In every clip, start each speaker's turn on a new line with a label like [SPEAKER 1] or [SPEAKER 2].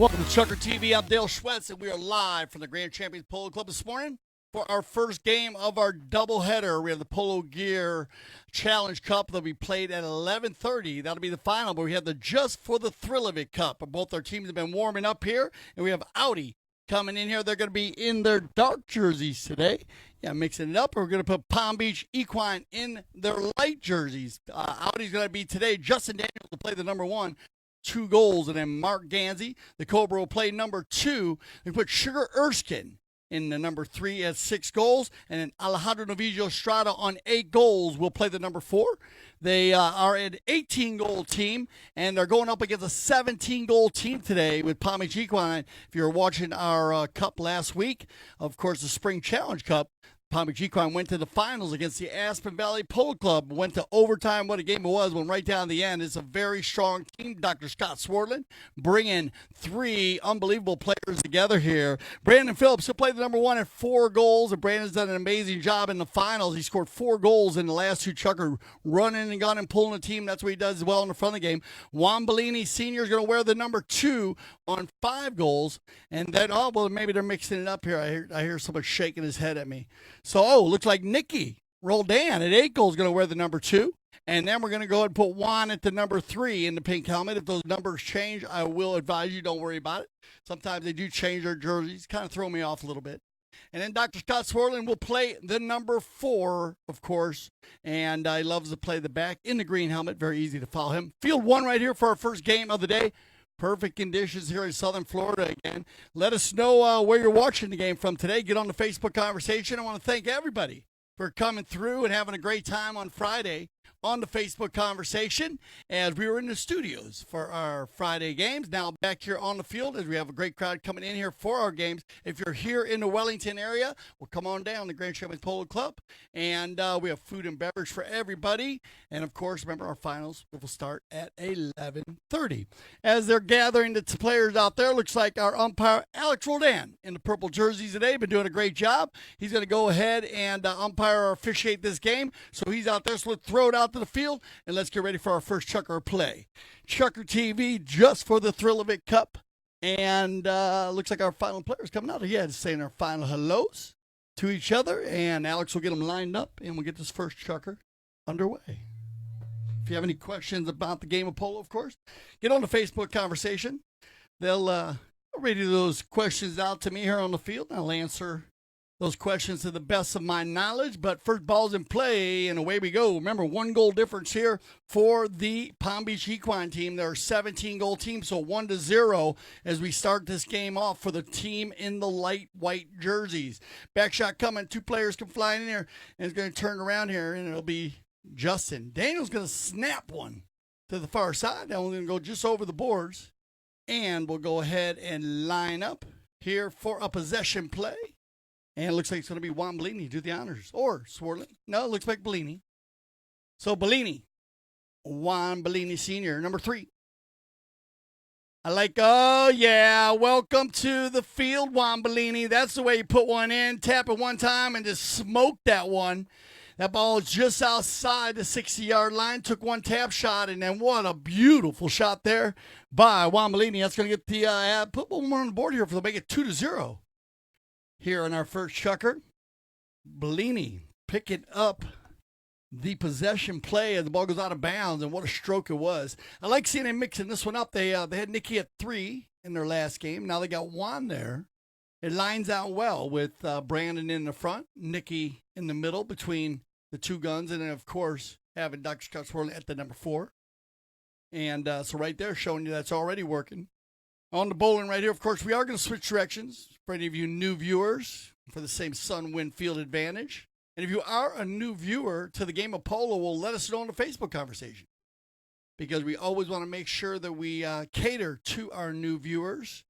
[SPEAKER 1] Welcome to ChukkerTV. I'm Dale Schwetz, and we are live from the Grand Champions Polo Club this morning for our first game of our doubleheader. We have the Polo Gear Challenge Cup that'll be played at 11:30. That'll be the final, but we have the Just for the Thrill of It Cup. Both our teams have been warming up here, and we have Audi coming in here. They're going to be in their dark jerseys today. Yeah, mixing it up. We're going to put Palm Beach Equine in their light jerseys. Audi's going to be today. Justin Daniels will play the number 1. 2 goals, and then Mark Ganzi, the Cobra, will play number 2. We put Sugar Erskine in the number 3 at 6 goals, and then Alejandro Novillo Estrada on 8 goals will play the number 4. They are an 18-goal team, and they're going up against a 17-goal team today with Palm Beach Equine. If you were watching our cup last week, of course, the Spring Challenge Cup, Palm Beach Equine went to the finals against the Aspen Valley Polo Club, went to overtime. What a game it was, went right down to the end. It's a very strong team. Dr. Scott Swartland bringing 3 unbelievable players together here. Brandon Phillips, who played the number 1 at 4 goals, and Brandon's done an amazing job in the finals. He scored 4 goals in the last 2 Chucker, running and gunning, pulling the team. That's what he does well in the front of the game. Juan Bellini Sr. is going to wear the number 2 on 5 goals. And then, maybe they're mixing it up here. I hear someone shaking his head at me. So, looks like Nikki Roldan at 8 goals is going to wear the number 2. And then we're going to go ahead and put Juan at the number 3 in the pink helmet. If those numbers change, I will advise you, don't worry about it. Sometimes they do change their jerseys. Kind of throw me off a little bit. And then Dr. Scott Swartland will play the number 4, of course. And he loves to play the back in the green helmet. Very easy to follow him. Field 1 right here for our first game of the day. Perfect conditions here in Southern Florida again. Let us know where you're watching the game from today. Get on the Facebook conversation. I want to thank everybody for coming through and having a great time on Friday on the Facebook conversation as we were in the studios for our Friday games. Now back here on the field as we have a great crowd coming in here for our games. If you're here in the Wellington area, well, come on down to Grand Champions Polo Club. And we have food and beverage for everybody. And, of course, remember our finals will start at 11:30. As they're gathering the players out there, looks like our umpire, Alex Roldan, in the purple jerseys today, been doing a great job. He's going to go ahead and umpire or officiate this game. So he's out there, so let's throw it out to the field, and let's get ready for our first Chucker play. Chucker TV, Just for the Thrill of It Cup. And looks like our final players coming out. Yeah, just saying our final hellos to each other, and Alex will get them lined up, and we'll get this first Chucker underway. If you have any questions about the game of polo, of course, get on the Facebook conversation. They'll radio those questions out to me here on the field, and I'll answer those questions to the best of my knowledge. But first ball's in play, and away we go. Remember, 1 goal difference here for the Palm Beach Equine team. They're a 17-goal team, so 1-0 as we start this game off for the team in the light white jerseys. Back shot coming. 2 players come flying in here, and it's going to turn around here, and it'll be Justin. Daniel's going to snap one to the far side. That one's going to go just over the boards, and we'll go ahead and line up here for a possession play. And it looks like it's going to be Juan Bellini do the honors. Or Swartland. No, it looks like Bellini. So Bellini. Juan Bellini Sr., number 3. Oh, yeah. Welcome to the field, Juan Bellini. That's the way you put one in. Tap it one time and just smoke that one. That ball is just outside the 60-yard line. Took one tap shot, and then what a beautiful shot there by Juan Bellini. That's going to get the put one more on the board here for to make it 2-0. Here on our first Chucker, Bellini picking up the possession play as the ball goes out of bounds, and what a stroke it was. I like seeing them mixing this one up. They had Nikki at 3 in their last game. Now they got Juan there. It lines out well with Brandon in the front, Nikki in the middle between the 2 guns, and then, of course, having Dr. Scott Swirling at the number 4. And so right there showing you that's already working. On the bowling right here, of course, we are going to switch directions for any of you new viewers for the same sun-wind field advantage. And if you are a new viewer to the game of polo, well, let us know in the Facebook conversation, because we always want to make sure that we cater to our new viewers.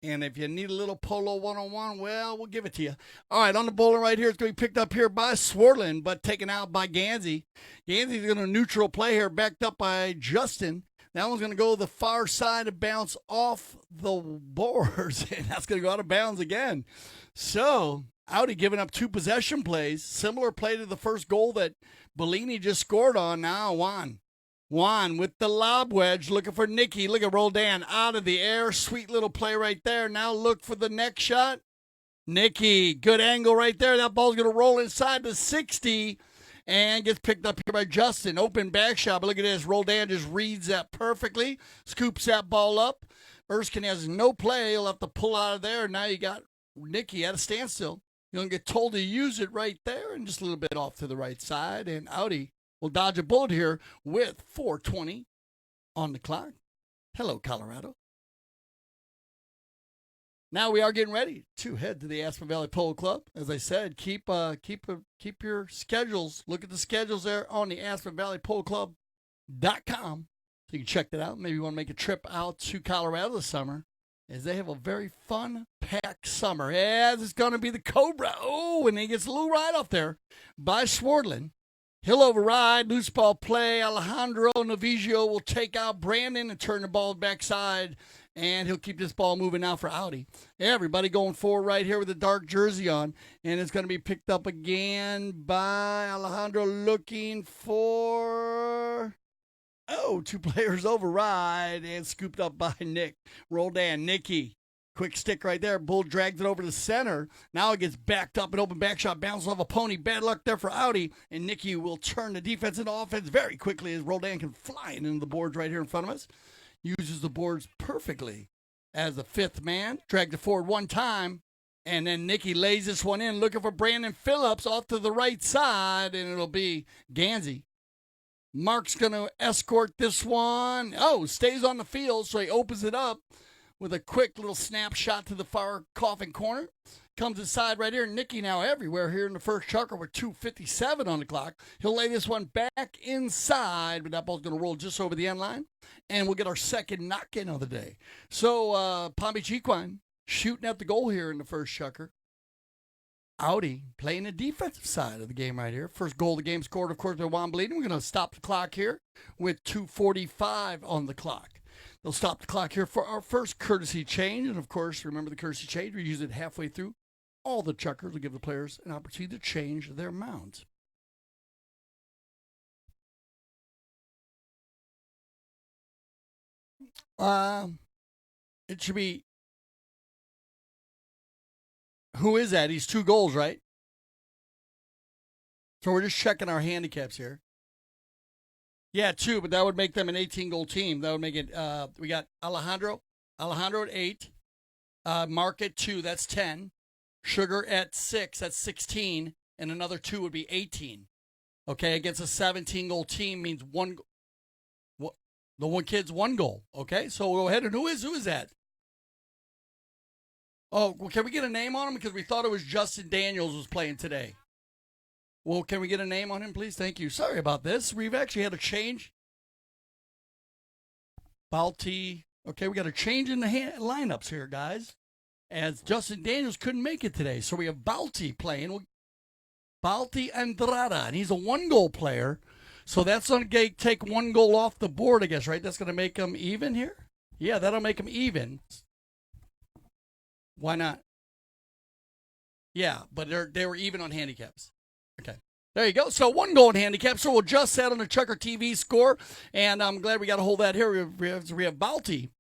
[SPEAKER 1] And if you need a little polo one-on-one, well, we'll give it to you. All right, on the bowling right here, it's going to be picked up here by Swartland, but taken out by Ganzi. Ganzi's going to neutral play here, backed up by Justin. That one's going to go the far side and bounce off the boards, and that's going to go out of bounds again. So, Audi giving up 2 possession plays, similar play to the first goal that Bellini just scored on. Now Juan Juan with the lob wedge, looking for Nikki. Look at Roldan out of the air. Sweet little play right there. Now look for the next shot. Nikki, good angle right there. That ball's going to roll inside the 60 and gets picked up here by Justin. Open back shot, but look at this. Roldan just reads that perfectly, scoops that ball up. Erskine has no play. He'll have to pull out of there. Now you got Nikki at a standstill. You're going to get told to use it right there and just a little bit off to the right side. And Audi will dodge a bullet here with 4:20 on the clock. Hello, Colorado. Now we are getting ready to head to the Aspen Valley Polo Club. As I said, keep your schedules. Look at the schedules there on the Aspen Valley Polo Club.com. So you can check that out. Maybe you want to make a trip out to Colorado this summer, as they have a very fun, packed summer. As it's going to be the Cobra. Oh, and he gets a little ride off there by Swardlin. He'll override, loose ball play. Alejandro Novigio will take out Brandon and turn the ball backside, and he'll keep this ball moving now for Audi. Everybody going forward right here with the dark jersey on, and it's going to be picked up again by Alejandro, looking for... Oh, two players override and scooped up by Nick. Roldan, Nikki. Quick stick right there. Bull drags it over to the center. Now it gets backed up. An open back shot. Bounces off a pony. Bad luck there for Audi. And Nikki will turn the defense into offense very quickly as Roldan can fly into the boards right here in front of us. Uses the boards perfectly as the fifth man. Dragged it forward one time. And then Nikki lays this one in, looking for Brandon Phillips off to the right side. And it'll be Gansey. Mark's going to escort this one. Oh, stays on the field, so he opens it up with a quick little snapshot to the far coffin corner. Comes inside right here. Nikki now everywhere here in the first chucker with 2:57 on the clock. He'll lay this one back inside, but that ball's going to roll just over the end line. And we'll get our second knock-in of the day. So Palm Beach Equine shooting at the goal here in the first chucker. Audi playing the defensive side of the game right here. First goal of the game scored, of course, by Juan Bleeding. We're going to stop the clock here with 2:45 on the clock. They'll stop the clock here for our first courtesy change. And, of course, remember the courtesy change. We use it halfway through. All the chuckers will give the players an opportunity to change their mounts. It should be... Who is that? He's 2 goals, right? So we're just checking our handicaps here. Yeah, 2, but that would make them an 18-goal team. That would make it, we got Alejandro at 8. Mark at 2, that's 10. Sugar at 6, that's 16. And another 2 would be 18. Okay, against a 17-goal team means one. The one kid's 1 goal. Okay, so we'll go ahead. And who is that? Oh, well, can we get a name on him? Because we thought it was Justin Daniels was playing today. Well, can we get a name on him, please? Thank you. Sorry about this. We've actually had a change. Balti. Okay, we got a change in the lineups here, guys, as Justin Daniels couldn't make it today. So we have Balti playing. Balti Andrada, and he's a 1-goal player. So that's going to take 1 goal off the board, I guess, right? That's going to make him even here? Yeah, that'll make him even. Why not? Yeah, but they were even on handicaps. Okay. There you go. So 1 goal in handicap. So we'll adjust that on the ChukkerTV score. And I'm glad we got a hold of that here. We have Balti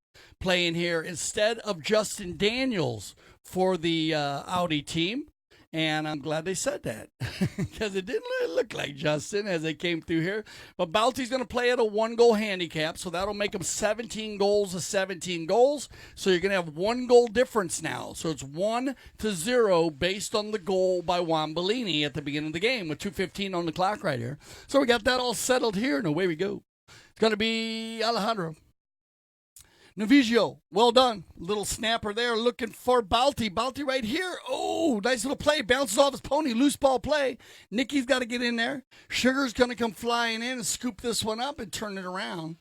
[SPEAKER 1] playing here instead of Justin Daniels for the Audi team. And I'm glad they said that because it didn't look like Justin as they came through here. But Balti's going to play at a 1-goal handicap, so that'll make him 17 goals to 17 goals. So you're going to have 1 goal difference now. So it's 1-0 based on the goal by Juan Bellini at the beginning of the game with 2:15 on the clock right here. So we got that all settled here, and away we go. It's going to be Alejandro. Novigio, well done. Little snapper there looking for Balti. Balti right here. Oh, nice little play. Bounces off his pony. Loose ball play. Nikki's got to get in there. Sugar's going to come flying in and scoop this one up and turn it around.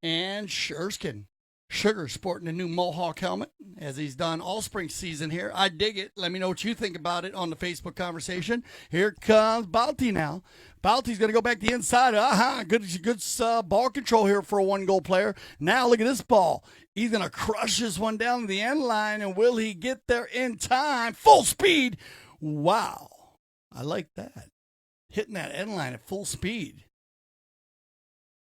[SPEAKER 1] And Erskine. Sugar sporting a new Mohawk helmet as he's done all spring season here. I dig it. Let me know what you think about it on the Facebook conversation. Here comes Balti now. Balti's going to go back the inside. Good ball control here for a 1-goal player. Now look at this ball. He's going to crush this one down the end line, and will he get there in time? Full speed. Wow. I like that. Hitting that end line at full speed.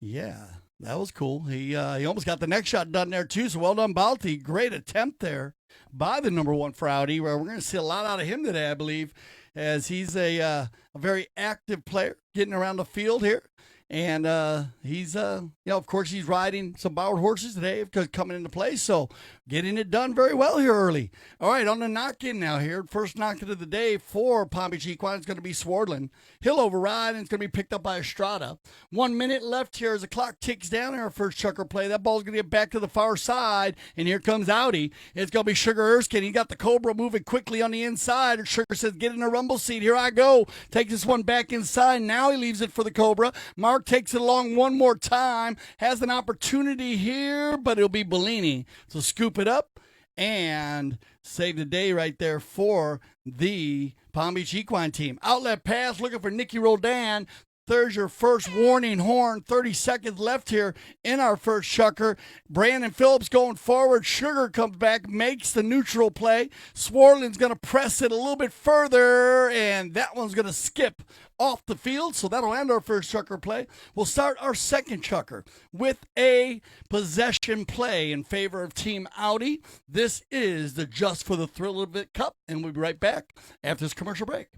[SPEAKER 1] Yeah, that was cool. He almost got the next shot done there, too. So well done, Balti. Great attempt there by the number one for Audi. We're going to see a lot out of him today, I believe, as he's a very active player getting around the field here. And he's, of course, he's riding some borrowed horses today because coming into play. So getting it done very well here early. All right, on the knock-in now here. First knock-in of the day for Palm Beach Equine is going to be Swardlin. He'll override, and it's going to be picked up by Estrada. 1 minute left here as the clock ticks down in our first chucker play. That ball's going to get back to the far side, and here comes Audi. It's going to be Sugar Erskine. He got the Cobra moving quickly on the inside. And Sugar says, get in the rumble seat. Here I go. Takes this one back inside. Now he leaves it for the Cobra. Mark takes it along one more time. Has an opportunity here, but it'll be Bellini. So scoop it up and save the day right there for the Palm Beach Equine team. Outlet pass, looking for Nicky Roldan. There's your first warning horn. 30 seconds left here in our first chucker. Brandon Phillips going forward. Sugar comes back, makes the neutral play. Swarlin's going to press it a little bit further, and that one's going to skip off the field. So that'll end our first chucker play. We'll start our second chucker with a possession play in favor of Team Audi. This is the Just for the Thrill of It Cup, and we'll be right back after this commercial break.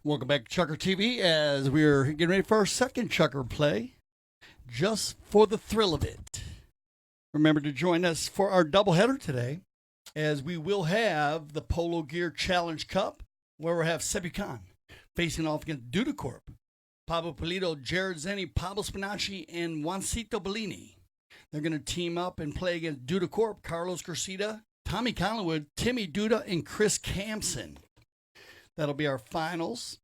[SPEAKER 1] Welcome back to ChukkerTV as we're getting ready for our second chucker play, just for the thrill of it. Remember to join us for our doubleheader today, as we will have the Polo Gear Challenge Cup, where we'll have Sebi Khan facing off against Dudacorp, Pablo Polito, Jared Zenni, Pablo Spinacci, and Juancito Bellini. They're going to team up and play against Dudacorp, Carlos Garcia, Tommy Collingwood, Timmy Duda, and Chris Campson. That'll be our finals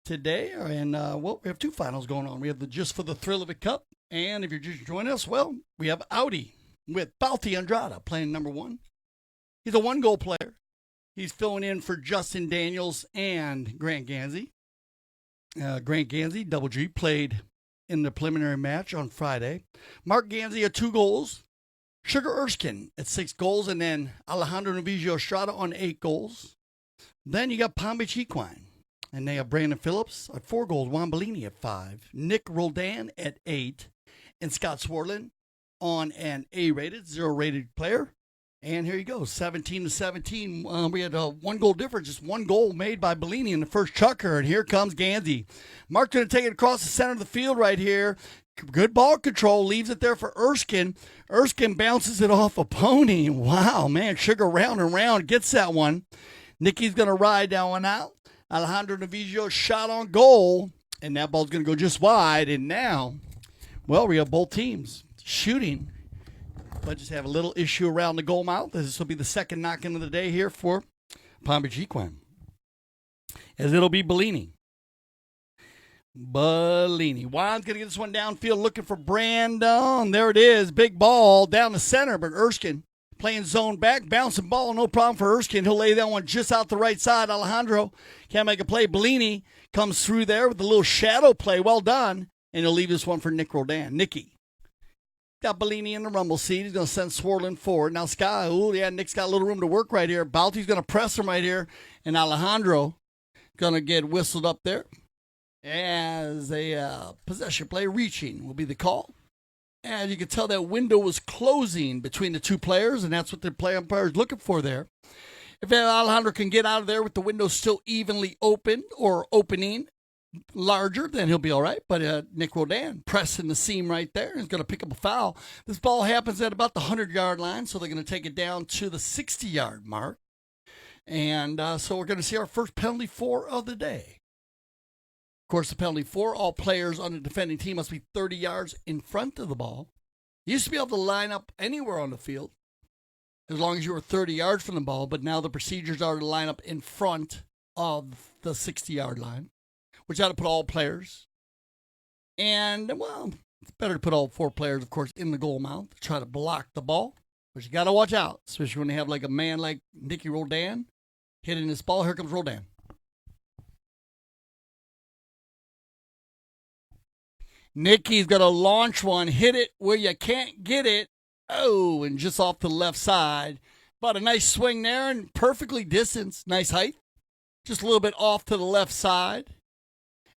[SPEAKER 1] today. And, we have two finals going on. We have the Just for the Thrill of It Cup. And if you're just joining us, well, we have Audi with Balti Andrada playing number one. He's a one-goal player. He's filling in for Justin Daniels and Grant Ganzi. Grant Ganzi, Double G, played in the preliminary match on Friday. Mark Ganzi at 2 goals. Sugar Erskine at 6 goals. And then Alejandro Novicio Estrada on 8 goals. Then you got Palm Beach Equine, and they have Brandon Phillips at 4 goals, Juan Bellini at 5, Nick Roldan at 8, and Scott Swarlin on an A-rated, 0-rated player. And here you go, 17-17. We had a 1-goal difference, just 1 goal made by Bellini in the first chucker, and here comes Ganzi. Mark's going to take it across the center of the field right here. Good ball control, leaves it there for Erskine. Erskine bounces it off a pony. Wow, man, Sugar round and round gets that one. Nicky's going to ride that one out. Alejandro Novicio shot on goal, and that ball's going to go just wide. And now, well, we have both teams shooting but just have a little issue around the goal mouth. This will be the second knock-in of the day here for Palm Beach Equine. As it'll be Bellini. Juan's going to get this one downfield looking for Brandon. There it is. Big ball down the center, but Erskine playing zone back. Bouncing ball, no problem for Erskine. He'll lay that one just out the right side. Alejandro can't make a play. Bellini comes through there with a little shadow play. Well done. And he'll leave this one for Nick Roldan. Nicky. Got Bellini in the rumble seat. He's going to send Swirling forward. Now Sky, Nick's got a little room to work right here. Balti's going to press him right here. And Alejandro going to get whistled up there. As a possession play, reaching will be the call. And you can tell that window was closing between the two players, and that's what the play umpire is looking for there. If Alejandro can get out of there with the window still evenly open or opening larger, then he'll be all right. But Nick Roldan pressing the seam right there is going to pick up a foul. This ball happens at about the 100-yard line, so they're going to take it down to the 60-yard mark. And so we're going to see our first penalty for of the day. Of course, the penalty for all players on the defending team must be 30 yards in front of the ball. You used to be able to line up anywhere on the field as long as you were 30 yards from the ball, but now the procedures are to line up in front of the 60-yard line, which ought to put all players. And, well, it's better to put all four players, of course, in the goal mouth to try to block the ball. But you got to watch out, especially when they have like a man like Nicky Roldan hitting this ball. Here comes Roldan. Nicky's going to launch one, hit it where you can't get it. Oh, and just off to the left side. But a nice swing there and perfectly distanced. Nice height. Just a little bit off to the left side.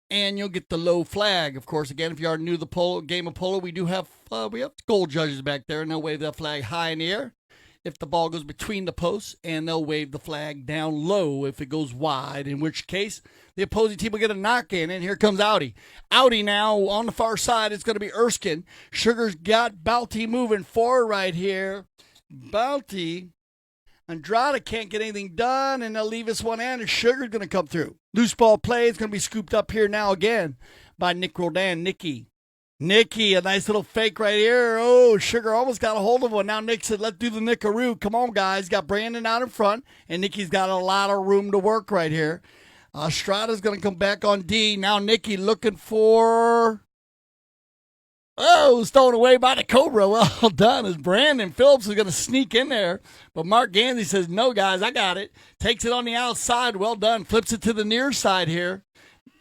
[SPEAKER 1] And you'll get the low flag. Of course, again, if you are new to the game of polo, we have goal judges back there, and they'll wave that flag high in the air if the ball goes between the posts, and they'll wave the flag down low if it goes wide, in which case the opposing team will get a knock in, and here comes Audi. Audi now on the far side. It's going to be Erskine. Sugar's got Balti moving forward right here. Balti. Andrade can't get anything done, and they'll leave this one in, and Sugar's going to come through. Loose ball play is going to be scooped up here now again by Nick Roldan. Nicky, a nice little fake right here. Oh, Sugar almost got a hold of one. Now Nick said, let's do the Nickaroo. Come on, guys. Got Brandon out in front, and Nicky's got a lot of room to work right here. Estrada's going to come back on D. Now Nicky looking for... Oh, stolen away by the Cobra. Well done. As Brandon Phillips is going to sneak in there. But Mark Gansey says, no, guys, I got it. Takes it on the outside. Well done. Flips it to the near side here.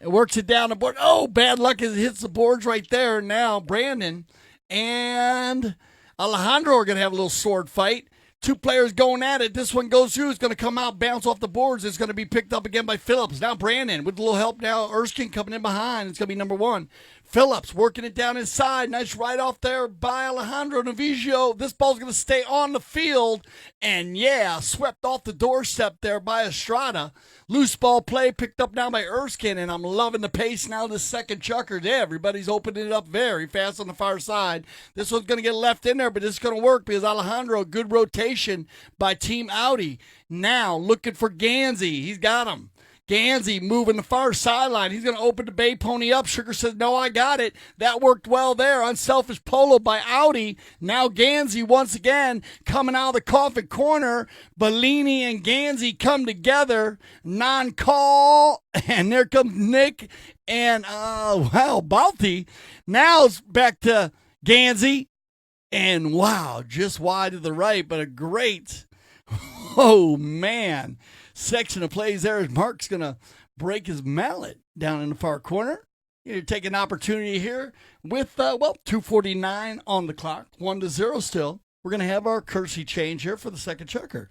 [SPEAKER 1] It works it down the board. Oh, bad luck as it hits the boards right there. Now Brandon and Alejandro are going to have a little sword fight. Two players going at it. This one goes through. It's going to come out, bounce off the boards. It's going to be picked up again by Phillips. Now Brandon with a little help now. Erskine coming in behind. It's going to be number one. Phillips working it down inside. Nice right off there by Alejandro Novigio. This ball's going to stay on the field. And, yeah, swept off the doorstep there by Estrada. Loose ball play picked up now by Erskine. And I'm loving the pace now this second chucker. Yeah, everybody's opening it up very fast on the far side. This one's going to get left in there, but it's going to work because Alejandro, good rotation by Team Audi. Now looking for Gansey. He's got him. Gansey moving the far sideline. He's going to open the Bay Pony up. Sugar says, no, I got it. That worked well there. Unselfish polo by Audi. Now Gansey once again coming out of the coffin corner. Bellini and Gansey come together. Non-call. And there comes Nick. And, Balti. Now it's back to Gansey. And, wow, just wide to the right. But a great, oh, man, section of plays there as Mark's going to break his mallet down in the far corner. You take an opportunity here with, 2:49 on the clock, 1-0 still. We're going to have our courtesy change here for the second chucker.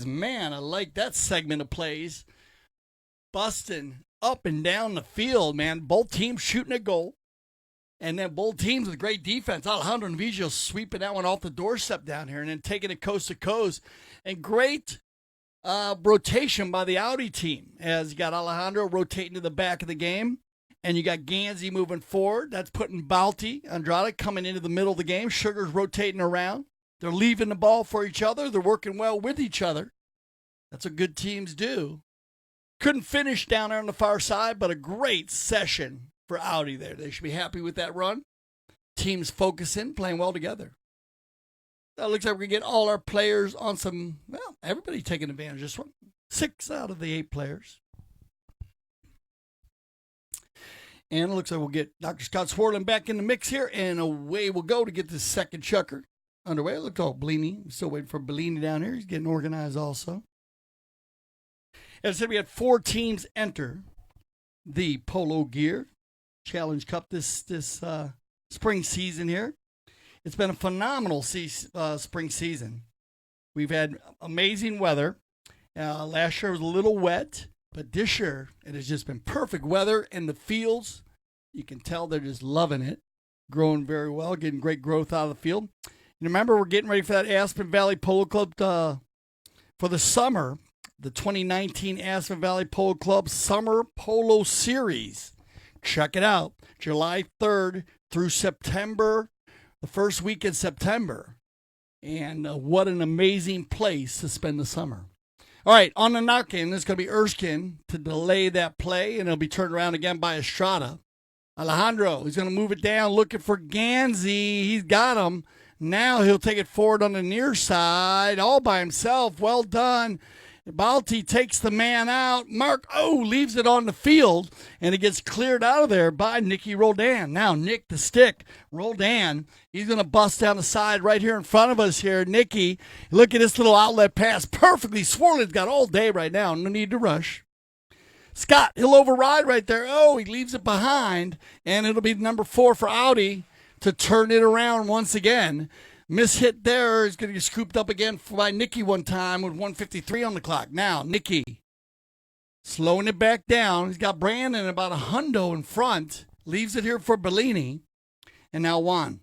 [SPEAKER 1] Man, I like that segment of plays. Busting up and down the field, man. Both teams shooting a goal. And then both teams with great defense. Alejandro Novigio sweeping that one off the doorstep down here and then taking it coast to coast. And great rotation by the Audi team as you got Alejandro rotating to the back of the game, and you got Gansey moving forward. That's putting Balti, Andrade coming into the middle of the game. Sugar's rotating around. They're leaving the ball for each other. They're working well with each other. That's what good teams do. Couldn't finish down there on the far side, but a great session for Audi there. They should be happy with that run. Teams focusing, playing well together. looks like we're going to get all our players on some, well, everybody taking advantage of this one. 6 out of the 8 players. And it looks like we'll get Dr. Scott Swarland back in the mix here, and away we'll go to get this second chukker underway. Look, oh, Bellini. We're still waiting for Bellini down here. He's getting organized also. As I said, we had 4 teams enter the Polo Gear Challenge Cup this spring season here. It's been a phenomenal spring season. We've had amazing weather. Last year was a little wet, but this year it has just been perfect weather, and the fields, you can tell they're just loving it, growing very well, getting great growth out of the field. And remember, we're getting ready for that Aspen Valley Polo Club for the summer, the 2019 Aspen Valley Polo Club Summer Polo Series. Check it out, July 3rd through September, the first week in September. And what an amazing place to spend the summer. All right, on the knock-in, it's going to be Erskine to delay that play, and it'll be turned around again by Estrada. Alejandro, he's going to move it down, looking for Gansey. He's got him. Now he'll take it forward on the near side, all by himself. Well done. Balti takes the man out. Mark leaves it on the field, and it gets cleared out of there by Nicky Roldan. Now Nick the stick. Roldan, he's going to bust down the side right here in front of us here. Nicky, look at this little outlet pass. Perfectly Swarland's got all day right now. No need to rush. Scott, he'll override right there. Oh, he leaves it behind, and it'll be number 4 for Audi to turn it around once again. Miss hit there is going to get scooped up again by Nicky one time with 1:53 on the clock. Now, Nicky slowing it back down. He's got Brandon about a hundo in front. Leaves it here for Bellini. And now Juan.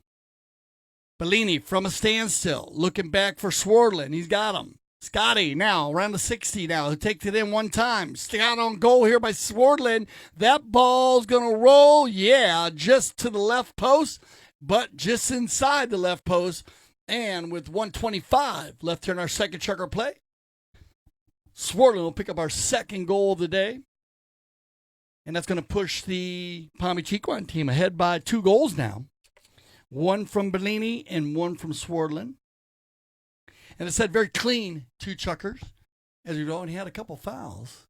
[SPEAKER 1] Bellini from a standstill. Looking back for Swarland. He's got him. Scotty now around the 60 now. He takes it in one time. Scott on goal here by Swarland. That ball's going to roll. Yeah, just to the left post. But just inside the left post, and with 1:25 left here in our second checker play, Swarland will pick up our second goal of the day, and that's going to push the Palm Beach Equine team ahead by 2 goals now, 1 from Bellini and 1 from Swarland. And it said very clean 2 chuckers, as we've only had a couple fouls.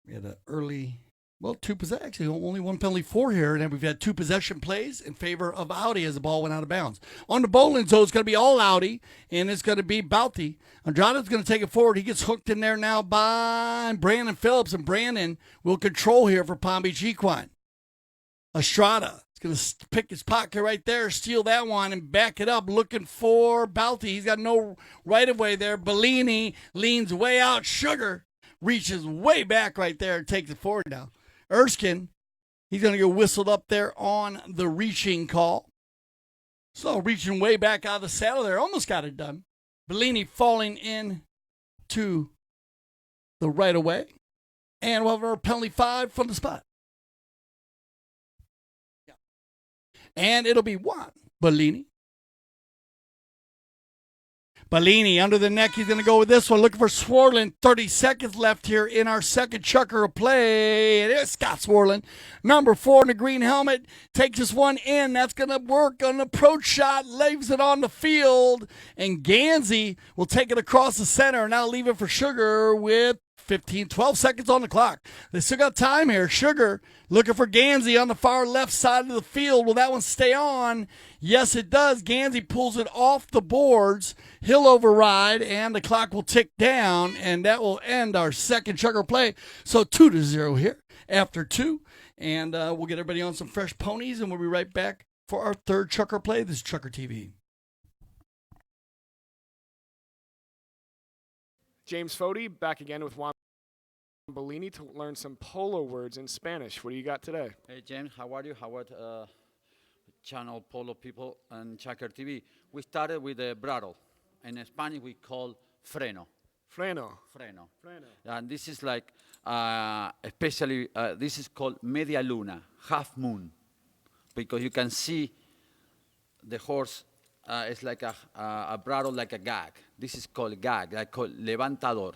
[SPEAKER 1] We had an early... Well, 2 possession, actually only 1 penalty for here, and then we've had 2 possession plays in favor of Audi as the ball went out of bounds. On the bowling zone, it's going to be all Audi, and it's going to be Balti. Andrade's going to take it forward. He gets hooked in there now by Brandon Phillips, and Brandon will control here for Palm Beach Equine. Estrada is going to pick his pocket right there, steal that one, and back it up, looking for Balti. He's got no right-of-way there. Bellini leans way out. Sugar reaches way back right there and takes it forward now. Erskine, he's going to get whistled up there on the reaching call. So reaching way back out of the saddle there. Almost got it done. Bellini falling in to the right away. And we'll have our penalty 5 from the spot. Yeah. And it'll be Juan Bellini. Bellini under the neck. He's going to go with this one. Looking for Swarland. 30 seconds left here in our second chukker of play. It is Scott Swarland. Number 4 in the green helmet. Takes this one in. That's going to work on the approach shot. Leaves it on the field. And Gansey will take it across the center. Now leave it for Sugar with 12 seconds on the clock. They still got time here. Sugar looking for Gansey on the far left side of the field. Will that one stay on? Yes, it does. Gansey pulls it off the boards. He'll override, and the clock will tick down, and that will end our second chukker play. So 2-0 here after 2. And we'll get everybody on some fresh ponies, and we'll be right back for our third chukker play. This is ChukkerTV.
[SPEAKER 2] James Fody back again with Juan Bellini to learn some polo words in Spanish. What do you got today?
[SPEAKER 3] Hey, James, how are you? How are channel polo people and ChukkerTV? We started with the bridle. In Spanish, we call freno.
[SPEAKER 2] Freno.
[SPEAKER 3] Freno.
[SPEAKER 2] Freno.
[SPEAKER 3] And this is like, especially, this is called media luna, half moon, because you can see the horse. It's like a bridle, like a gag. This is called gag, like called levantador.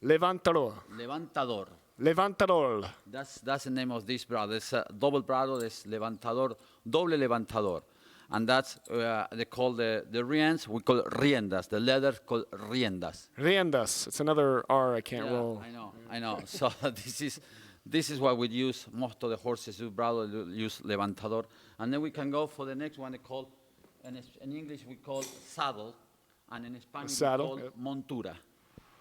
[SPEAKER 2] Levantador.
[SPEAKER 3] Levantador.
[SPEAKER 2] Levantador.
[SPEAKER 3] That's the name of this bridle. It's a double bridle. It's levantador, doble levantador. And that's, they call the reins, we call riendas. The leather called riendas.
[SPEAKER 2] Riendas. It's another R I can't
[SPEAKER 3] Yeah,
[SPEAKER 2] roll.
[SPEAKER 3] I know. So this is what we use. Most of the horses use bridle, use levantador. And then we can go for the next one, called, in English we call saddle, and in Spanish
[SPEAKER 2] Saddle,
[SPEAKER 3] we call montura.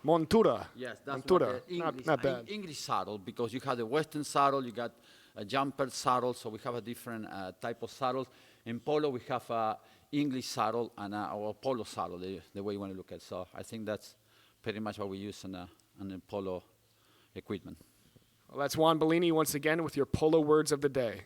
[SPEAKER 2] Montura.
[SPEAKER 3] Yes, that's
[SPEAKER 2] Montura.
[SPEAKER 3] what the English,
[SPEAKER 2] Not bad.
[SPEAKER 3] English saddle, because you have the Western saddle, you got a jumper saddle, so we have a different type of saddles. In polo, we have a English saddle and or a polo saddle, the way you want to look at it. So I think that's pretty much what we use on the polo equipment.
[SPEAKER 2] Well, that's Juan Bellini once again with your polo words of the day.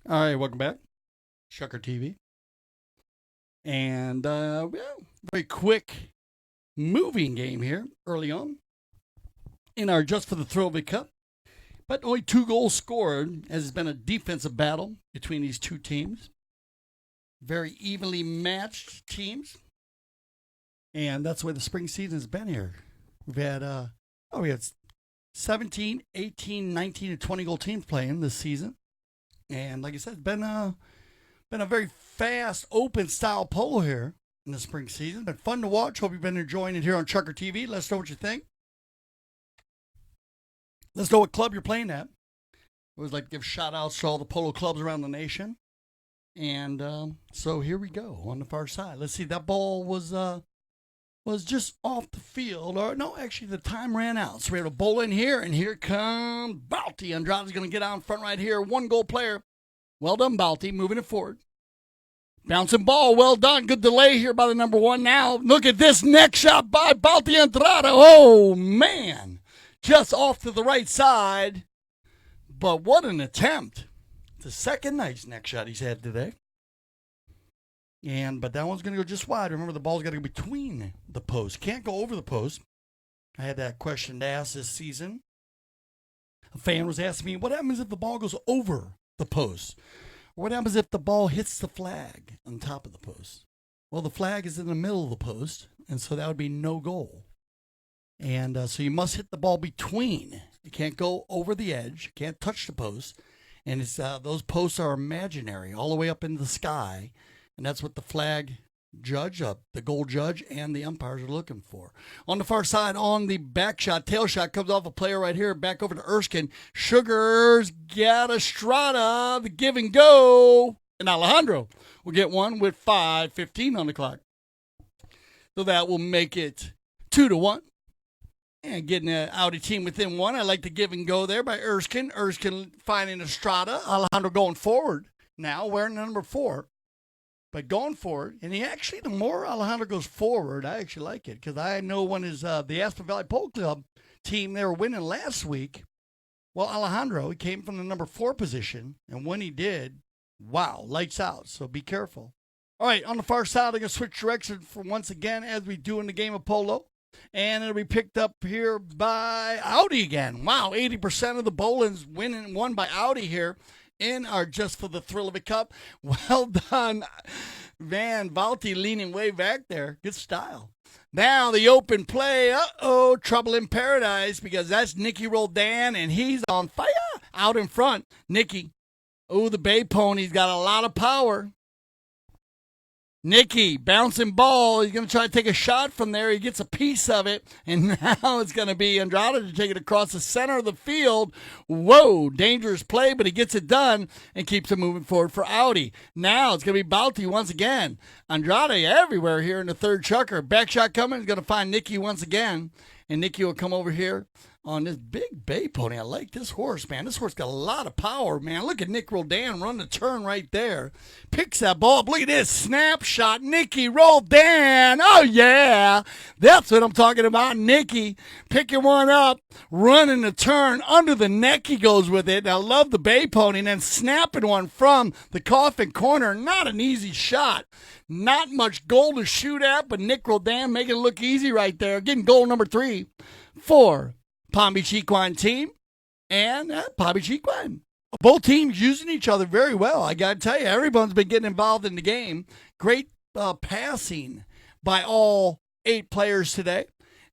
[SPEAKER 1] All right, welcome back. ChukkerTV. And very quick moving game here early on in our Just for the Thrill of It Cup. But only 2 goals scored, as it's been a defensive battle between these two teams. Very evenly matched teams. And that's the way the spring season has been here. We've had, we had 17, 18, 19, and 20 goal teams playing this season. And like I said, it's been a very fast, open style polo here in the spring season. It's been fun to watch. Hope you've been enjoying it here on ChukkerTV. Let us know what you think. Let us know what club you're playing at. I always like to give shout outs to all the polo clubs around the nation. And so here we go on the far side. Let's see, that ball was just off the field. Or no, actually the time ran out. So we have a bowl in here, and here comes Balti. Andrade's going to get out in front right here. 1 goal player. Well done, Balti, moving it forward. Bouncing ball, well done. Good delay here by the number 1 now. Look at this neck shot by Balti Andrade. Oh, man. Just off to the right side. But what an attempt. The second nice neck shot he's had today. But that one's going to go just wide. Remember, the ball's got to go between the posts. Can't go over the post. I had that question to ask this season. A fan was asking me, what happens if the ball goes over the post? What happens if the ball hits the flag on top of the post? Well, the flag is in the middle of the post, and so that would be no goal. And so you must hit the ball between. You can't go over the edge. You can't touch the post. And it's those posts are imaginary all the way up in the sky. And that's what the flag judge, the goal judge, and the umpires are looking for. On the far side, on the back shot, tail shot comes off a player right here. Back over to Erskine. Sugar's got Estrada, the give and go. And Alejandro will get one with 5:15 on the clock. So that will make it 2-1. And getting an Audi team within 1. I like the give and go there by Erskine. Erskine finding Estrada. Alejandro going forward now, wearing number 4. But going forward, and the more Alejandro goes forward, I actually like it. Because I know when the Aspen Valley Polo Club team, they were winning last week. Well, Alejandro, he came from the number 4 position. And when he did, wow, lights out. So be careful. All right, on the far side, I'm going to switch direction for once again as we do in the game of polo. And it'll be picked up here by Audi again. Wow, 80% of the bowling's won by Audi here in our Just for the Thrill of It Cup. Well done, Van Balti, leaning way back there. Good style. Now the open play. Uh-oh, trouble in paradise, because that's Nicky Roldan, and he's on fire out in front. Nicky, the Bay Pony's got a lot of power. Nicky, bouncing ball. He's going to try to take a shot from there. He gets a piece of it. And now it's going to be Andrade to take it across the center of the field. Whoa, dangerous play, but he gets it done and keeps it moving forward for Audi. Now it's going to be Balti once again. Andrade everywhere here in the third chukker. Back shot coming. He's going to find Nicky once again. And Nicky will come over here on this big bay pony. I like this horse, man. This horse got a lot of power, man. Look at Nick Roldan run the turn right there. Picks that ball up. Look at this snapshot. Nicky Roldan. Oh, yeah. That's what I'm talking about. Nicky picking one up, running the turn. Under the neck he goes with it. I love the bay pony. And then snapping one from the coffin corner. Not an easy shot. Not much goal to shoot at, but Nick Roldan making it look easy right there. Getting goal number 3 for Palm Beach Equine team and Palm Beach Equine. Both teams using each other very well. I got to tell you, everyone's been getting involved in the game. Great passing by all 8 players today.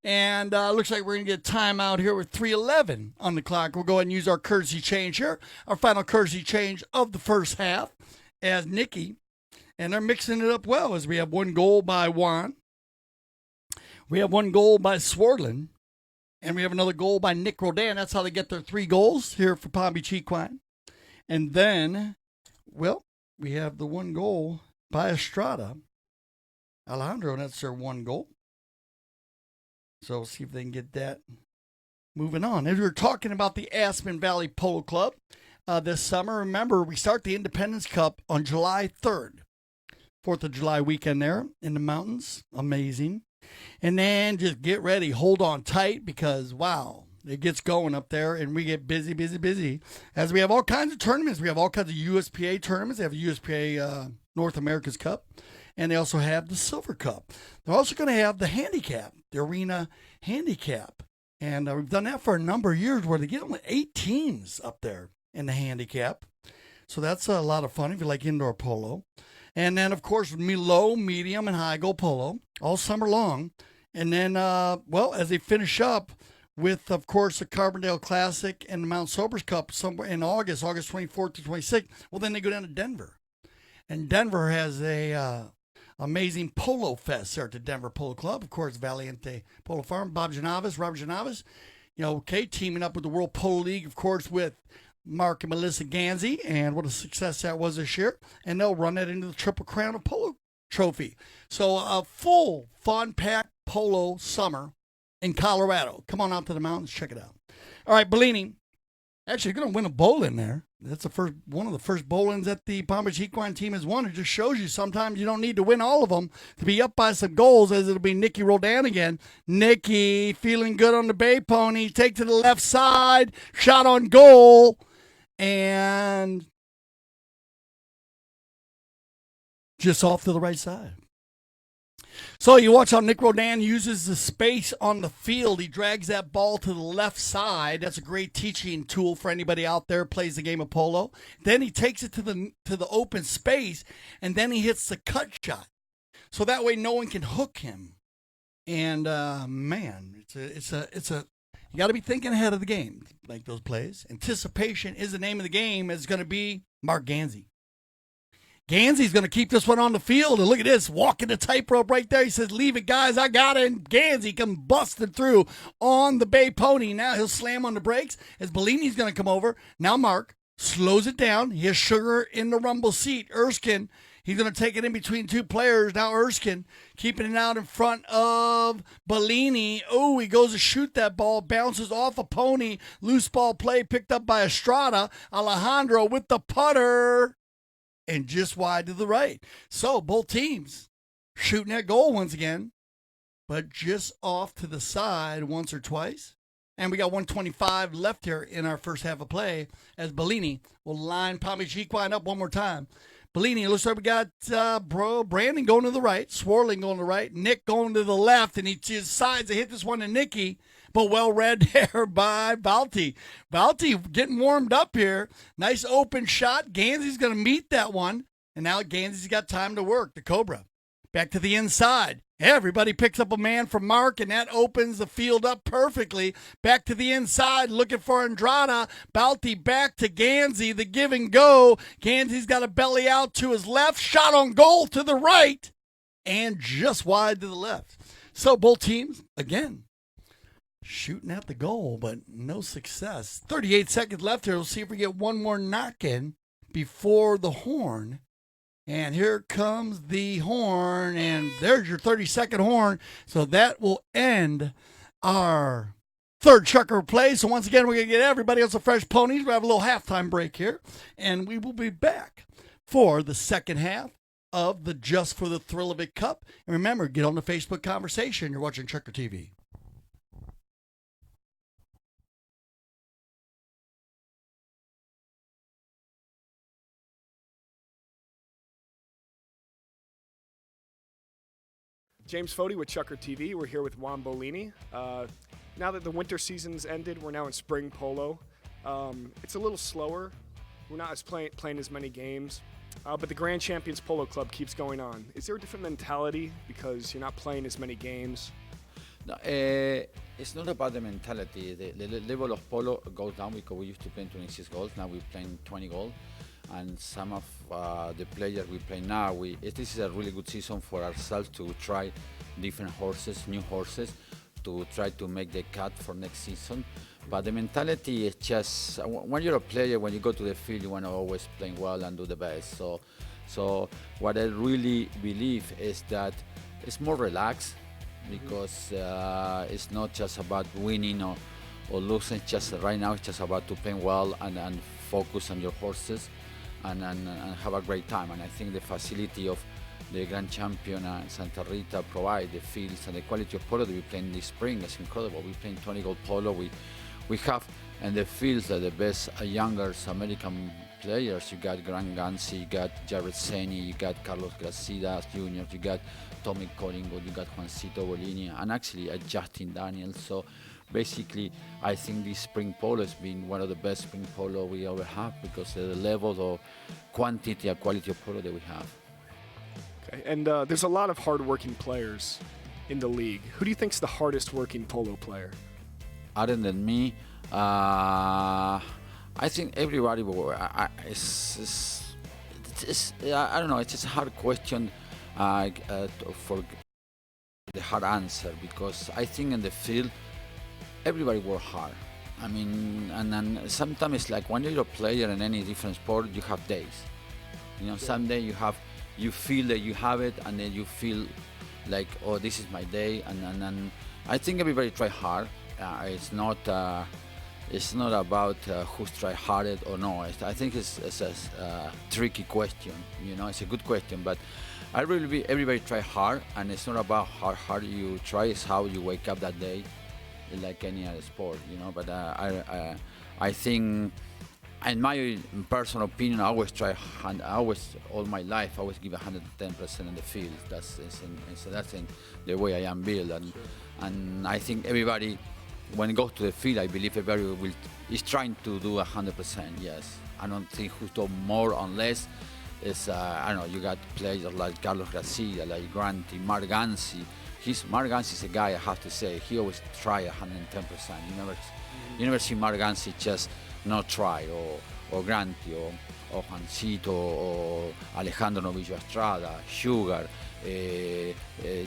[SPEAKER 1] And looks like we're going to get a timeout here with 3:11 on the clock. We'll go ahead and use our courtesy change here. Our final courtesy change of the first half as Nicky. And they're mixing it up well as we have 1 goal by Juan. We have 1 goal by Swardlin. And we have another goal by Nick Roldan. That's how they get their 3 goals here for Palm Beach Equine. And then, well, we have the 1 goal by Estrada. Alejandro, that's their 1 goal. So we'll see if they can get that moving on. As we were talking about the Aspen Valley Polo Club this summer, remember, we start the Independence Cup on July 3rd. 4th of July weekend there in the mountains. Amazing. And then just get ready. Hold on tight because, wow, it gets going up there and we get busy, busy, busy. As we have all kinds of tournaments. We have all kinds of USPA tournaments. They have the USPA North America's Cup. And they also have the Silver Cup. They're also going to have the handicap, the arena handicap. And we've done that for a number of years where they get only 8 teams up there in the handicap. So that's a lot of fun if you like indoor polo. And then, of course, low, medium, and high go polo all summer long. And then, well, as they finish up with, of course, the Carbondale Classic and the Mount Sobers Cup somewhere in August 24th to 26th, well, then they go down to Denver. And Denver has a amazing polo fest there at the Denver Polo Club. Of course, Valiente Polo Farm, Robert Janavis, teaming up with the World Polo League, of course, with Mark and Melissa Ganzi, and what a success that was this year. And they'll run that into the Triple Crown of Polo Trophy. So a full, fun-packed polo summer in Colorado. Come on out to the mountains, check it out. All right, Bellini, actually going to win a bowl-in there. That's one of the first bowl-ins that the Palm Beach Equine team has won. It just shows you sometimes you don't need to win all of them to be up by some goals, as it'll be Nicky Roldan again. Nicky feeling good on the bay pony. Take to the left side. Shot on goal. And just off to the right side. So you watch how Nick Roldan uses the space on the field. He drags that ball to the left side. That's a great teaching tool for anybody out there who plays the game of polo. Then he takes it to the open space, and then he hits the cut shot. So that way no one can hook him. And man, it's a you got to be thinking ahead of the game, like those plays. Anticipation is the name of the game. It's going to be Mark Ganzi. Ganzi's going to keep this one on the field. And look at this, walking the tightrope right there. He says, leave it, guys. I got it. And Ganzi comes busting through on the bay pony. Now he'll slam on the brakes as Bellini's going to come over. Now Mark slows it down. He has Sugar in the rumble seat. Erskine, he's going to take it in between 2 players. Now Erskine keeping it out in front of Bellini. Oh, he goes to shoot that ball. Bounces off a pony. Loose ball play picked up by Estrada. Alejandro with the putter. And just wide to the right. So both teams shooting that goal once again. But just off to the side once or twice. And we got 125 left here in our first half of play as Bellini will line Palm Beach Equine up one more time. Bellini, it looks like we got Brandon going to the right, Swarling going to the right, Nick going to the left, and he decides to hit this one to Nicky, but well read there by Valti. Valti getting warmed up here. Nice open shot. Ganzi's going to meet that one, and now Ganzi's got time to work. The Cobra back to the inside. Everybody picks up a man from Mark, and that opens the field up perfectly. Back to the inside, looking for Andrada. Balti back to Ganzi, the give and go. Ganzi's got a belly out to his left. Shot on goal to the right, and just wide to the left. So both teams, again, shooting at the goal, but no success. 38 seconds left here. We'll see if we get one more knock-in before the horn. And here comes the horn, and there's your 30-second horn. So that will end our third Chucker play. So once again, we're going to get everybody else a fresh ponies. We have a little halftime break here, and we will be back for the second half of the Just for the Thrill of It Cup. And remember, get on the Facebook conversation. You're watching ChukkerTV.
[SPEAKER 2] James Fody with ChukkerTV. We're here with Juan Bolini. Now that the winter season's ended, we're now in Spring Polo. It's a little slower. We're not as playing as many games, but the Grand Champions Polo Club keeps going on. Is there a different mentality because you're not playing as many games?
[SPEAKER 3] No, it's not about the mentality. The level of polo goes down because we used to play 26 goals. Now we're playing 20 goals. And some of the players we play now, this is a really good season for ourselves to try different horses, new horses, to try to make the cut for next season. But the mentality is just, when you're a player, when you go to the field, you want to always play well and do the best. So what I really believe is that it's more relaxed because it's not just about winning or losing. It's just right now, it's just about to play well and focus on your horses. And have a great time. And I think the facility of the Grand Champion and Santa Rita provide the fields and the quality of polo that we play in this spring is incredible. We play 20 goal polo. We have and the fields that the best younger American players. You got Grant Gansi, you got Jared Seni, you got Carlos Gracidas Jr., you got Tommy Collingwood, you got Juancito Bolini, and actually Justin Daniels. So basically, I think this spring polo has been one of the best spring polo we ever have because of the level of quantity and quality of polo that we have.
[SPEAKER 2] Okay, and there's a lot of hard-working players in the league. Who do you think's the hardest working polo player?
[SPEAKER 3] Other than me, I think everybody. I don't know. It's just a hard question for the hard answer because I think in the field. Everybody work hard. I mean, and then sometimes it's like when you're a player in any different sport, you have days. You know, some day you feel that you have it, and then you feel like, oh, this is my day. And I think everybody try hard. It's not about who's try hard or no. I think it's a tricky question. You know, it's a good question, but I really believe everybody try hard, and it's not about how hard you try. It's how you wake up that day. Like any other sport, you know. But I think, in my personal opinion, I always try. All my life, I always give 110% in the field. That's the way I am built, and I think everybody, when it goes to the field, I believe everybody is trying to do 100%. Yes, I don't think who's done more or less. It's I don't know. You got players like Carlos Gracia, like Granty, Mark Gansi. Mark Gansi is a guy, I have to say, he always try 110%. You never see Mark Gansi just not try, or Granti, or Juancito, or Alejandro Novillo Estrada, Sugar,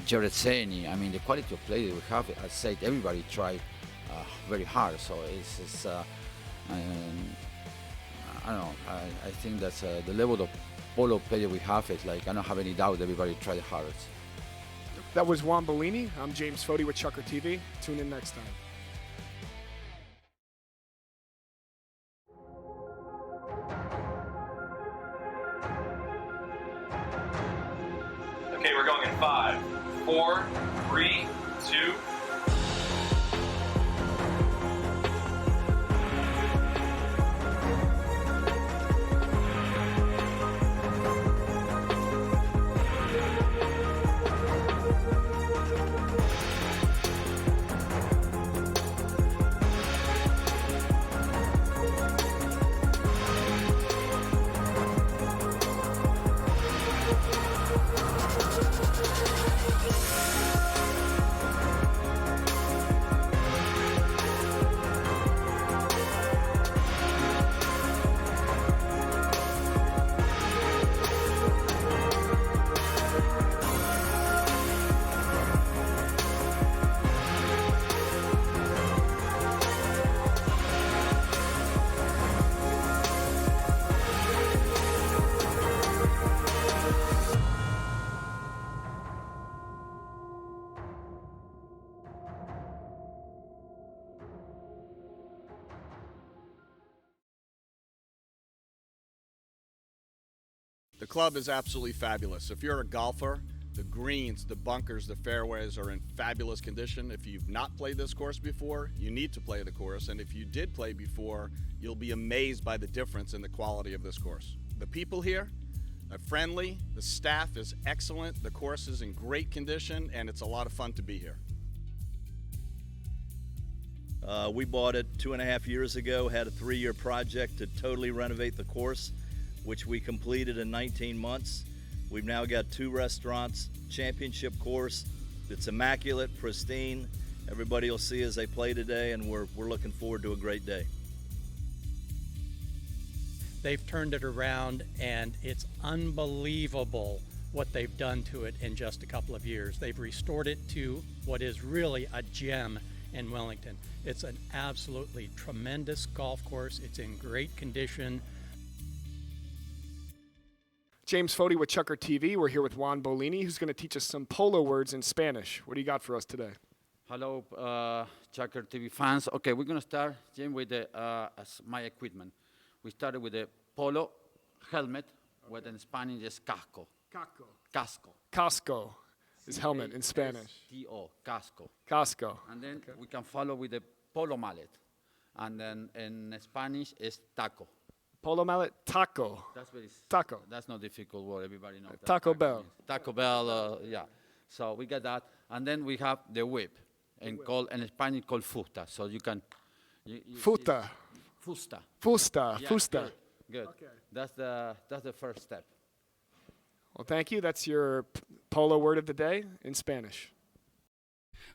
[SPEAKER 3] Jared Seni. I mean, the quality of play that we have, I said, everybody try very hard. So it's I don't know, I think that's the level of polo player we have is like, I don't have any doubt everybody try the hardest.
[SPEAKER 2] That was Juan Bolini. I'm James Fody with ChukkerTV. Tune in next time.
[SPEAKER 4] Okay, we're going in 5, 4, 3, 2.
[SPEAKER 5] The club is absolutely fabulous. If you're a golfer, the greens, the bunkers, the fairways are in fabulous condition. If you've not played this course before, you need to play the course. And if you did play before, you'll be amazed by the difference in the quality of this course. The people here are friendly, the staff is excellent, the course is in great condition, and it's a lot of fun to be here.
[SPEAKER 6] We bought it 2.5 years ago, had a 3-year project to totally renovate the course, which we completed in 19 months. We've now got 2 restaurants, championship course. It's immaculate, pristine. Everybody will see as they play today, and we're looking forward to a great day.
[SPEAKER 7] They've turned it around, and it's unbelievable what they've done to it in just a couple of years. They've restored it to what is really a gem in Wellington. It's an absolutely tremendous golf course. It's in great condition.
[SPEAKER 2] James Fody with ChukkerTV. We're here with Juan Bolini, who's going to teach us some polo words in Spanish. What do you got for us today?
[SPEAKER 3] Hello, ChukkerTV fans. Okay, we're going to start, Jim, with my equipment. We started with the polo helmet, what in Spanish is casco. Casco.
[SPEAKER 2] Casco is helmet in Spanish.
[SPEAKER 3] T-O, casco.
[SPEAKER 2] Casco.
[SPEAKER 3] And then we can follow with the polo mallet. And then in Spanish is taco.
[SPEAKER 2] Polo mallet, taco.
[SPEAKER 3] That's very
[SPEAKER 2] Taco.
[SPEAKER 3] That's not difficult word. Everybody knows that.
[SPEAKER 2] Taco Bell.
[SPEAKER 3] Means. Taco Bell, yeah. So we got that. And then we have the whip, in Spanish called fusta. So you can...
[SPEAKER 2] Futa.
[SPEAKER 3] Fusta.
[SPEAKER 2] Fusta.
[SPEAKER 3] Yeah,
[SPEAKER 2] Fusta.
[SPEAKER 3] Good.
[SPEAKER 2] Okay.
[SPEAKER 3] That's the first step.
[SPEAKER 2] Well, thank you. That's your polo word of the day in Spanish.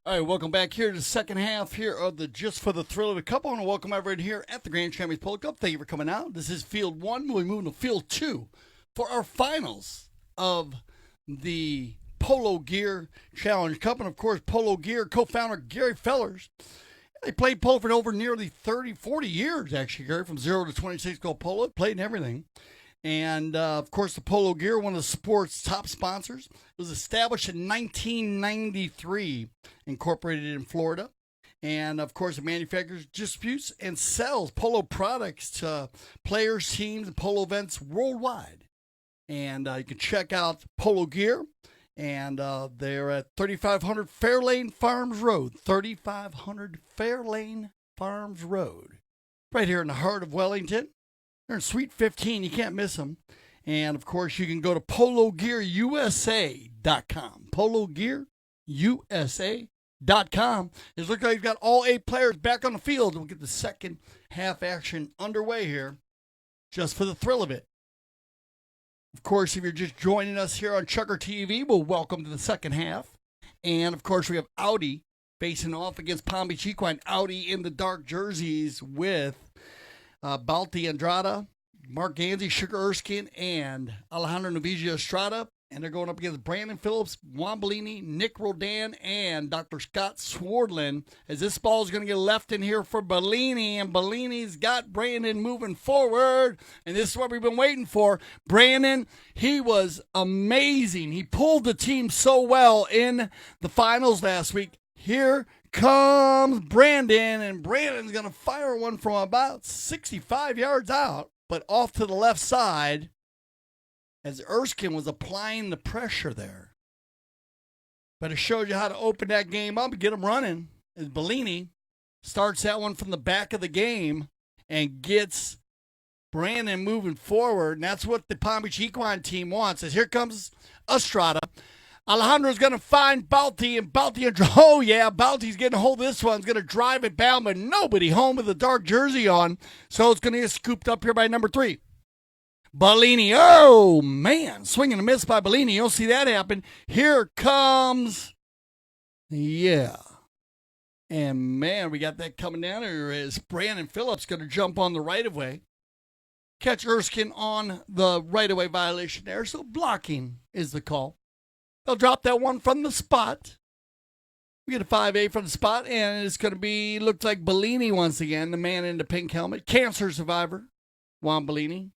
[SPEAKER 1] All right, welcome back here to the second half here of the Just for the Thrill of It Cup. I want to welcome everyone here at the Grand Champions Polo Club. Thank you for coming out. This is Field 1. We'll be moving to Field 2 for our finals of the Polo Gear Challenge Cup. And, of course, Polo Gear co-founder Gary Fellers. They played polo for over nearly 30, 40 years, actually, Gary, from 0 to 26 goal polo. Played in everything. And, of course, the Polo Gear, one of the sport's top sponsors, was established in 1993, incorporated in Florida. And, of course, it manufactures, distributes, and sells polo products to players, teams, and polo events worldwide. And you can check out Polo Gear. And they're at 3500 Fairlane Farms Road. 3500 Fairlane Farms Road. Right here in the heart of Wellington. They're in Suite 15. You can't miss them. And, of course, you can go to pologearusa.com. pologearusa.com. It looks like you've got all 8 players back on the field. We'll get the second half action underway here just for the thrill of it. Of course, if you're just joining us here on ChukkerTV, well, welcome to the second half. And, of course, we have Audi facing off against Palm Beach Equine. Audi in the dark jerseys with Balti Andrada, Mark Ganzi, Sugar Erskine, and Alejandro Novizio Estrada. And they're going up against Brandon Phillips, Juan Bellini, Nick Rodan, and Dr. Scott Swardlin. As this ball is going to get left in here for Bellini, and Bellini's got Brandon moving forward. And this is what we've been waiting for. Brandon, he was amazing. He pulled the team so well in the finals last week. Here comes Brandon, and Brandon's going to fire one from about 65 yards out, but off to the left side, as Erskine was applying the pressure there. But it shows you how to open that game up and get them running. As Bellini starts that one from the back of the game and gets Brandon moving forward. And that's what the Palm Beach Equine team wants. As here comes Estrada. Alejandro's going to find Balti, and Balti, oh yeah, Balti's getting a hold of this one. He's going to drive it down, but nobody home with a dark jersey on. So it's going to get scooped up here by number 3. Bellini, oh man, swing and a miss by Bellini. You'll see that happen. Here comes, yeah. And man, we got that coming down here as Brandon Phillips going to jump on the right of way. Catch Erskine on the right of way violation there. So blocking is the call. They'll drop that one from the spot. We get a 5A from the spot, and it's going to be, looks like Bellini once again, the man in the pink helmet. Cancer survivor, Juan Bellini.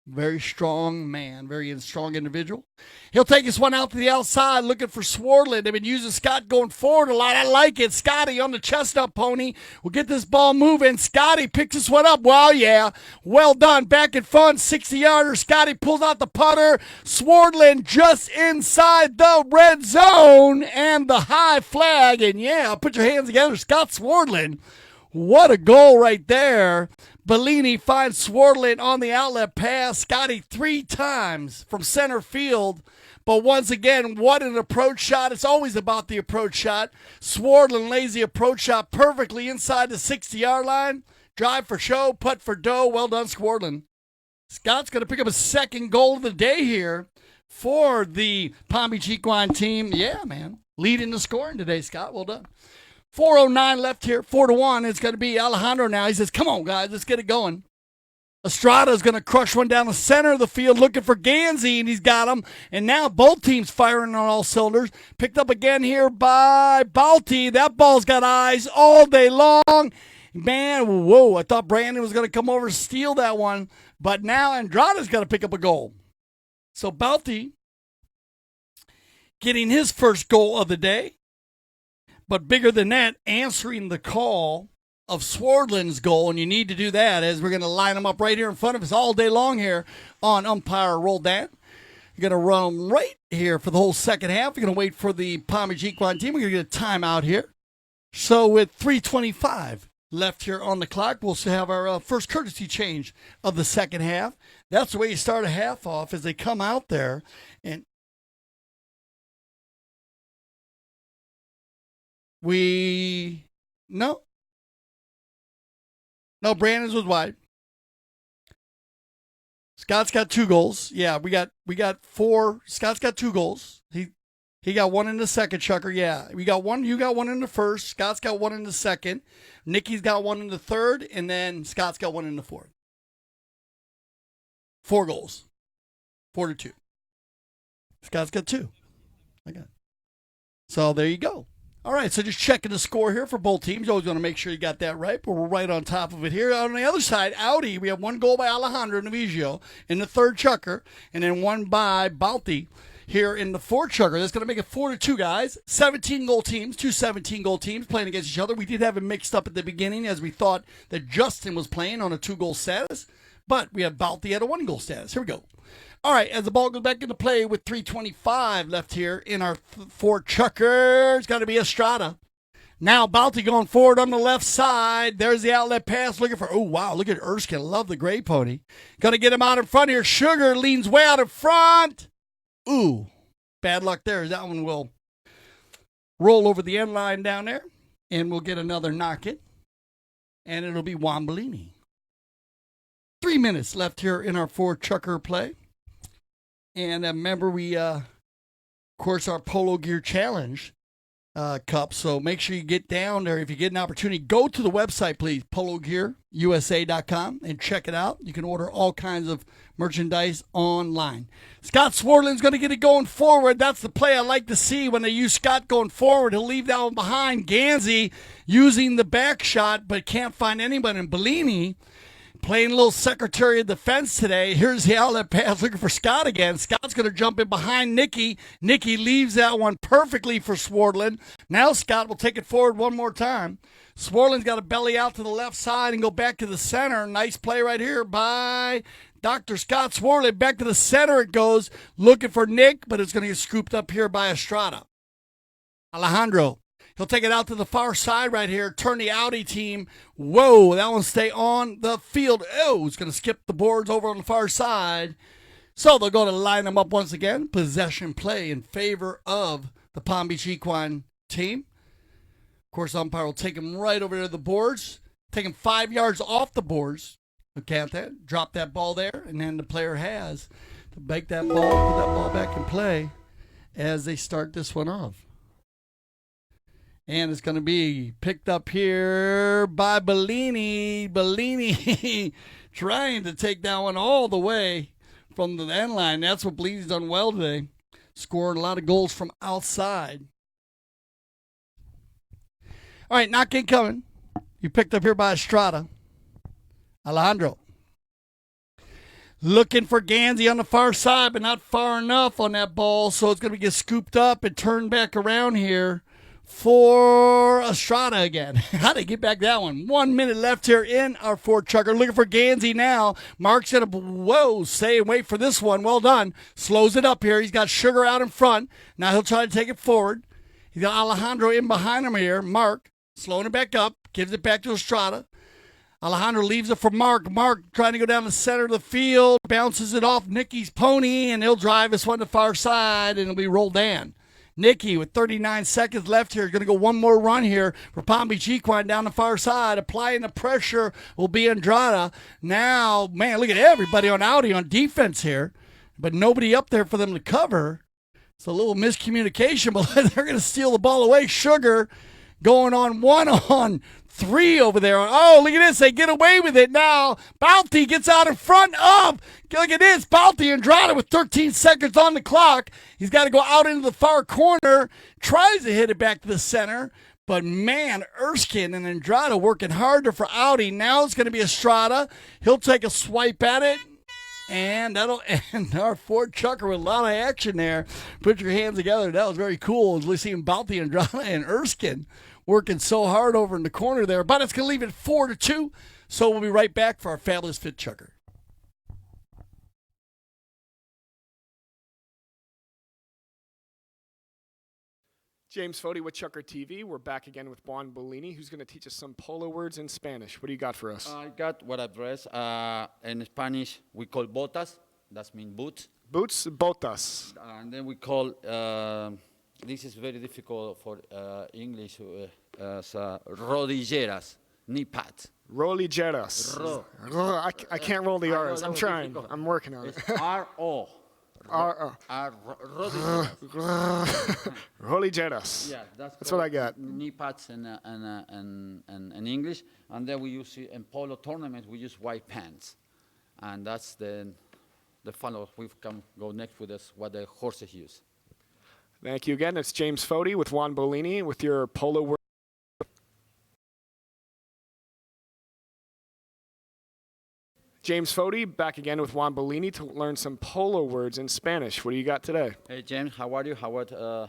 [SPEAKER 1] Very strong man, very strong individual. He'll take this one out to the outside, looking for Swardland. They've been using Scott going forward a lot. I like it. Scotty on the chestnut pony will get this ball moving. Scotty picks this one up. Wow, yeah. Well done. Back in front, 60-yarder. Scotty pulls out the putter. Swardland just inside the red zone and the high flag. And yeah, put your hands together. Scott Swardland. What a goal right there. Bellini finds Swardland on the outlet pass. Scotty 3 times from center field. But once again, what an approach shot. It's always about the approach shot. Swardland lays the approach shot perfectly inside the 60-yard line. Drive for show, putt for dough. Well done, Swardland. Scott's going to pick up a second goal of the day here for the Palm Beach Equine team. Yeah, man. Leading the scoring today, Scott. Well done. 4:09 left here, 4-1. It's going to be Alejandro now. He says, come on, guys, let's get it going. Estrada's going to crush one down the center of the field looking for Gansey, and he's got him. And now both teams firing on all cylinders. Picked up again here by Balti. That ball's got eyes all day long. Man, whoa, I thought Brandon was going to come over and steal that one. But now Andrada's got to pick up a goal. So Balti getting his first goal of the day. But bigger than that, answering the call of Swardland's goal, and you need to do that as we're going to line them up right here in front of us all day long here on Umpire Roll That. You're going to run them right here for the whole second half. You're going to wait for the Palm Beach Equine team. We're going to get a timeout here. So with 3:25 left here on the clock, we'll have our first courtesy change of the second half. That's the way you start a half off as they come out there and No, Brandon's was wide. Scott's got 2 goals. Yeah, we got 4. Scott's got 2 goals. He got 1 in the second, Chucker. Yeah, we got 1. You got 1 in the first. Scott's got 1 in the second. Nikki's got 1 in the third, and then Scott's got 1 in the fourth. 4 goals. 4-2. Scott's got 2. I got it. So there you go. All right, so just checking the score here for both teams. You always want to make sure you got that right, but we're right on top of it here. On the other side, Audi, we have 1 goal by Alejandro Navigio in the third Chucker, and then 1 by Balti here in the fourth Chucker. That's going to make it 4-2, guys. 17-goal teams, 2 17-goal teams playing against each other. We did have it mixed up at the beginning as we thought that Justin was playing on a 2-goal status, but we have Balti at a 1-goal status. Here we go. All right, as the ball goes back into play with 3:25 left here in our 4 Chucker, it's got to be Estrada. Now Balti going forward on the left side. There's the outlet pass looking for, oh, wow, look at Erskine. Love the gray pony. Going to get him out in front here. Sugar leans way out in front. Ooh, bad luck there. That one will roll over the end line down there, and we'll get another knock it, and it'll be Wambellini. 3 minutes left here in our 4 Chucker play. And remember, we, of course, our Polo Gear Challenge Cup. So make sure you get down there. If you get an opportunity, go to the website, please, pologearusa.com, and check it out. You can order all kinds of merchandise online. Scott Swardland's going to get it going forward. That's the play I like to see when they use Scott going forward. He'll leave that one behind. Gansey using the back shot, but can't find anybody. And Bellini playing a little Secretary of Defense today. Here's the outlet pass looking for Scott again. Scott's going to jump in behind Nikki. Nikki leaves that one perfectly for Swardland. Now Scott will take it forward one more time. Swardland's got to belly out to the left side and go back to the center. Nice play right here by Dr. Scott Swardland. Back to the center it goes, looking for Nick, but it's going to get scooped up here by Estrada. Alejandro. He'll take it out to the far side right here, turn the Audi team. Whoa, that one stay on the field. Oh, it's going to skip the boards over on the far side. So they're going to line them up once again. Possession play in favor of the Palm Beach Equine team. Of course, umpire will take him right over to the boards. Take him 5 yards off the boards. Count that. Drop that ball there, and then the player has to make that ball, put that ball back in play as they start this one off. And it's going to be picked up here by Bellini. Bellini trying to take that one all the way from the end line. That's what Bellini's done well today. Scoring a lot of goals from outside. All right, knock in coming. You picked up here by Estrada. Alejandro. Looking for Gansey on the far side, but not far enough on that ball, so it's going to get scooped up and turned back around here for Estrada again. How did they get back that one? 1 minute left here in our fourth chucker. Looking for Gansey now. Mark's going to, stay and wait for this one. Well done. Slows it up here. He's got Sugar out in front. Now he'll try to take it forward. He's got Alejandro in behind him here. Mark slowing it back up. Gives it back to Estrada. Alejandro leaves it for Mark. Mark trying to go down the center of the field. Bounces it off Nicky's pony, and he'll drive this one to the far side, and it'll be rolled in. Nicky, with 39 seconds left here, going to go one more run here for Palm Beach Equine down the far side. Applying the pressure will be Andrada. Now, man, look at everybody on Audi on defense here, but nobody up there for them to cover. It's a little miscommunication, but they're going to steal the ball away. Sugar going on 1-on-3 over there. Oh, look at this. They get away with it now. Balti gets out in front of. Look at this. Balti Andrada with 13 seconds on the clock. He's got to go out into the far corner. Tries to hit it back to the center. But, man, Erskine and Andrada working harder for Audi. Now it's going to be Estrada. He'll take a swipe at it. And that'll end our fourth chucker with a lot of action there. Put your hands together. That was very cool. Seeing Balti, Andrada, and Erskine working so hard over in the corner there. But it's going to leave it 4-2. So we'll be right back for our fabulous fifth chucker.
[SPEAKER 2] James Fody with ChukkerTV. We're back again with Juan Bellini, who's going to teach us some polo words in Spanish. What do you got for us?
[SPEAKER 3] I got what I dress. In Spanish, we call botas. That means boots.
[SPEAKER 2] Boots, botas.
[SPEAKER 3] And then we call, this is very difficult for English, rodilleras, knee pads.
[SPEAKER 2] Rolilleras. I can't roll the R's. I'm trying.
[SPEAKER 3] difficult.
[SPEAKER 2] I'm working on it.
[SPEAKER 3] It's R-O.
[SPEAKER 2] Rolilleras.
[SPEAKER 3] Yeah,
[SPEAKER 2] That's what I got.
[SPEAKER 3] Knee pads in English, and then we use it in polo tournaments. We use white pants, and that's the follow. We can go next with this what the horses use.
[SPEAKER 2] Thank you again. It's James Fody with Juan Bellini with your polo word. James Fody back again with Juan Bellini to learn some polo words in Spanish. What do you got today?
[SPEAKER 3] Hey James, how are you? How are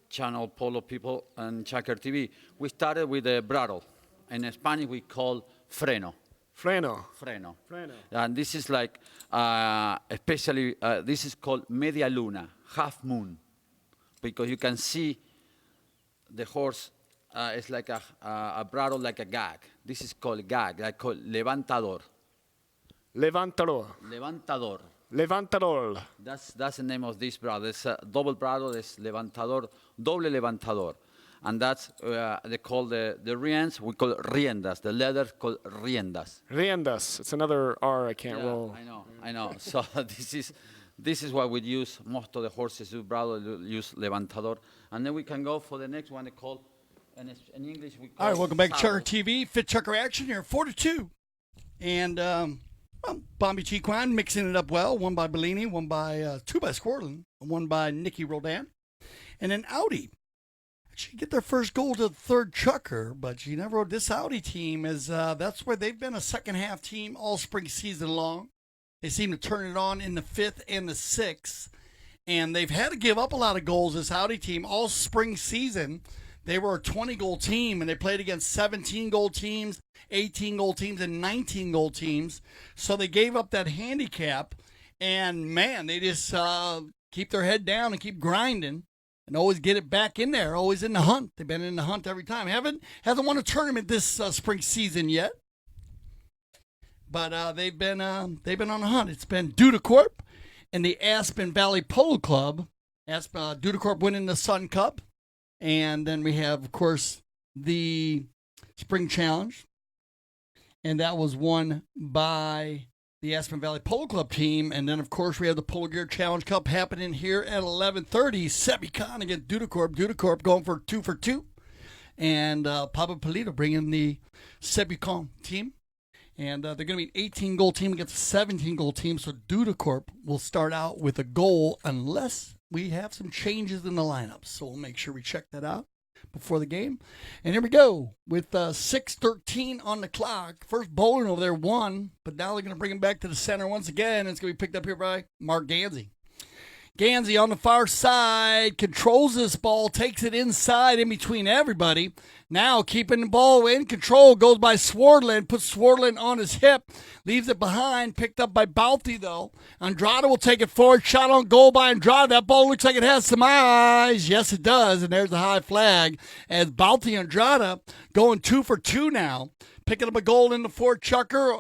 [SPEAKER 3] channel polo people and ChukkerTV? We started with the bridle. In Spanish, we call freno.
[SPEAKER 2] Freno.
[SPEAKER 3] Freno.
[SPEAKER 2] Freno.
[SPEAKER 3] And this is like, especially, this is called media luna, half moon, because you can see the horse. It's like a bridle, like a gag. This is called gag, like called levantador.
[SPEAKER 2] Levantador.
[SPEAKER 3] Levantador.
[SPEAKER 2] Levantador.
[SPEAKER 3] That's the name of this bridle. It's a double bridle. It's levantador, doble levantador. And that's, they call the reins, we call riendas. The leather called riendas.
[SPEAKER 2] Riendas. It's another R I can't roll.
[SPEAKER 3] I know. So this is what we use. Most of the horses do bridle, use levantador. And then we can go for the next one. They call, in English, we call.
[SPEAKER 1] All right, welcome back to
[SPEAKER 3] saddle.
[SPEAKER 1] ChukkerTV. Fit Chucker action here, 4-2. And Palm Beach Equine mixing it up well. One by Bellini, one by two by Squirlin, and one by Nicky Roldan. And then Audi actually get their first goal to the third chucker, but you never. This Audi team is that's where they've been a second half team all spring season long. They seem to turn it on in the fifth and the sixth, and they've had to give up a lot of goals. This Audi team all spring season. They were a 20-goal team, and they played against 17-goal teams, 18-goal teams, and 19-goal teams. So they gave up that handicap, and, man, they just keep their head down and keep grinding and always get it back in there, always in the hunt. They've been in the hunt every time. Hasn't won a tournament this spring season yet, but they've been on the hunt. It's been Dudacorp and the Aspen Valley Polo Club. Dudacorp winning the Sun Cup. And then we have, of course, the Spring Challenge. And that was won by the Aspen Valley Polo Club team. And then, of course, we have the Polo Gear Challenge Cup happening here at 11:30. Sebi Khan against Dudacorp. Dudacorp going for 2 for 2. And Pablo Polito bringing the Sebi Khan team. And they're going to be an 18-goal team against a 17-goal team. So Dudacorp will start out with a goal unless we have some changes in the lineup. So we'll make sure we check that out. before the game. And here we go with 6:13 on the clock. First bowling over there won, but now they're going to bring him back to the center once again. It's going to be picked up here by Mark Gansey. Gansey on the far side controls this ball, takes it inside in between everybody. Now keeping the ball in control, goes by Swardland, puts Swardland on his hip, leaves it behind, picked up by Balti though. Andrade will take it forward, shot on goal by Andrade. That ball looks like it has some eyes. Yes, it does, and there's the high flag as Balti Andrade going 2 for 2 now, picking up a goal in the fourth chucker.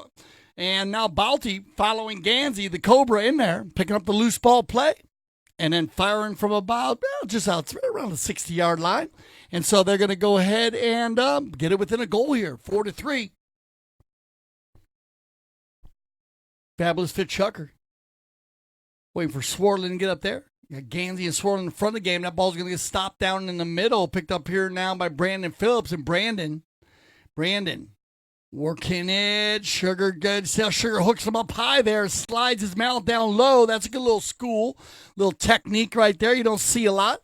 [SPEAKER 1] And now Balti following Gansey, the Cobra in there, picking up the loose ball play. And then firing from about just out around the 60-yard line. And so they're going to go ahead and get it within a goal here, 4-3. Fabulous fit Chucker. Waiting for Swardland to get up there. You got Gansey and Swardland in front of the game. That ball's going to get stopped down in the middle. Picked up here now by Brandon Phillips. And Brandon working it. Sugar good. Sugar hooks him up high there. Slides his mouth down low. That's a good little school. Little technique right there. You don't see a lot.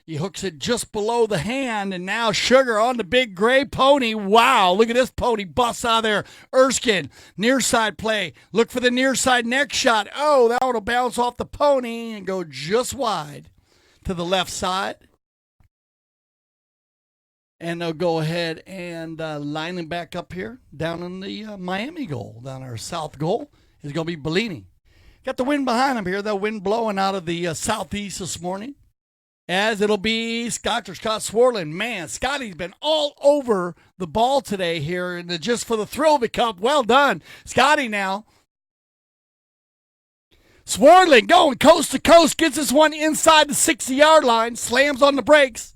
[SPEAKER 1] He hooks it just below the hand. And now Sugar on the big gray pony. Wow. Look at this pony. Busts out of there. Erskine. Near side play. Look for the near side neck shot. Oh, that one will bounce off the pony and go just wide to the left side. And they'll go ahead and line him back up here down in the Miami goal. Down our south goal is going to be Bellini. Got the wind behind him here. The wind blowing out of the southeast this morning. As it'll be Scott Swardland. Man, Scotty's been all over the ball today here in the Just for the Thrill of It Cup. Well done, Scotty now. Swardland going coast to coast. Gets this one inside the 60-yard line. Slams on the brakes.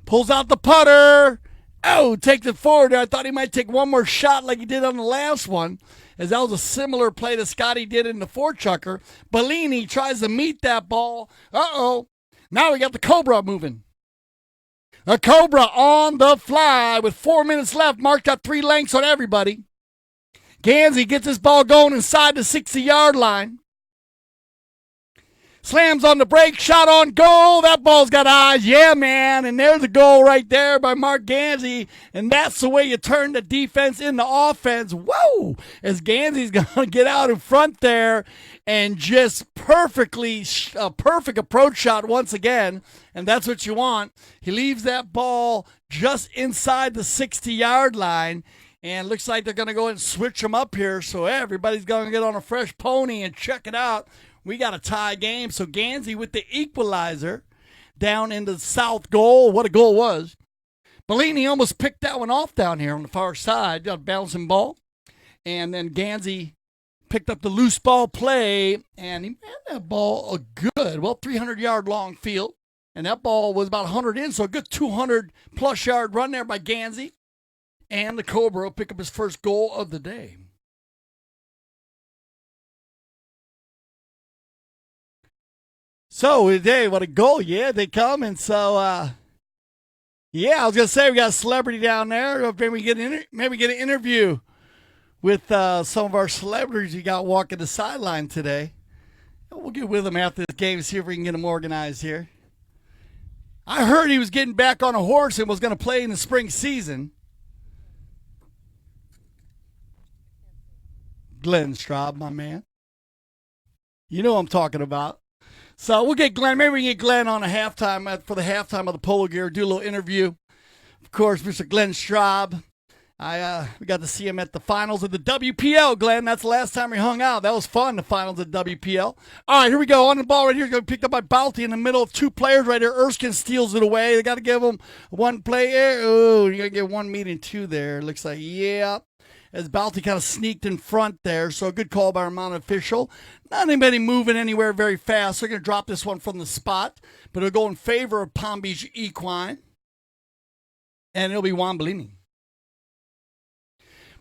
[SPEAKER 1] Pulls out the putter. Oh, takes it forward. I thought he might take one more shot like he did on the last one, as that was a similar play that Scotty did in the four-chucker. Bellini tries to meet that ball. Uh-oh. Now we got the Cobra moving. The Cobra on the fly with 4 minutes left. Mark got 3 lengths on everybody. Gansey gets this ball going inside the 60-yard line. Slams on the brake, shot on goal. That ball's got eyes. Yeah, man. And there's a goal right there by Mark Gansey. And that's the way you turn the defense into offense. Whoa! As Gansey's going to get out in front there and just perfect approach shot once again. And that's what you want. He leaves that ball just inside the 60-yard line. And looks like they're going to go and switch them up here. So everybody's going to get on a fresh pony and check it out. We got a tie game, so Gansey with the equalizer down in the south goal. What a goal was. Bellini almost picked that one off down here on the far side. Got a bouncing ball. And then Gansey picked up the loose ball play, and he had that ball a good, 300-yard long field. And that ball was about 100 in, so a good 200-plus yard run there by Gansey. And the Cobra will pick up his first goal of the day. So today, what a goal. Yeah, they come. And so, I was going to say we got a celebrity down there. Maybe we get an interview with some of our celebrities you got walking the sideline today. We'll get with them after this game and see if we can get them organized here. I heard he was getting back on a horse and was going to play in the spring season. Glenn Straub, my man. You know what I'm talking about. So we'll get Glenn. Maybe we can get Glenn on a halftime for the halftime of the Polo Gear. Do a little interview. Of course, Mr. Glenn Straub. We got to see him at the finals of the WPL, Glenn. That's the last time we hung out. That was fun, the finals of WPL. All right, here we go. On the ball right here. Going to be picked up by Balti in the middle of 2 players right here. Erskine steals it away. They got to give him one play here. Oh, you're going to get 1 meeting 2 there. Looks like, yeah. As Balti kind of sneaked in front there. So a good call by our mounted official. Not anybody moving anywhere very fast. They're going to drop this one from the spot. But it'll go in favor of Palm Beach Equine. And it'll be Juan Bellini.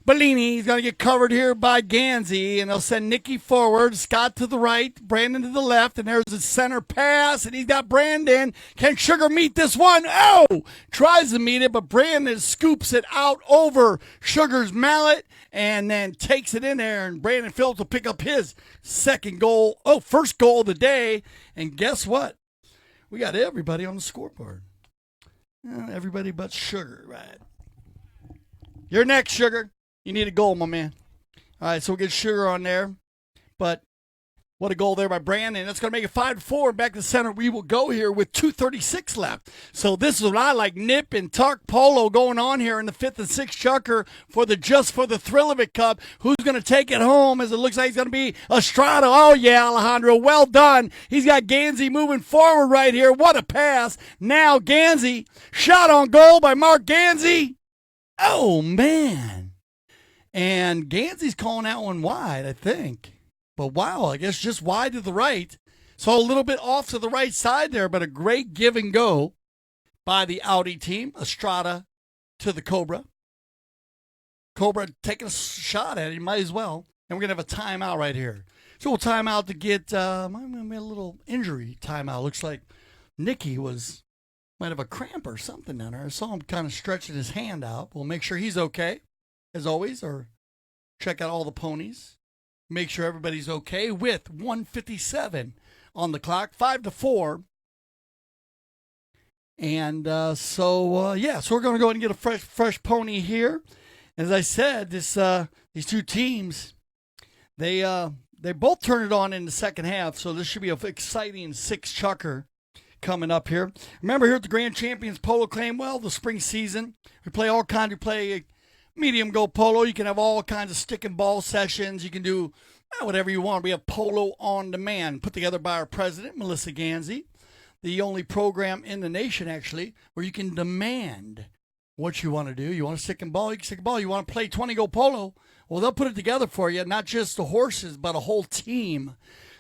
[SPEAKER 1] Bellini's going to get covered here by Gansey, and they'll send Nicky forward, Scott to the right, Brandon to the left, and there's the center pass, and he's got Brandon. Can Sugar meet this one? Oh! Tries to meet it, but Brandon scoops it out over Sugar's mallet and then takes it in there, and Brandon Phillips will pick up his first goal of the day, and guess what? We got everybody on the scoreboard. Everybody but Sugar, right? You're next, Sugar. You need a goal, my man. All right, so we'll get Sugar on there. But what a goal there by Brandon. That's going to make it 5-4. Back to the center we will go here with 2:36 left. So this is what I like. Nip and tuck polo going on here in the 5th and 6th chukker for the Just for the Thrill of It Cup. Who's going to take it home as it looks like he's going to be Estrada. Oh, yeah, Alejandro. Well done. He's got Gansey moving forward right here. What a pass. Now Gansey. Shot on goal by Mark Gansey. Oh, man. And Gansey's calling that one wide, I think. But wow, I guess just wide to the right. So a little bit off to the right side there, but a great give and go by the Audi team. Estrada to the Cobra. Cobra taking a shot at it, might as well. And we're going to have a timeout right here. So we'll time out to get a little injury timeout. Looks like Nicky might have a cramp or something down there. I saw him kind of stretching his hand out. We'll make sure he's okay, as always, or check out all the ponies. Make sure everybody's okay with 1:57 on the clock, 5-4. And so we're going to go ahead and get a fresh pony here. As I said, these two teams, they both turned it on in the second half, so this should be an exciting 6 chukker coming up here. Remember here at the Grand Champions Polo Club, well, the spring season, we play all kinds. We play medium go polo. You can have all kinds of stick and ball sessions. You can do whatever you want. We have polo on demand, put together by our president, Melissa Gansey, the only program in the nation, actually, where you can demand what you want to do. You want to stick and ball, you can stick and ball. You want to play 20 go polo, well, they'll put it together for you, not just the horses, but a whole team.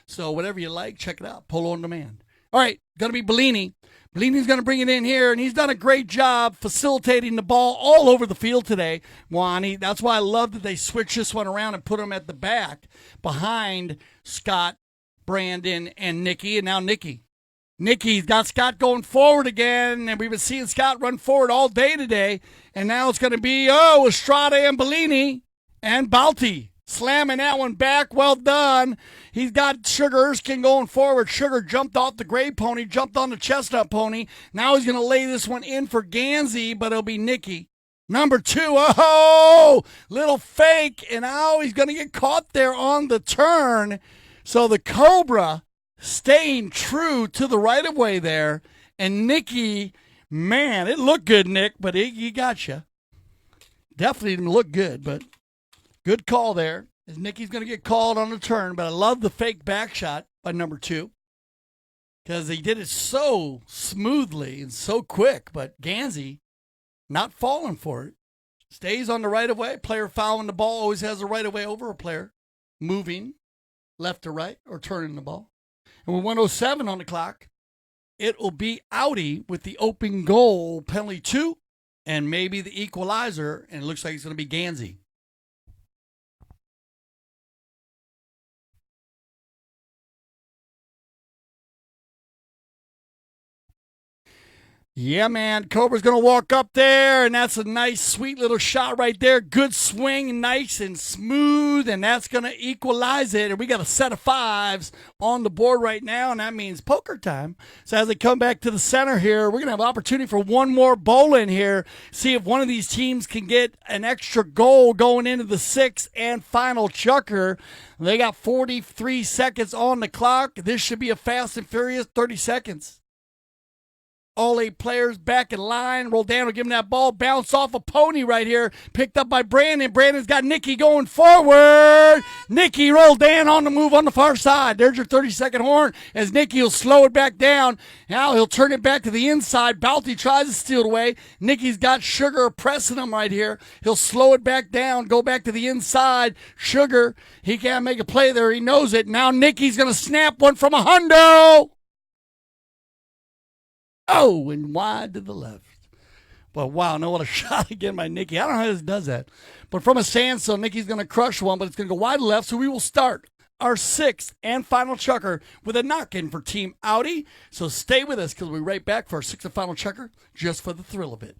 [SPEAKER 1] So whatever you like, check it out, polo on demand. All right, going to be Bellini. Bellini's going to bring it in here, and he's done a great job facilitating the ball all over the field today, Wani. That's why I love that they switched this one around and put him at the back behind Scott, Brandon, and Nicky, and now Nicky. Nicky's got Scott going forward again, and we've been seeing Scott run forward all day today, and now it's going to be, Estrada and Bellini and Balti. Slamming that one back. Well done. He's got Sugar Erskine going forward. Sugar jumped off the gray pony, jumped on the chestnut pony. Now he's going to lay this one in for Gansey, but it'll be Nicky. Number 2. Oh, little fake. And now he's going to get caught there on the turn. So the Cobra staying true to the right of way there. And Nicky, man, it looked good, Nick, but he got you. Definitely didn't look good, but good call there, as Nicky's going to get called on the turn, but I love the fake back shot by number 2 because he did it so smoothly and so quick, but Gansey not falling for it. Stays on the right of way. Player fouling the ball always has the right of way over a player moving left to right or turning the ball. And with 1:07 on the clock, it will be Audi with the open goal, penalty 2, and maybe the equalizer, and it looks like it's going to be Gansey. Yeah, man. Cobra's going to walk up there, and that's a nice, sweet little shot right there. Good swing, nice and smooth, and that's going to equalize it. And we got a set of 5s on the board right now, and that means poker time. So as they come back to the center here, we're going to have opportunity for one more bowl in here. See if one of these teams can get an extra goal going into the 6th and final chukker. They got 43 seconds on the clock. This should be a fast and furious 30 seconds. All 8 players back in line. Roldan will give him that ball. Bounce off a pony right here. Picked up by Brandon. Brandon's got Nicky going forward. Nicky Roldan on the move on the far side. There's your 30-second horn as Nicky will slow it back down. Now he'll turn it back to the inside. Balti tries to steal it away. Nicky's got Sugar pressing him right here. He'll slow it back down. Go back to the inside. Sugar, he can't make a play there. He knows it. Now Nicky's going to snap one from a hundo. Oh, and wide to the left. But wow, no, what a shot again by Nicky. I don't know how this does that. But from a standstill, Nicky's going to crush one, but it's going to go wide to left, so we will start our 6th and final chukker with a knock-in for Team Audi. So stay with us because we'll be right back for our 6th and final chukker just for the thrill of it.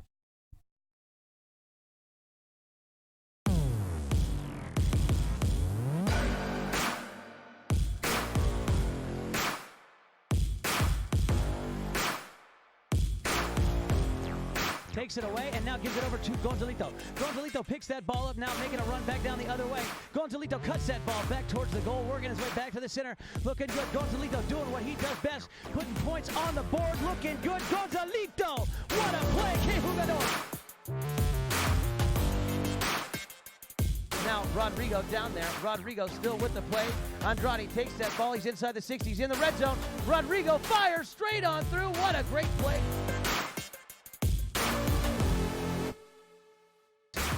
[SPEAKER 8] takes it away and now gives it over to Gonzalito. Gonzalito picks that ball up now, making a run back down the other way. Gonzalito cuts that ball back towards the goal, working his way back to the center. Looking good. Gonzalito doing what he does best, putting points on the board. Looking good. Gonzalito. What a play. Que jugador. Now Rodrigo down there. Rodrigo still with the play. Andrade takes that ball. He's inside the 60s. He's in the red zone. Rodrigo fires straight on through. What a great play.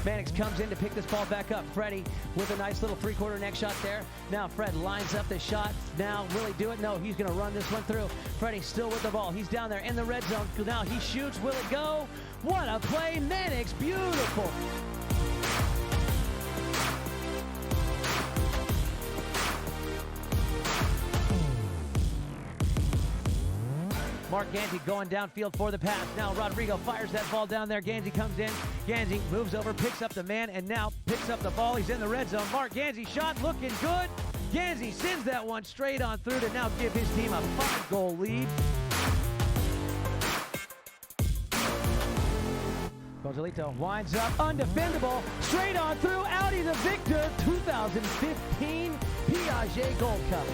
[SPEAKER 8] Mannix comes in to pick this ball back up. Freddie with a nice little three-quarter neck shot there. Now Fred lines up the shot. Now will he do it? No, he's going to run this one through. Freddie still with the ball. He's down there in the red zone. Now he shoots. Will it go? What a play. Mannix, beautiful. Mark Ganzi going downfield for the pass. Now Rodrigo fires that ball down there. Ganzi comes in. Ganzi moves over, picks up the man, and now picks up the ball. He's in the red zone. Mark Ganzi shot looking good. Ganzi sends that one straight on through to now give his team a 5-goal lead. Gonzalito winds up, undefendable, straight on through. Audi the victor, 2015 Piaget Gold Cup.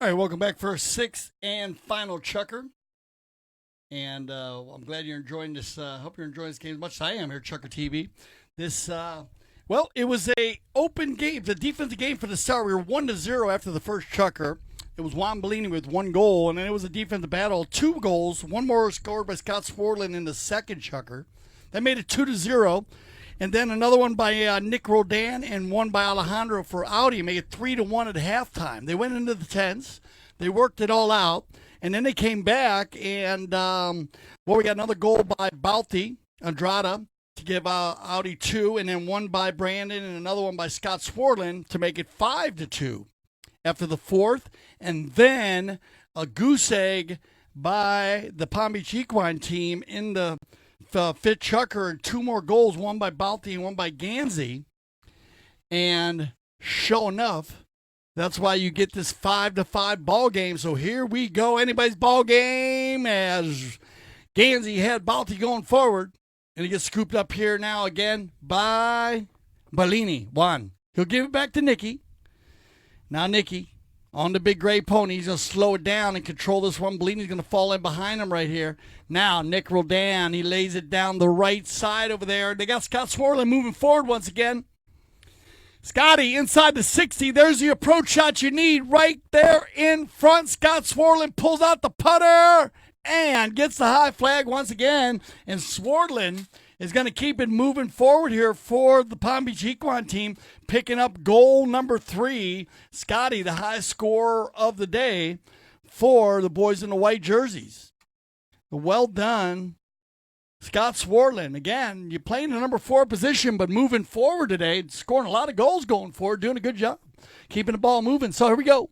[SPEAKER 1] All right, welcome back for our sixth and final Chucker. And I'm glad you're enjoying this. Hope you're enjoying this game as much as I am here at ChukkerTV. This, well, it was a open game, the defensive game for the start. We were 1-0 after the first Chucker. It was Juan Bellini with 1 goal, and then it was a defensive battle. 2 goals, 1 more scored by Scott Swartland in the second Chucker. That made it 2-0. And then another one by Nick Rodan and one by Alejandro for Audi. Made it 3-1 at halftime. They went into the 10s. They worked it all out. And then they came back and, we got another goal by Balti, Andrada, to give Audi 2. And then one by Brandon and another one by Scott Swartland to make it 5-2 after the fourth. And then a goose egg by the Palm Beach Equine team in the fifth Chucker, and 2 more goals, one by Balti and one by Ganzi. And sure enough, that's why you get this 5-5 ball game. So here we go, anybody's ball game, as Ganzi had Balti going forward, and he gets scooped up here now again by Bellini. Juan, he'll give it back to Nicky. Now Nicky on the big gray pony. He's going to slow it down and control this one. Bellini's going to fall in behind him right here. Now, Nick Roldan, he lays it down the right side over there. They got Scott Swartland moving forward once again. Scotty inside the 60. There's the approach shot you need right there in front. Scott Swartland pulls out the putter and gets the high flag once again. And Swartland is going to keep it moving forward here for the Palm Beach Equine team, picking up goal number 3. Scotty, the high scorer of the day for the boys in the white jerseys. Well done, Scott Swartland. Again, you're playing the number 4 position, but moving forward today, scoring a lot of goals going forward, doing a good job, keeping the ball moving. So here we go.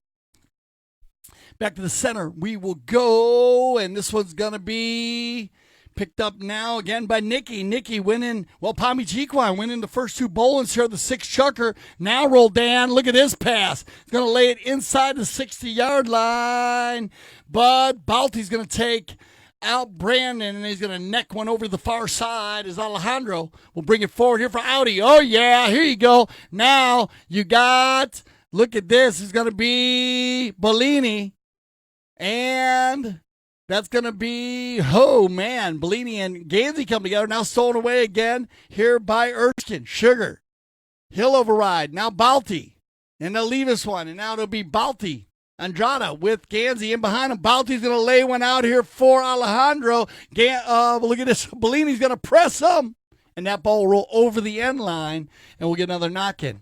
[SPEAKER 1] Back to the center we will go, and this one's going to be picked up now again by Nicky. Nicky winning, well, Palm Beach Equine winning the first 2 bowlings here, the 6th Chucker. Now Roldan, look at this pass. He's going to lay it inside the 60-yard line, but Balti's going to take out Brandon, and he's going to neck one over to the far side as Alejandro will bring it forward here for Audi. Oh, yeah, here you go. Now you got, look at this, it's going to be Bellini, and that's going to be, oh, man, Bellini and Ganzi come together. Now stolen away again here by Erskine. Sugar. He'll override. Now Balti. And they'll leave us one. And now it'll be Balti. Andrada with Ganzi in behind him. Balti's going to lay one out here for Alejandro. Look at this. Bellini's going to press him. And that ball will roll over the end line. And we'll get another knock-in.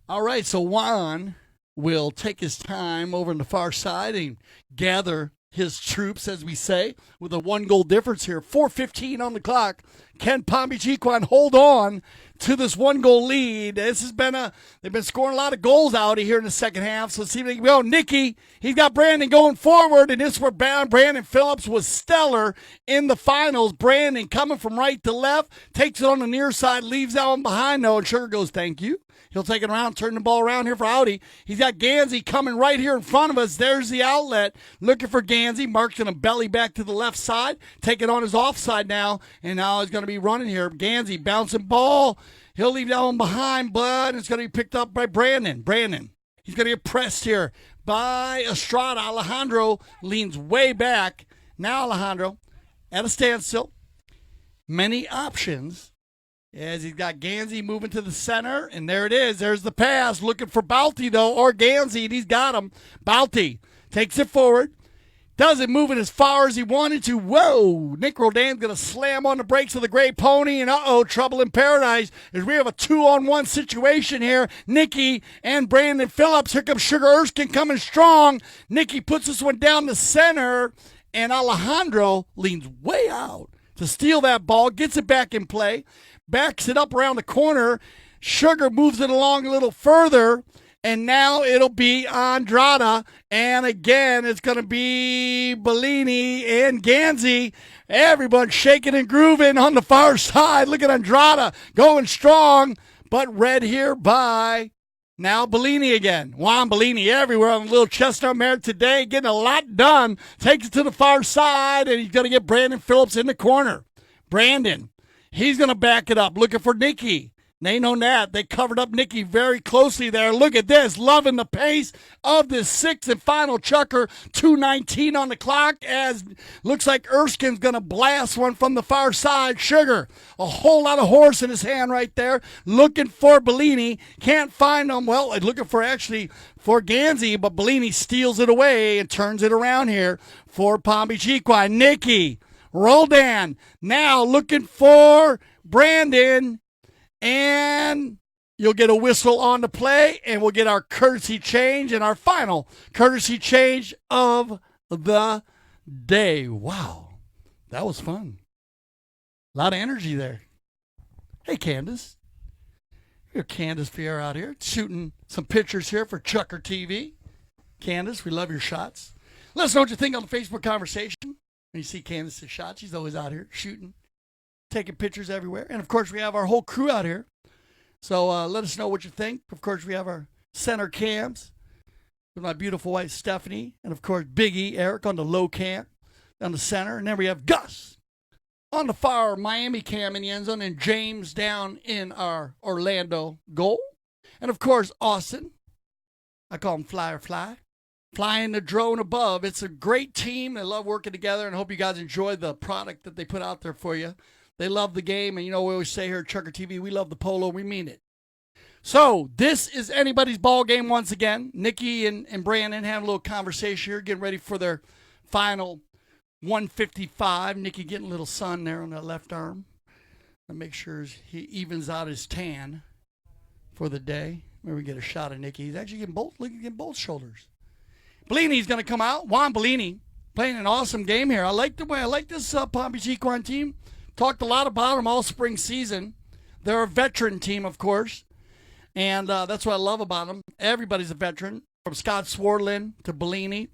[SPEAKER 1] All right, so Juan will take his time over on the far side and gather his troops, as we say, with a 1-goal difference here. 4:15 on the clock. Can Palm Beach Equine hold on to this 1-goal lead? This has been they've been scoring a lot of goals out of here in the second half. So let's see if they can go. Nicky, he's got Brandon going forward, and this is where Brandon Phillips was stellar in the finals. Brandon coming from right to left, takes it on the near side, leaves that one behind though, and Sugar goes, thank you. He'll take it around, turn the ball around here for Audi. He's got Gansey coming right here in front of us. There's the outlet. Looking for Gansey. Mark's going to belly back to the left side. Take it on his offside now. And now he's going to be running here. Gansey bouncing ball. He'll leave that one behind, but it's going to be picked up by Brandon. He's going to get pressed here by Estrada. Alejandro leans way back. Now Alejandro at a standstill. Many options. As he's got Gansey moving to the center, and there it is. There's the pass. Looking for Balti, though, or Gansey, and he's got him. Balti takes it forward. Doesn't move it as far as he wanted to. Whoa! Nick Rodan's going to slam on the brakes of the Gray Pony, and trouble in paradise as we have a 2-on-1 situation here. Nicky and Brandon Phillips. Here comes Sugar Erskine coming strong. Nicky puts this one down the center, and Alejandro leans way out to steal that ball, gets it back in play. Backs it up around the corner. Sugar moves it along a little further. And now it'll be Andrada. And again, it's going to be Bellini and Gansey. Everyone shaking and grooving on the far side. Look at Andrada going strong. But red here by now Bellini again. Juan Bellini everywhere on the little chestnut mare today. Getting a lot done. Takes it to the far side. And he's going to get Brandon Phillips in the corner. Brandon. He's going to back it up, looking for Nicky. They know that. They covered up Nicky very closely there. Look at this, loving the pace of this sixth and final chucker. 2:19 on the clock as looks like Erskine's going to blast one from the far side. Sugar, a whole lot of horse in his hand right there. Looking for Bellini. Can't find him. Well, looking for Gansey, but Bellini steals it away and turns it around here for Palm Beach Equine. Nicky. Roldan now looking for Brandon, and you'll get a whistle on the play, and we'll get our courtesy change and our final courtesy change of the day. Wow, that was fun. A lot of energy there. Hey, Candace. We're Candace Fier out here shooting some pictures here for ChukkerTV. Candace, we love your shots. Let us know what you think on the Facebook conversation. When you see Candace's shots, she's always out here shooting, taking pictures everywhere. And, of course, we have our whole crew out here. So let us know what you think. Of course, we have our center cams with my beautiful wife, Stephanie. And, of course, Biggie, Eric on the low cam down the center. And then we have Gus on the far Miami cam in the end zone. And James down in our Orlando goal. And, of course, Austin. I call him Flyer Fly. Flying the drone above. It's a great team. They love working together, and I hope you guys enjoy the product that they put out there for you. They love the game, and we always say here at ChukkerTV, we love the polo. We mean it. So this is anybody's ball game once again. Nicky and Brandon having a little conversation here, getting ready for their final 155. Nicky getting a little sun there on that left arm. To make sure he evens out his tan for the day. Maybe we get a shot of Nicky. He's actually getting both shoulders. Bellini's going to come out. Juan Bellini playing an awesome game here. I like this Palm Beach Equine team. Talked a lot about them all spring season. They're a veteran team, of course, and that's what I love about them. Everybody's a veteran, from Scott Swartland to Bellini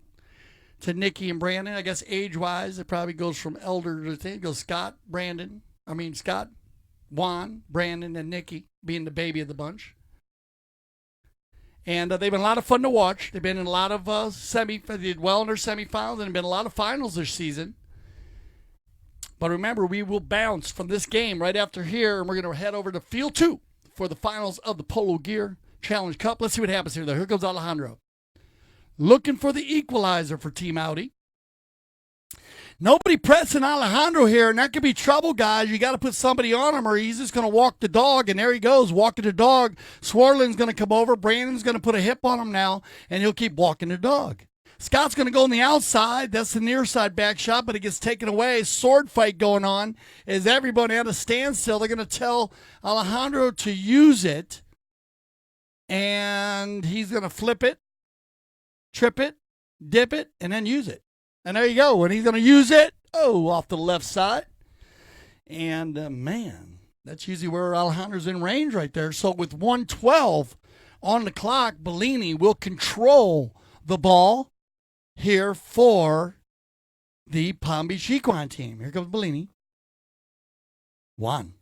[SPEAKER 1] to Nicky and Brandon. I guess age-wise, it probably goes from elder to thing. It goes Scott, Juan, Brandon, and Nicky being the baby of the bunch. And they've been a lot of fun to watch. They've been in a lot of they did well in their semifinals, and been a lot of finals this season. But remember, we will bounce from this game right after here, and we're going to head over to Field 2 for the finals of the Polo Gear Challenge Cup. Let's see what happens here, though. Here comes Alejandro. Looking for the equalizer for Team Audi. Nobody pressing Alejandro here, and that could be trouble, guys. You got to put somebody on him, or he's just going to walk the dog, and there he goes, walking the dog. Swartland's going to come over. Brandon's going to put a hip on him now, and he'll keep walking the dog. Scott's going to go on the outside. That's the near side back shot, but it gets taken away. Sword fight going on. Is everybody at a standstill? They're going to tell Alejandro to use it, and he's going to flip it, trip it, dip it, and then use it. And there you go. And he's going to use it. Oh, off the left side. And, man, that's usually where Alejandro's in range right there. So with 1:12 on the clock, Bellini will control the ball here for the Palm Beach Equine team. Here comes Bellini. Juan,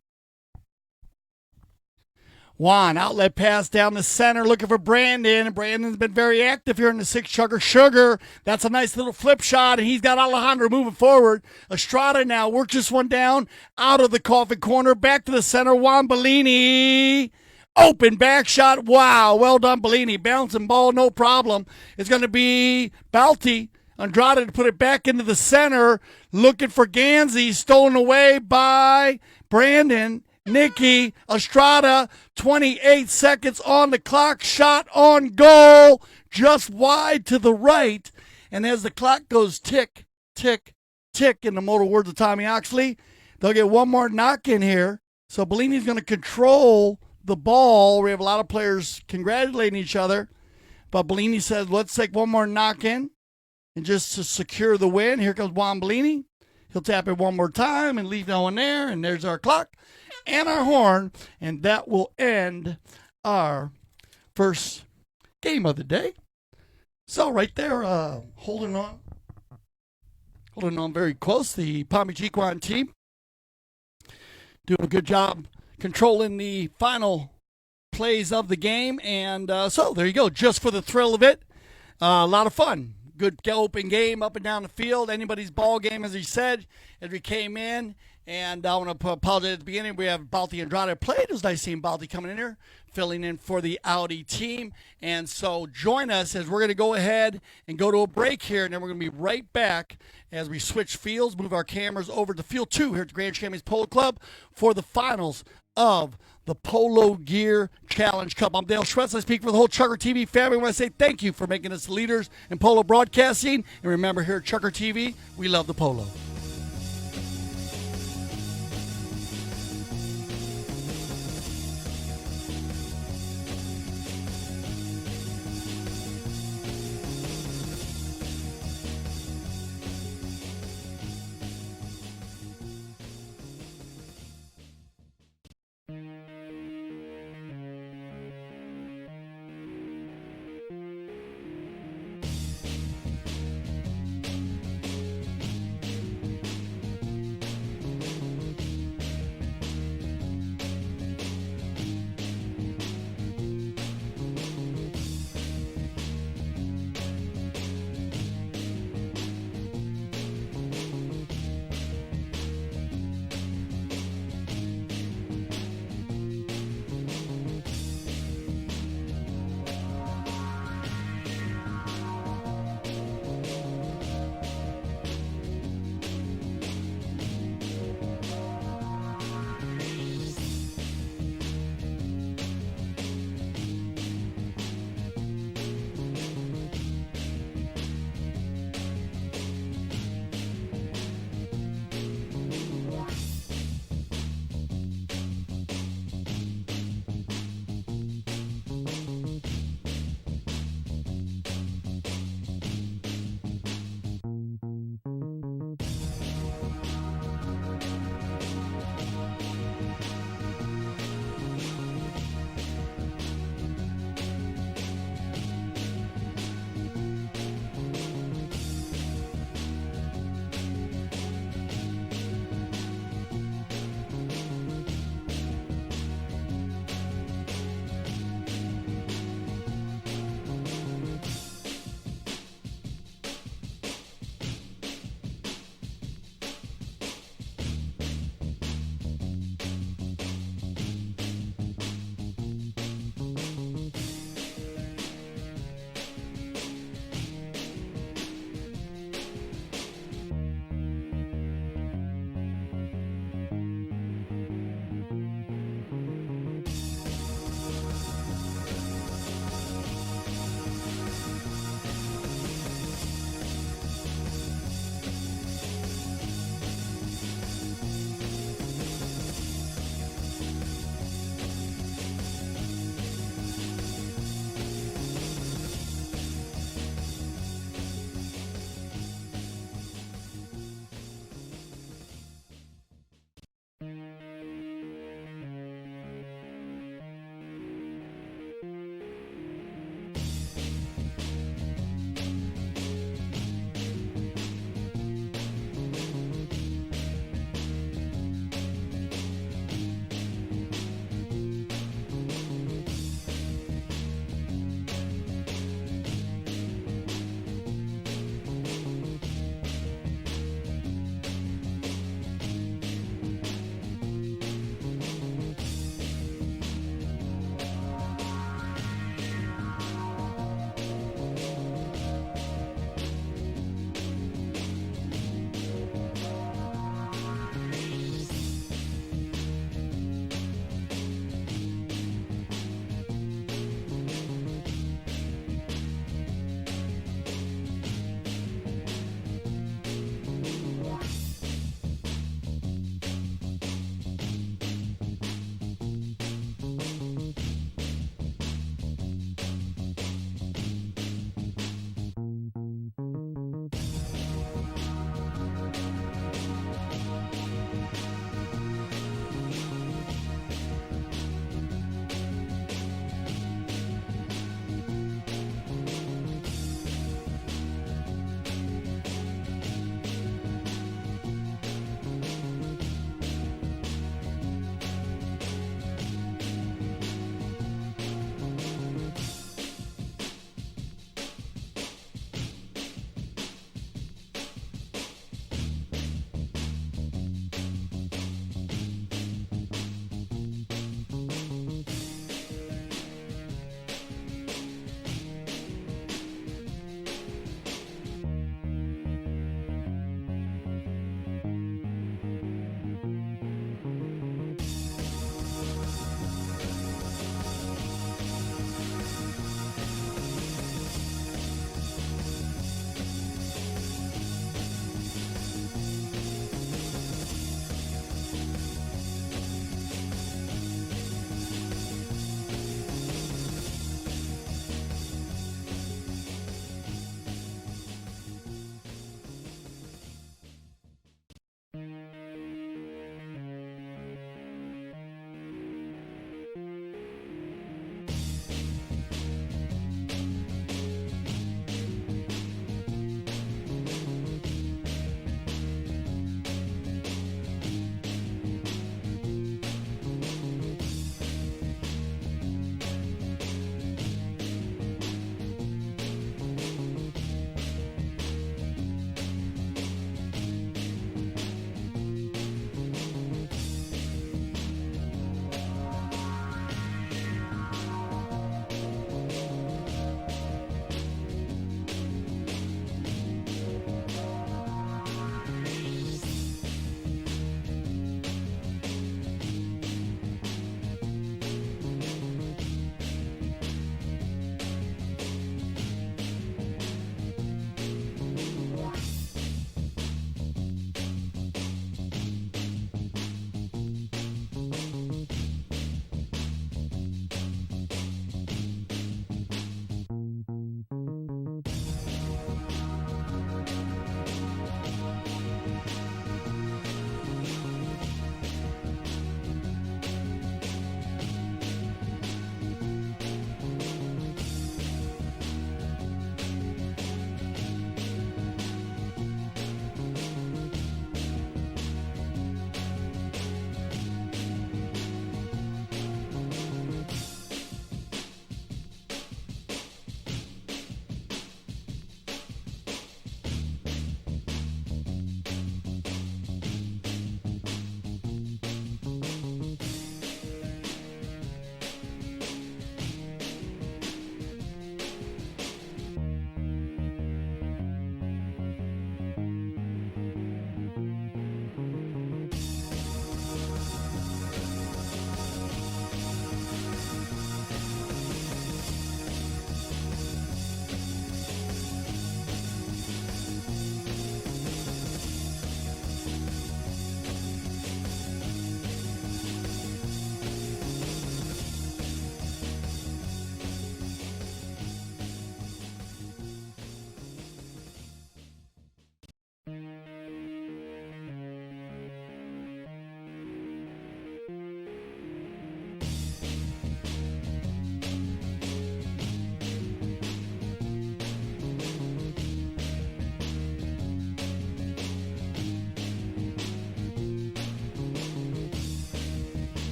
[SPEAKER 1] outlet pass down the center, looking for Brandon. Brandon's been very active here in the 6 Chugger. Sugar, that's a nice little flip shot, and he's got Alejandro moving forward. Estrada now works this one down out of the coffin corner, back to the center. Juan Bellini, open back shot. Wow, well done, Bellini. Bouncing ball, no problem. It's going to be Balti. Andrade to put it back into the center, looking for Ganzi, stolen away by Brandon. Nicky Estrada, 28 seconds on the clock, shot on goal, just wide to the right. And as the clock goes tick, tick, tick, in the mortal words of Tommy Oxley, they'll get one more knock in here. So Bellini's going to control the ball. We have a lot of players congratulating each other. But Bellini says, let's take one more knock in. And just to secure the win, here comes Juan Bellini. He'll tap it one more time and leave no one there. And there's our clock and our horn. And that will end our first game of the day. So right there, holding on very close. The Palm Beach Equine team doing a good job controlling the final plays of the game. And so there you go, just for the thrill of it. A lot of fun. Good open game up and down the field. Anybody's ball game, as he said, as we came in. And I want to apologize at the beginning. We have Balti Andrade played. It was nice seeing Balti coming in here, filling in for the Audi team. And so join us as we're going to go ahead and go to a break here. And then we're going to be right back as we switch fields, move our cameras over to Field 2 here at the Grand Champions Polo Club for the finals of the Polo Gear Challenge Cup. I'm Dale Schwetz. I speak for the whole ChukkerTV family. I want to say thank you for making us leaders in polo broadcasting. And remember, here at ChukkerTV, we love the polo.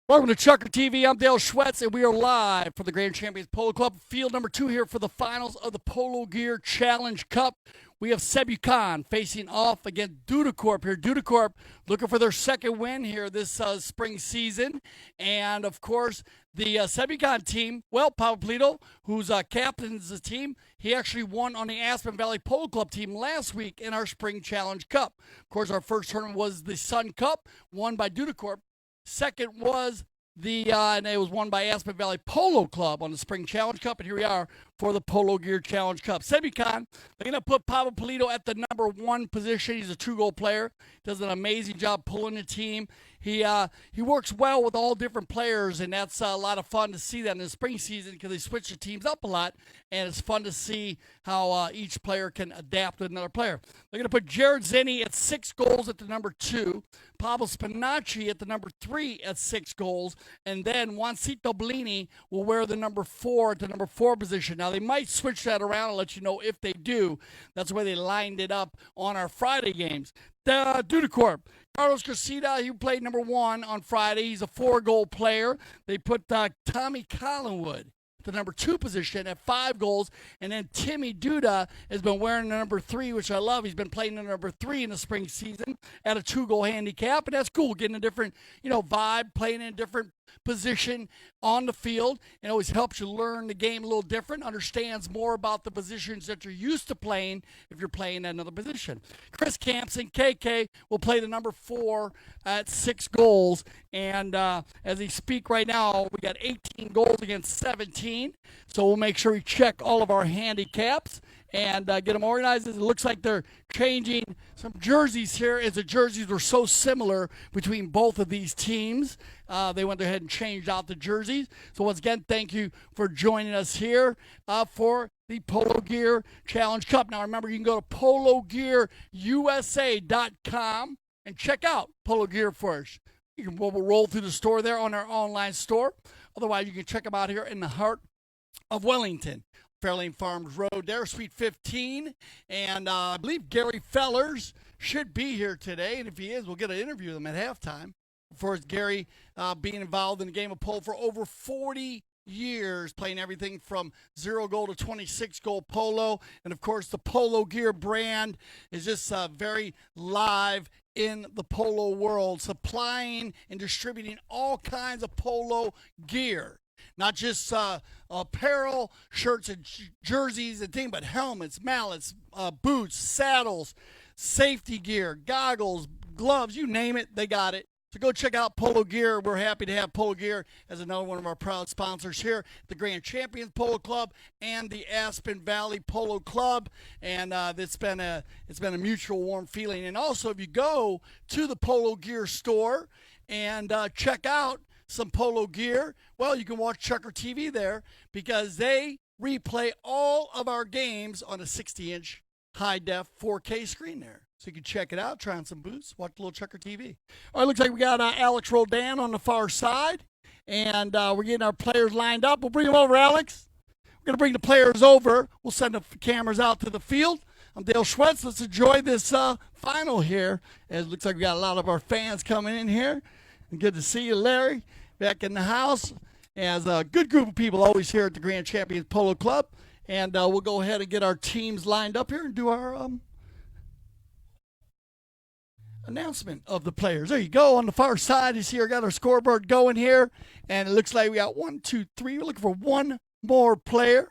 [SPEAKER 1] Welcome to Chucker TV. I'm Dale Schwetz, and we are live from the Grand Champions Polo Club. Field number 2 here for the finals of the Polo Gear Challenge Cup. We have Sebucan facing off against Dudacorp here. Dudacorp looking for their second win here this spring season. And, of course, the Sebucan team, well, Pablo Polito, who's captains the team, he actually won on the Aspen Valley Polo Club team last week in our Spring Challenge Cup. Of course, our first tournament was the Sun Cup, won by Dudacorp. Second was and it was won by Aspen Valley Polo Club on the Spring Challenge Cup, and here we are for the Polo Gear Challenge Cup. Sebucan, they're going to put Pablo Polito at the number 1 position. He's a 2-goal player. Does an amazing job pulling the team. He works well with all different players, and that's a lot of fun to see that in the spring season because they switch the teams up a lot, and it's fun to see how each player can adapt with another player. They're going to put Jared Zenny at 6 goals at the number 2, Pablo Spinacci at the number 3 at 6 goals, and then Juancito Bellini will wear the number 4 at the number 4 position. Now, they might switch that around and let you know if they do. That's the way they lined it up on our Friday games. Dudacorp. Carlos Casita, he played number 1 on Friday. He's a 4-goal player. They put Tommy Collingwood, the number 2 position, at 5 goals. And then Timmy Duda has been wearing the number 3, which I love. He's been playing the number 3 in the spring season at a 2-goal handicap. And that's cool, getting a different, vibe, playing in a different position on the field. It always helps you learn the game a little different, understands more about the positions that you're used to playing if you're playing at another position. Chris Campson, KK, will play the number 4 at 6 goals. And as we speak right now, we got 18 goals against 17. So we'll make sure we check all of our handicaps and get them organized. It looks like they're changing some jerseys here, as the jerseys were so similar between both of these teams. They went ahead and changed out the jerseys. So once again, thank you for joining us here for the Polo Gear Challenge Cup. Now remember, you can go to pologearusa.com and check out Polo Gear first. We'll roll through the store there on our online store. Otherwise, you can check them out here in the heart of Wellington. Fairlane Farms Road there, Suite 15. And I believe Gary Fellers should be here today. And if he is, we'll get an interview with him at halftime. For Gary being involved in the game of polo for over 40 years, playing everything from 0-goal to 26-goal polo. And, of course, the Polo Gear brand is just very live in the polo world, supplying and distributing all kinds of polo gear. Not just apparel, shirts and jerseys and things, but helmets, mallets, boots, saddles, safety gear, goggles, gloves, you name it, they got it. So go check out Polo Gear. We're happy to have Polo Gear as another one of our proud sponsors here, the Grand Champions Polo Club and the Aspen Valley Polo Club. And it's been a mutual warm feeling. And also, if you go to the Polo Gear store and check out some polo gear, well, you can watch ChukkerTV there because they replay all of our games on a 60-inch high-def 4K screen there. So you can check it out, try on some boots, watch a little ChukkerTV. All right, looks like we got Alex Roldan on the far side, and we're getting our players lined up. We'll bring them over, Alex. We're going to bring the players over. We'll send the cameras out to the field. I'm Dale Schwetz. Let's enjoy this final here. It looks like we got a lot of our fans coming in here. And good to see you, Larry, back in the house. As a good group of people always here at the Grand Champions Polo Club. And we'll go ahead and get our teams lined up here and do our announcement of the players. There you go. On the far side, you see I got our scoreboard going here. And it looks like we got 1, 2, 3. We're looking for one more player.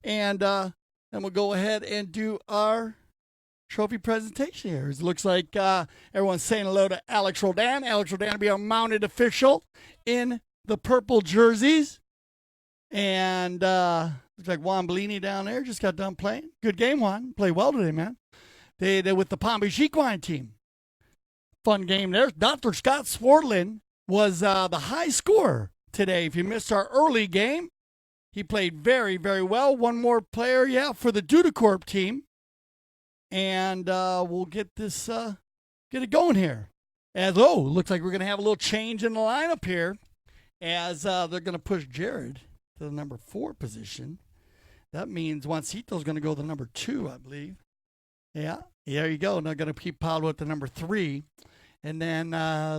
[SPEAKER 1] And then we'll go ahead and do our trophy presentation here. It looks like everyone's saying hello to Alex Roldan. Alex Roldan will be our mounted official in the purple jerseys. And looks like Juan Bellini down there just got done playing. Good game, Juan. Played well today, man. They're with the Palm Beach Equine team. Fun game there. Dr. Scott Swartland was the high scorer today. If you missed our early game, he played very, very well. One more player, for the Dudacorp team. And we'll get this, get it going here. Looks like we're going to have a little change in the lineup here as they're going to push Jared to the number 4 position. That means Juancito's going to go to the number 2, I believe. Yeah, there you go. Now going to keep Pablo at the number 3. And then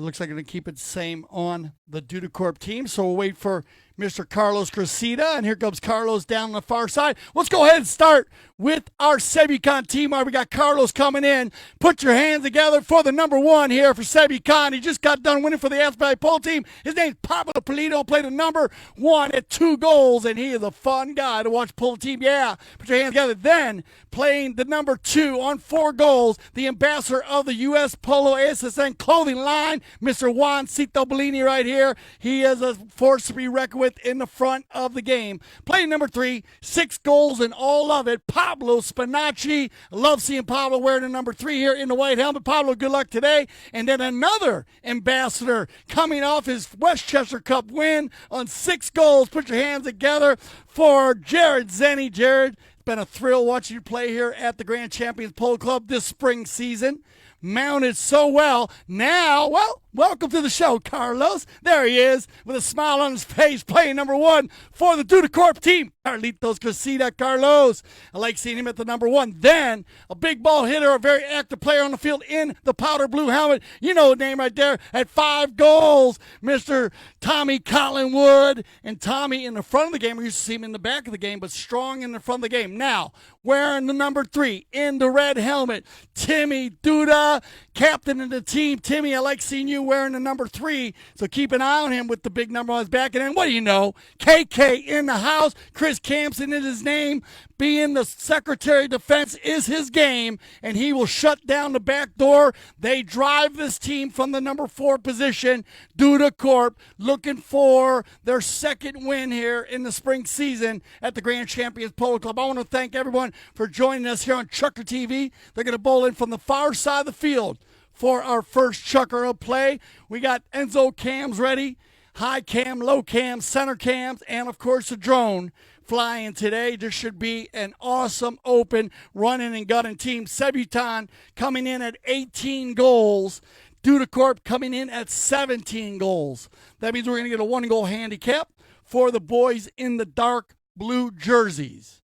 [SPEAKER 1] looks like they're going to keep it the same on the Dudacorp team. So we'll wait for Mr. Carlos Cressida. And here comes Carlos down on the far side. Let's go ahead and start with our Sebucon team. We got Carlos coming in. Put your hands together for the number 1 here for Sebucon. He just got done winning for the Aspen Polo team. His name's Pablo Polito. Played the number 1 at 2 goals. And he is a fun guy to watch Polo team. Yeah, put your hands together. Then playing the number 2 on 4 goals, the ambassador of the U.S. Polo ASSN clothing line, Mr. Juancito Bellini right here. He is a force to be reckoned with in the front of the game. Playing number 3, 6 goals and all of it, Pablo Spinacci. Love seeing Pablo wearing the number 3 here in the white helmet. Pablo, good luck today. And then another ambassador coming off his Westchester Cup win on 6 goals. Put your hands together for Jared Zenny. Jared, it's been a thrill watching you play here at the Grand Champions Polo Club this spring season. Mounted so well. Now, well, welcome to the show, Carlos. There he is with a smile on his face, playing number 1 for the Dudacorp team. Carlitos Cressida. Carlos, I like seeing him at the number 1. Then a big ball hitter, a very active player on the field in the powder blue helmet. You know the name right there at 5 goals, Mr. Tommy Collingwood. And Tommy in the front of the game, we used to see him in the back of the game, but strong in the front of the game. Now, wearing the number 3 in the red helmet, Timmy Duda, captain of the team. Timmy, I like seeing you wearing the number 3, so keep an eye on him with the big number on his back. And then, what do you know, KK in the house. Chris Campson is his name. Being the Secretary of Defense is his game, and he will shut down the back door. They drive this team from the number 4 position. Dudacorp looking for their second win here in the spring season at the Grand Champions Polo Club. I want to thank everyone for joining us here on ChukkerTV. They're going to bowl in from the far side of the field for our first Chucker of play. We got Enzo cams ready, high cam, low cam, center cams, and of course the drone flying today. This should be an awesome open running and gunning team. Sebutan coming in at 18 goals. Dudacorp coming in at 17 goals. That means we're going to get a 1-goal handicap for the boys in the dark blue jerseys.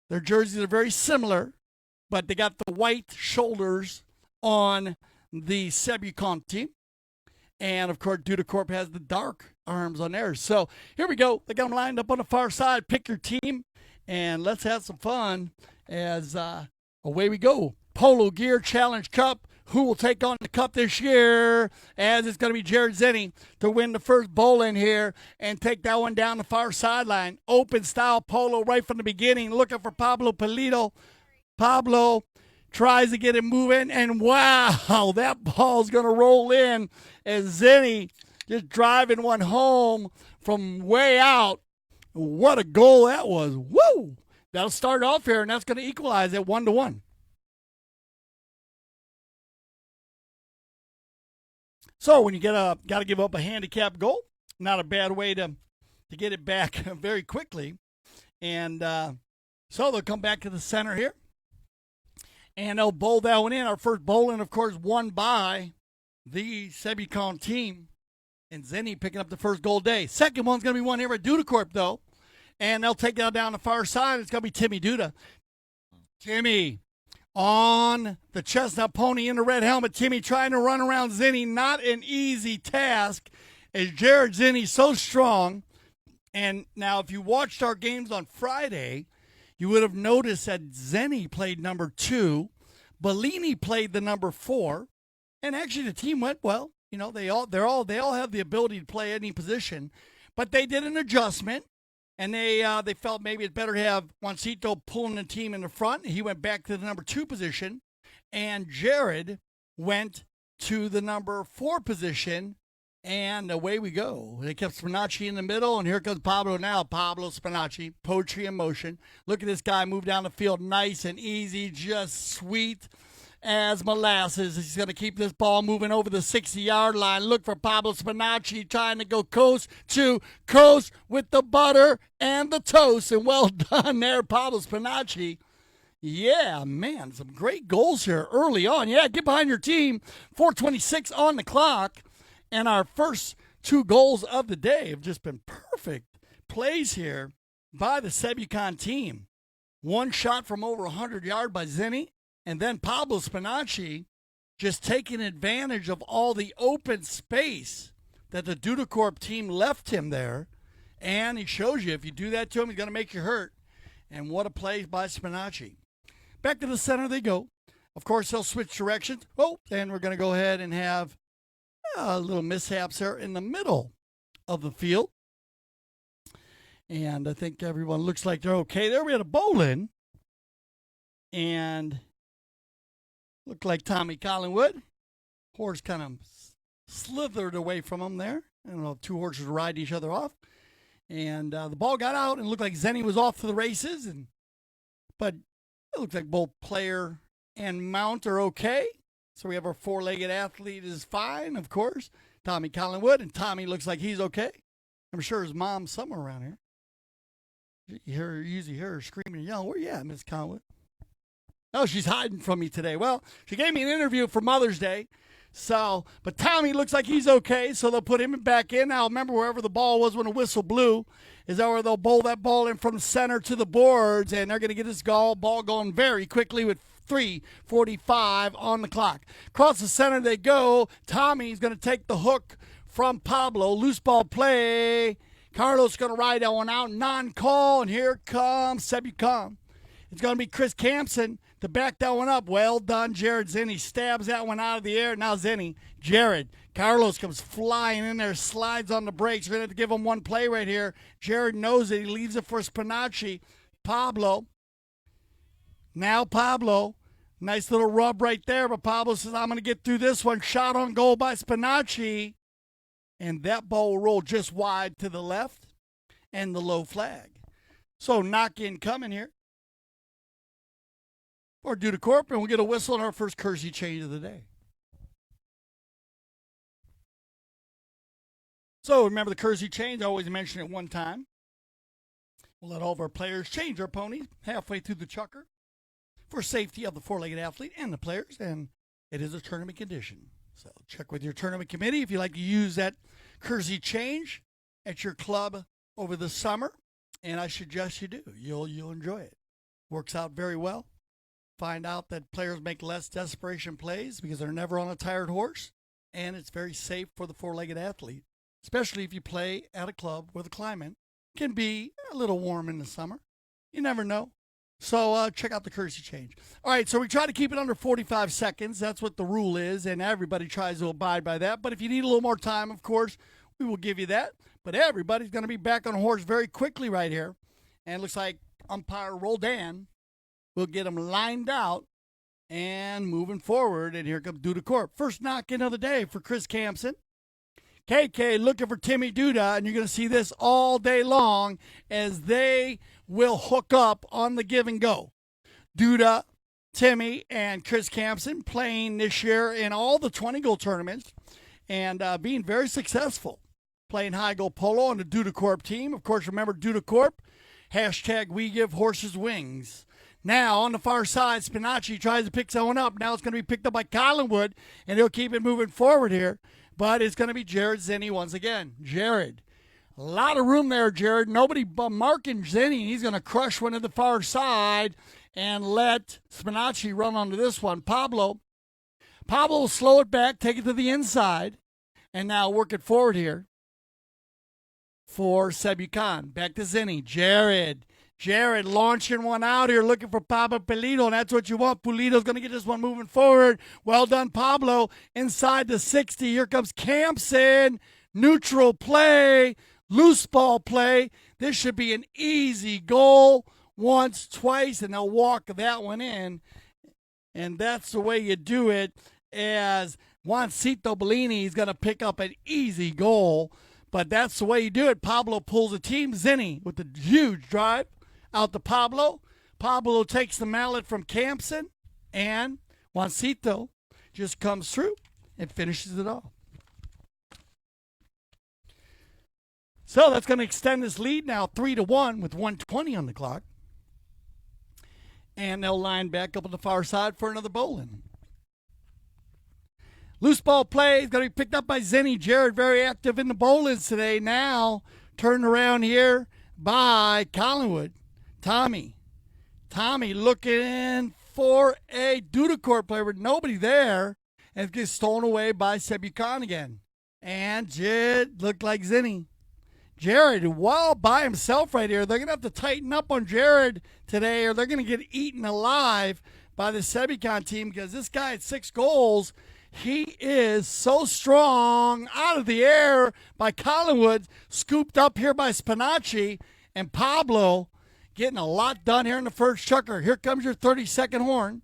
[SPEAKER 1] Their jerseys are very similar, but they got the white shoulders on the Sebucon team. And, of course, Dudacorp has the dark arms on theirs. So here we go. They got them lined up on the far side. Pick your team, and let's have some fun as away we go. Polo Gear Challenge Cup. Who will take on the cup this year? As it's going to be Jared Zenny to win the first bowl in here and take that one down the far sideline. Open style polo right from the beginning. Looking for Pablo Polito. Pablo tries to get it moving, and wow, that ball's going to roll in as Zenny just driving one home from way out. What a goal that was. Woo! That'll start off here, and that's going to equalize at 1-1. So when you got to give up a handicap goal, not a bad way to get it back very quickly. And so they'll come back to the center here. And they'll bowl that one in. Our first bowling, of course, won by the Sebucon team. And Zenny picking up the first goal day. Second one's going to be one here at Dudacorp, though. And they'll take that down the far side. It's going to be Timmy Duda. Timmy on the chestnut pony in the red helmet. Timmy trying to run around Zenny. Not an easy task as Jared Zenny's so strong. And now if you watched our games on Friday, you would have noticed that Zenny played number 2. Bellini played the number 4. And actually the team went well. You know, they all have the ability to play any position. But they did an adjustment. And they felt maybe it's better to have Juancito pulling the team in the front. He went back to the number 2 position. And Jared went to the number 4 position. And away we go. They kept Spinacci in the middle. And here comes Pablo now. Pablo Spinacci, poetry in motion. Look at this guy move down the field nice and easy, just sweet as molasses. He's going to keep this ball moving over the 60-yard line. Look for Pablo Spinacci trying to go coast to coast with the butter and the toast. And well done there, Pablo Spinacci. Yeah, man, some great goals here early on. Yeah, get behind your team. 4:26 on the clock. And our first 2 goals of the day have just been perfect plays here by the Sebucon team. One shot from over 100 yards by Zenny. And then Pablo Spinacci just taking advantage of all the open space that the Dudacorp team left him there. And he shows you, if you do that to him, he's going to make you hurt. And what a play by Spinacci. Back to the center they go. Of course, they'll switch directions. Oh, and we're going to go ahead and have a little mishaps there in the middle of the field. And I think everyone looks like they're okay there. We had a bowling. And looked like Tommy Collingwood. Horse kind of slithered away from him there. I don't know if two horses ride each other off. And the ball got out and looked like Zenny was off to the races. But it looks like both player and mount are okay. So we have our four-legged athlete is fine, of course. Tommy Collingwood. And Tommy looks like he's okay. I'm sure his mom's somewhere around here. You usually hear her screaming and yelling, "Where you at, Miss Collingwood?" Oh, she's hiding from me today. Well, she gave me an interview for Mother's Day. So, but Tommy looks like he's okay, so they'll put him back in. Now, remember, wherever the ball was when the whistle blew, is that where they'll bowl that ball in from the center to the boards, and they're going to get this ball going very quickly with 3:45 on the clock. Across the center they go. Tommy's going to take the hook from Pablo. Loose ball play. Carlos going to ride that one out. Non-call, and here comes Sebucan. It's going to be Chris Campson to back that one up. Well done, Jared Zenny. Stabs that one out of the air. Now Zenny, Jared. Carlos comes flying in there, slides on the brakes. We're going to have to give him one play right here. Jared knows it. He leaves it for Spinacci. Pablo. Now Pablo. Nice little rub right there, but Pablo says, I'm going to get through this one. Shot on goal by Spinacci. And that ball will roll just wide to the left and the low flag. So knock in coming here. Or Dudacorp, and we'll get a whistle on our first Kersey change of the day. So remember the Kersey change, I always mention it one time. We'll let all of our players change their ponies halfway through the chukker for safety of the four-legged athlete and the players, and it is a tournament condition. So check with your tournament committee if you'd like to use that Kersey change at your club over the summer, and I suggest you do. You'll enjoy it. Works out very well. Find out that players make less desperation plays because they're never on a tired horse, and it's very safe for the four-legged athlete, especially if you play at a club where the climate can be a little warm in the summer. You never know. So check out the Kersey change. All right, so we try to keep it under 45 seconds. That's what the rule is, and everybody tries to abide by that. But if you need a little more time, of course, we will give you that. But everybody's going to be back on horse very quickly right here. And it looks like umpire Roldan will get them lined out and moving forward. And here comes Dudacorp. First knock-in of the day for Chris Campson. KK looking for Timmy Duda, and you're going to see this all day long as they will hook up on the give and go. Duda, Timmy, and Chris Campson playing this year in all the 20-goal tournaments and being very successful playing high-goal polo on the Dudacorp team. Of course, remember Dudacorp, hashtag we give horses wings. Now, on the far side, Spinacci tries to pick someone up. Now it's going to be picked up by Collingwood, and he'll keep it moving forward here. But it's going to be Jared Zenny once again. Jared. A lot of room there, Jared. Nobody marking Zenny. He's going to crush one to the far side and let Spinacci run onto this one. Pablo will slow it back, take it to the inside, and now work it forward here for Sebucan. Back to Zenny. Jared launching one out here, looking for Pablo Pulido, and that's what you want. Pulido's going to get this one moving forward. Well done, Pablo. Inside the 60. Here comes Campson. Neutral play. Loose ball play. This should be an easy goal. Once, twice, and they'll walk that one in. And that's the way you do it, as Juancito Bellini is going to pick up an easy goal. But that's the way you do it. Pablo pulls the team. Zenny with a huge drive out to Pablo. Pablo takes the mallet from Campson, and Juancito just comes through and finishes it off. So that's going to extend this lead now 3-1 with 1:20 on the clock. And they'll line back up on the far side for another bowling. Loose ball play is going to be picked up by Zenny. Jared very active in the bowlings today. Now turned around here by Collingwood. Tommy looking for a Dudacorp player with nobody there. and it gets stolen away by Sebukan again. And Jared looked like Zinni. Jared, well by himself right here. They're going to have to tighten up on Jared today, or they're going to get eaten alive by the Sebukan team, because this guy at 6 goals, he is so strong. Out of the air by Collingwood, scooped up here by Spinacci, and Pablo getting a lot done here in the first chukker. Here comes your 30-second horn.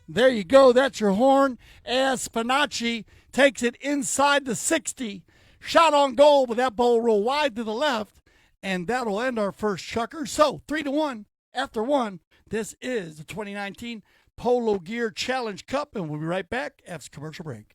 [SPEAKER 1] There you go. That's your horn as Spinacci takes it inside the 60. Shot on goal, but that ball rolled wide to the left, and that'll end our first chukker. So 3-1 after 1. This is the 2019 Polo Gear Challenge Cup, and we'll be right back after commercial break.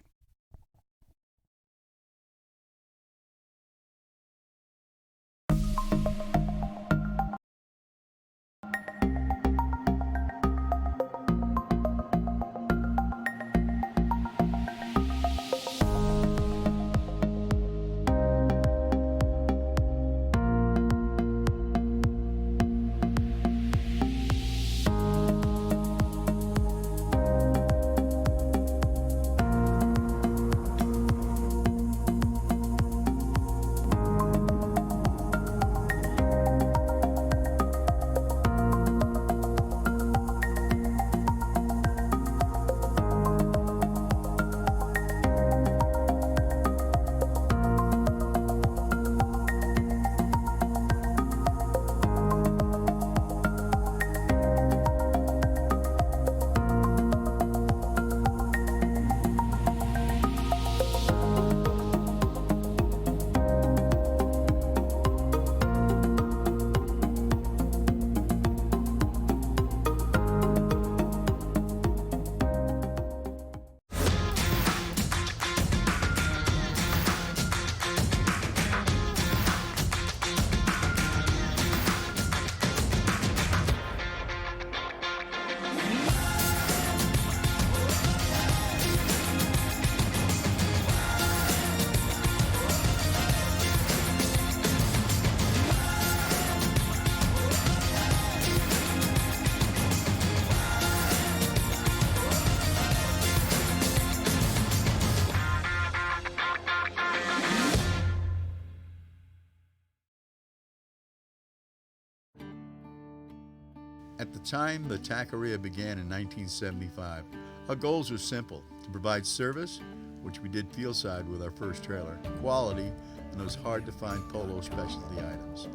[SPEAKER 9] At the time the taqueria began in 1975, our goals were simple: to provide service, which we did fieldside with our first trailer, quality, and those hard-to-find polo specialty items.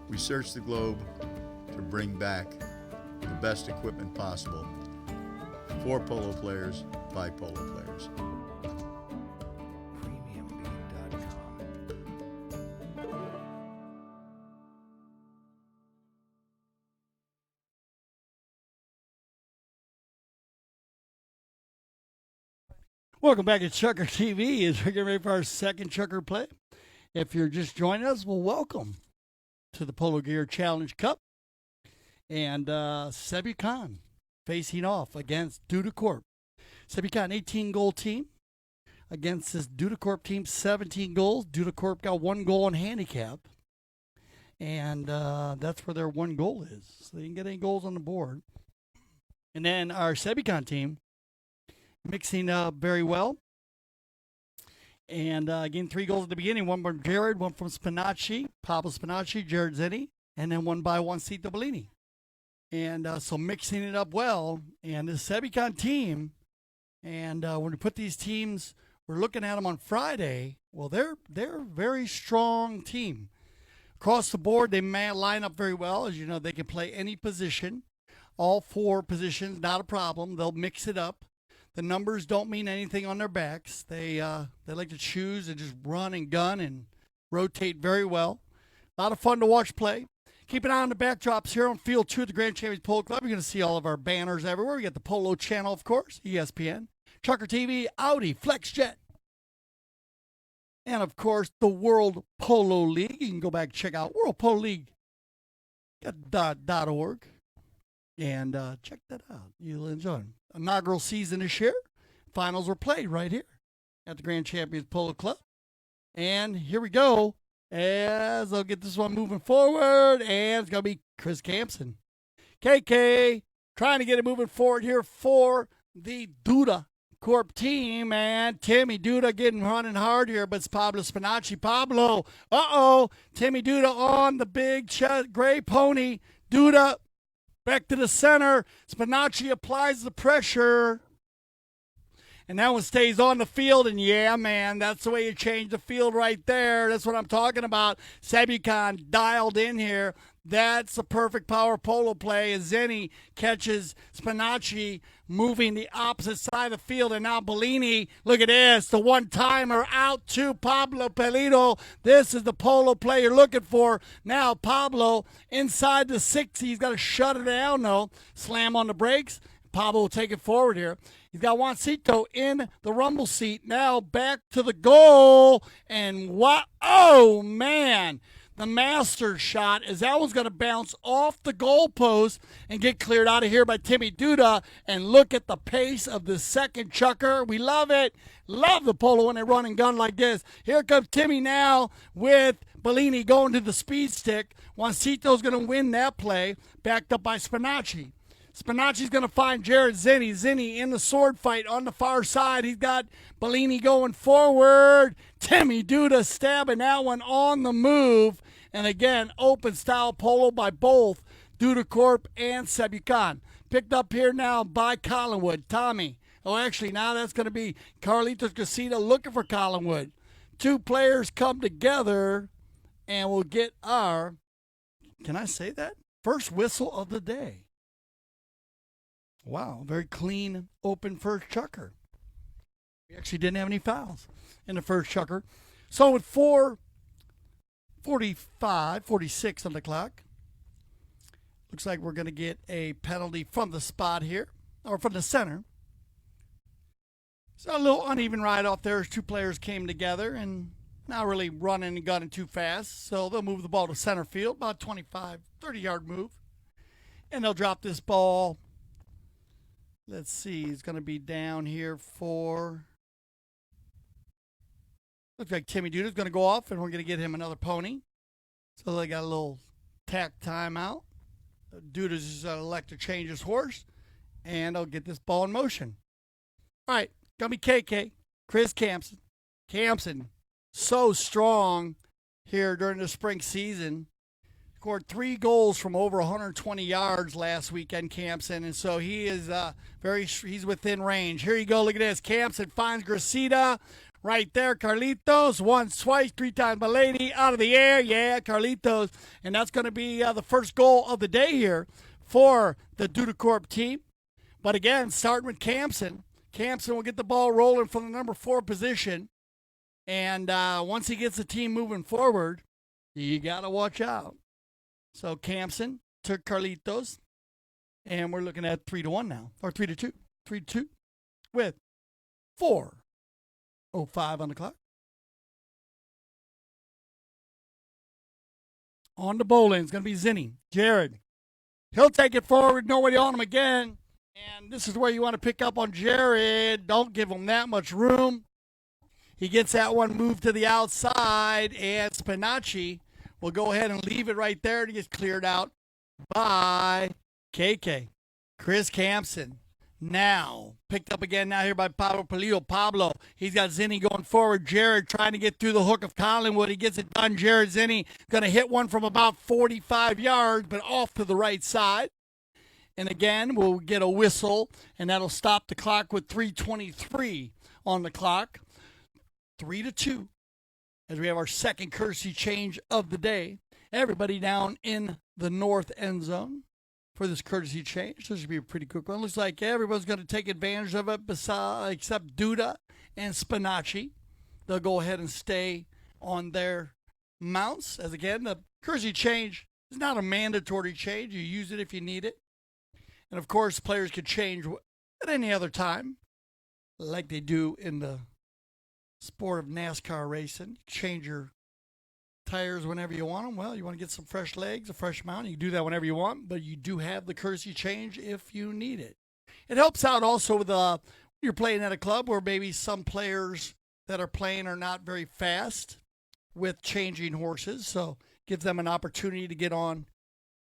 [SPEAKER 9] We searched the globe to bring back the best equipment possible for polo players by polo players.
[SPEAKER 1] Welcome back to ChukkerTV as we're getting ready for our second chukker play. If you're just joining us, well, welcome to the Polo Gear Challenge Cup. And Sebukan facing off against Dudacorp. Sebukan, 18-goal team against this Dudacorp team, 17 goals. Dudacorp got 1 goal in handicap. And that's where their 1 goal is. So they didn't get any goals on the board. And then our Sebukan team, mixing up very well. And again, 3 goals at the beginning. 1 from Jared, 1 from Spinacci, Pablo Spinacci, Jared Zinni, and then 1 by Juancito Bellini. And so mixing it up well. And the Sebukan team, and when we put these teams, we're looking at them on Friday. Well, they're a very strong team. Across the board, they may line up very well. As you know, they can play any position. All 4 positions, not a problem. They'll mix it up. The numbers don't mean anything on their backs. They like to choose and just run and gun and rotate very well. A lot of fun to watch play. Keep an eye on the backdrops here on Field 2 at the Grand Champions Polo Club. You're going to see all of our banners everywhere. We got the Polo Channel, of course, ESPN, ChukkerTV, Audi, FlexJet, and, of course, the World Polo League. You can go back and check out World Polo League .org and check that out. You'll enjoy it. Inaugural season this year. Finals were played right here at the Grand Champions Polo Club. And here we go as I'll get this one moving forward. And it's going to be Chris Campson. KK trying to get it moving forward here for the Duda Corp team, and Timmy Duda getting running hard here, but it's Pablo Spinacci. Pablo, Timmy Duda on the big gray pony. Duda back to the center. Spinacci applies the pressure. And that one stays on the field, and yeah, man, that's the way you change the field right there. That's what I'm talking about. Sabukan dialed in here. That's a perfect power polo play as Zenny catches Spinacci moving the opposite side of the field. And now Bellini, look at this, the one-timer out to Pablo Pelito. This is the polo play you're looking for. Now Pablo inside the 60. He's got to shut it down, though. Slam on the brakes. Pablo will take it forward here. He's got Juancito in the rumble seat. Now back to the goal. And what? Oh, man. The master shot as that one's going to bounce off the goalpost and get cleared out of here by Timmy Duda. And look at the pace of the second chucker. We love it. Love the polo when they run and gun like this. Here comes Timmy now with Bellini going to the speed stick. Juancito's going to win that play, backed up by Spinacci. Spinacci's going to find Jared Zenny. Zenny in the sword fight on the far side. He's got Bellini going forward. Timmy Duda stabbing that one on the move. And again, open style polo by both Duda Corp and Sabukan. Picked up here now by Collingwood. Tommy. Oh, actually, now that's going to be Carlitos Casita looking for Collingwood. Two players come together, and we'll get our, can I say that? First whistle of the day. Wow, very clean, open first chucker. We actually didn't have any fouls in the first chucker. So with 4:46 on the clock, looks like we're going to get a penalty from the spot here, or from the center. So a little uneven ride off there as two players came together and not really running and gunning too fast. So they'll move the ball to center field, about 25, 30-yard move. And they'll drop this ball. Let's see, it's going to be down here for, looks like Timmy Duda's going to go off, and we're going to get him another pony. So they got a little tack timeout. Duda's just elect to change his horse, and I'll get this ball in motion. All right, going to be KK, Chris Campson. Campson, so strong here during the spring season. Scored 3 goals from over 120 yards last weekend, Campson, and so he is he's within range. Here you go, look at this. Campson finds Gracita right there. Carlitos, once, twice, 3 times. Malady out of the air, yeah, Carlitos, and that's going to be the first goal of the day here for the Duda Corp team. But again, starting with Campson. Campson will get the ball rolling from the number 4 position, and once he gets the team moving forward, you got to watch out. So Campson took Carlitos, and we're looking at 3-1 now, or 3-2. 3-2 with 4:05 on the clock. On the bowling, it's going to be Zinni. Jared. He'll take it forward, nobody on him again. And this is where you want to pick up on Jared. Don't give him that much room. He gets that one moved to the outside, and Spinacci will go ahead and leave it right there to get cleared out by KK. Chris Campson. Now, picked up again now here by Pablo Pelillo. Pablo, he's got Zinni going forward. Jared trying to get through the hook of Collingwood. He gets it done. Jared Zinni going to hit one from about 45 yards, but off to the right side. And again, we'll get a whistle, and that'll stop the clock with 3:23 on the clock. 3-2. As we have our second courtesy change of the day. Everybody down in the north end zone for this courtesy change. This should be a pretty quick one. Looks like everyone's going to take advantage of it except Duda and Spinacci. They'll go ahead and stay on their mounts. As again, the courtesy change is not a mandatory change. You use it if you need it. And of course, players could change at any other time, like they do in the sport of NASCAR racing. Change your tires whenever you want them. Well, you want to get some fresh legs, a fresh mount, you can do that whenever you want, but you do have the courtesy change if you need it. It helps out also with you're playing at a club where maybe some players that are playing are not very fast with changing horses, so gives them an opportunity to get on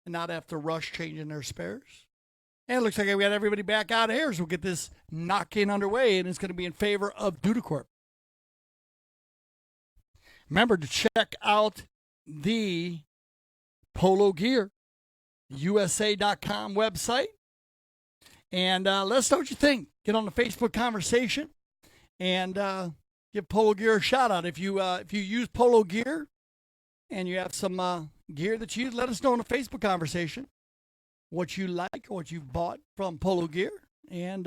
[SPEAKER 1] and not have to rush changing their spares. And it looks like we got everybody back out of here, so we'll get this knock-in underway, and it's going to be in favor of Dudacorp. Remember to check out the Polo Gear USA.com website, and let us know what you think. Get on the Facebook conversation, and give Polo Gear a shout out. If you use Polo Gear and you have some gear that you use, let us know in the Facebook conversation what you like or what you've bought from Polo Gear, and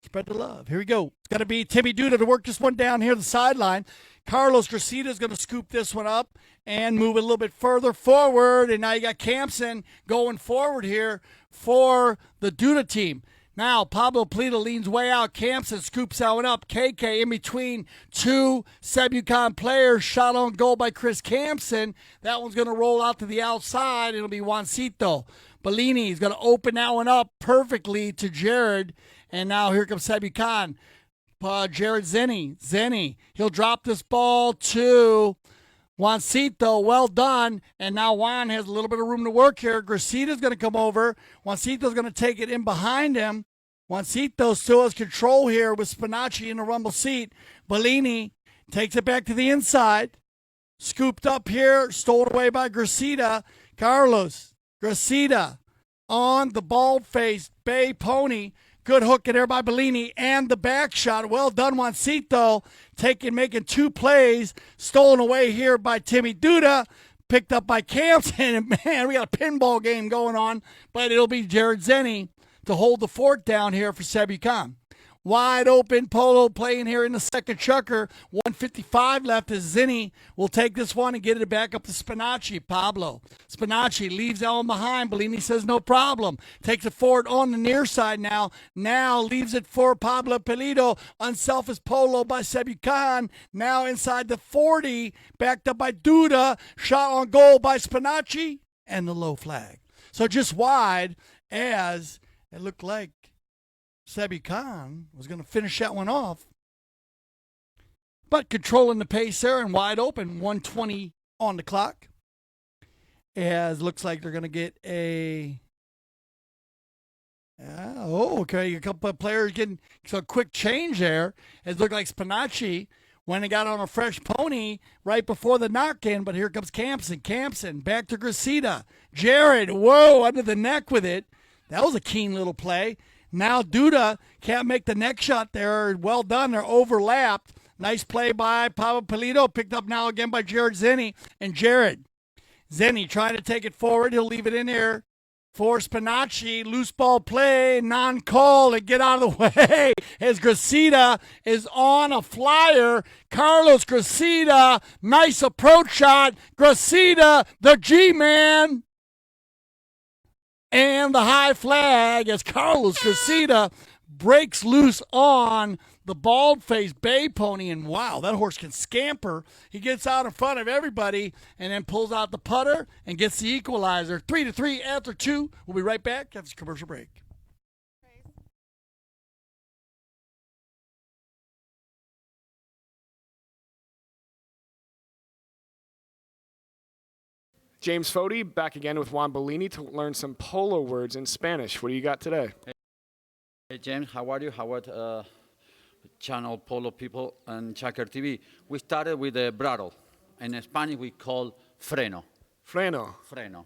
[SPEAKER 1] spread the love. Here we go. It's got to be Timmy Duda to work this one down here the sideline. Carlos Gracita is going to scoop this one up and move it a little bit further forward, and now you got Campson going forward here for the Duda team. Now, Pablo Polito leans way out. Campson scoops that one up. KK in between two Sebucon players. Shot on goal by Chris Campson. That one's going to roll out to the outside. It'll be Juancito. Bellini is going to open that one up perfectly to Jared. And now here comes Sebucon. Jared Zenny. He'll drop this ball to Juancito. Well done. And now Juan has a little bit of room to work here. Gracita's going to come over. Juancito's going to take it in behind him. Juancito still has control here with Spinacci in the rumble seat. Bellini takes it back to the inside. Scooped up here. Stolen away by Gracita. Carlos Gracita on the bald-faced Bay Pony. Good hook in there by Bellini and the back shot. Well done, Juancito. Making two plays. Stolen away here by Timmy Duda. Picked up by Campson. And man, we got a pinball game going on. But it'll be Jared Zenny to hold the fort down here for Sebucon. Wide open Polo playing here in the second chukker. 1:55 left as Zenny will take this one and get it back up to Spinacci. Pablo. Spinacci leaves that one behind. Bellini says no problem. Takes it forward on the near side now. Now leaves it for Pablo Polito. Unselfish Polo by Sebucon. Now inside the 40. Backed up by Duda. Shot on goal by Spinacci. And the low flag. So just wide as it looked like Sebucon was going to finish that one off. But controlling the pace there and wide open, 1:20 on the clock. As looks like they're going to get a... okay, a couple of players getting a quick change there. It looked like Spinacci went and got on a fresh pony right before the knock-in, but here comes Campson. Campson back to Gracita. Jared, whoa, under the neck with it. That was a keen little play. Now Duda can't make the neck shot there. Well done. They're overlapped. Nice play by Pablo Polito. Picked up now again by Jared Zenny. And Jared Zenny trying to take it forward. He'll leave it in there for Spinacci. Loose ball play. Non-call and get out of the way as Gracita is on a flyer. Carlos Gracita. Nice approach shot. Gracita, the G-man. And the high flag as Carlos Gracita breaks loose on the bald-faced Bay Pony. And wow, that horse can scamper. He gets out in front of everybody and then pulls out the putter and gets the equalizer. 3-3 after 2. We'll be right back after this commercial break.
[SPEAKER 2] James Fody back again with Juan Bellini to learn some polo words in Spanish. What do you got today?
[SPEAKER 3] Hey, James, how are you? How are channel Polo people and ChukkerTV? We started with the Bridle. In Spanish, we call Freno.
[SPEAKER 2] Freno.
[SPEAKER 3] Freno.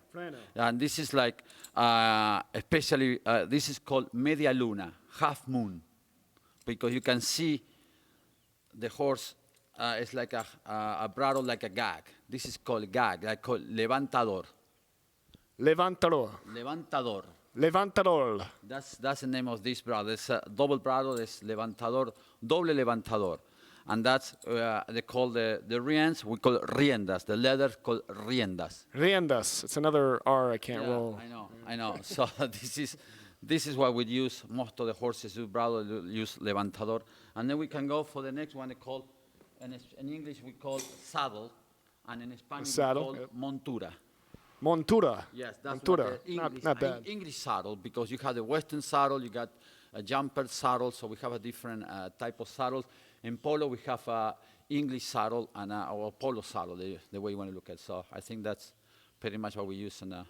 [SPEAKER 3] And this is like, especially, this is called Media Luna, half moon, because you can see the horse. It's like a bridle, like a gag. This is called gag, like called levantador.
[SPEAKER 2] Levantador.
[SPEAKER 3] Levantador.
[SPEAKER 2] Levantador.
[SPEAKER 3] That's the name of this bridle. It's a double bridle. It's levantador, doble levantador, and that's they call the reins. We call it riendas. The leather called riendas.
[SPEAKER 2] Riendas. It's another R I can't roll.
[SPEAKER 3] I know. So this is what we use. Most of the horses do bridle use levantador, and then we can go for the next one. They call. In English, we call saddle, and in Spanish, we call montura.
[SPEAKER 2] Montura.
[SPEAKER 3] Yes, that's
[SPEAKER 2] montura.
[SPEAKER 3] English,
[SPEAKER 2] Not bad.
[SPEAKER 3] English saddle, because you have the Western saddle, you got a jumper saddle, so we have a different type of saddles. In polo, we have a English saddle and a polo saddle, the way you want to look at it. So I think that's pretty much what we use in the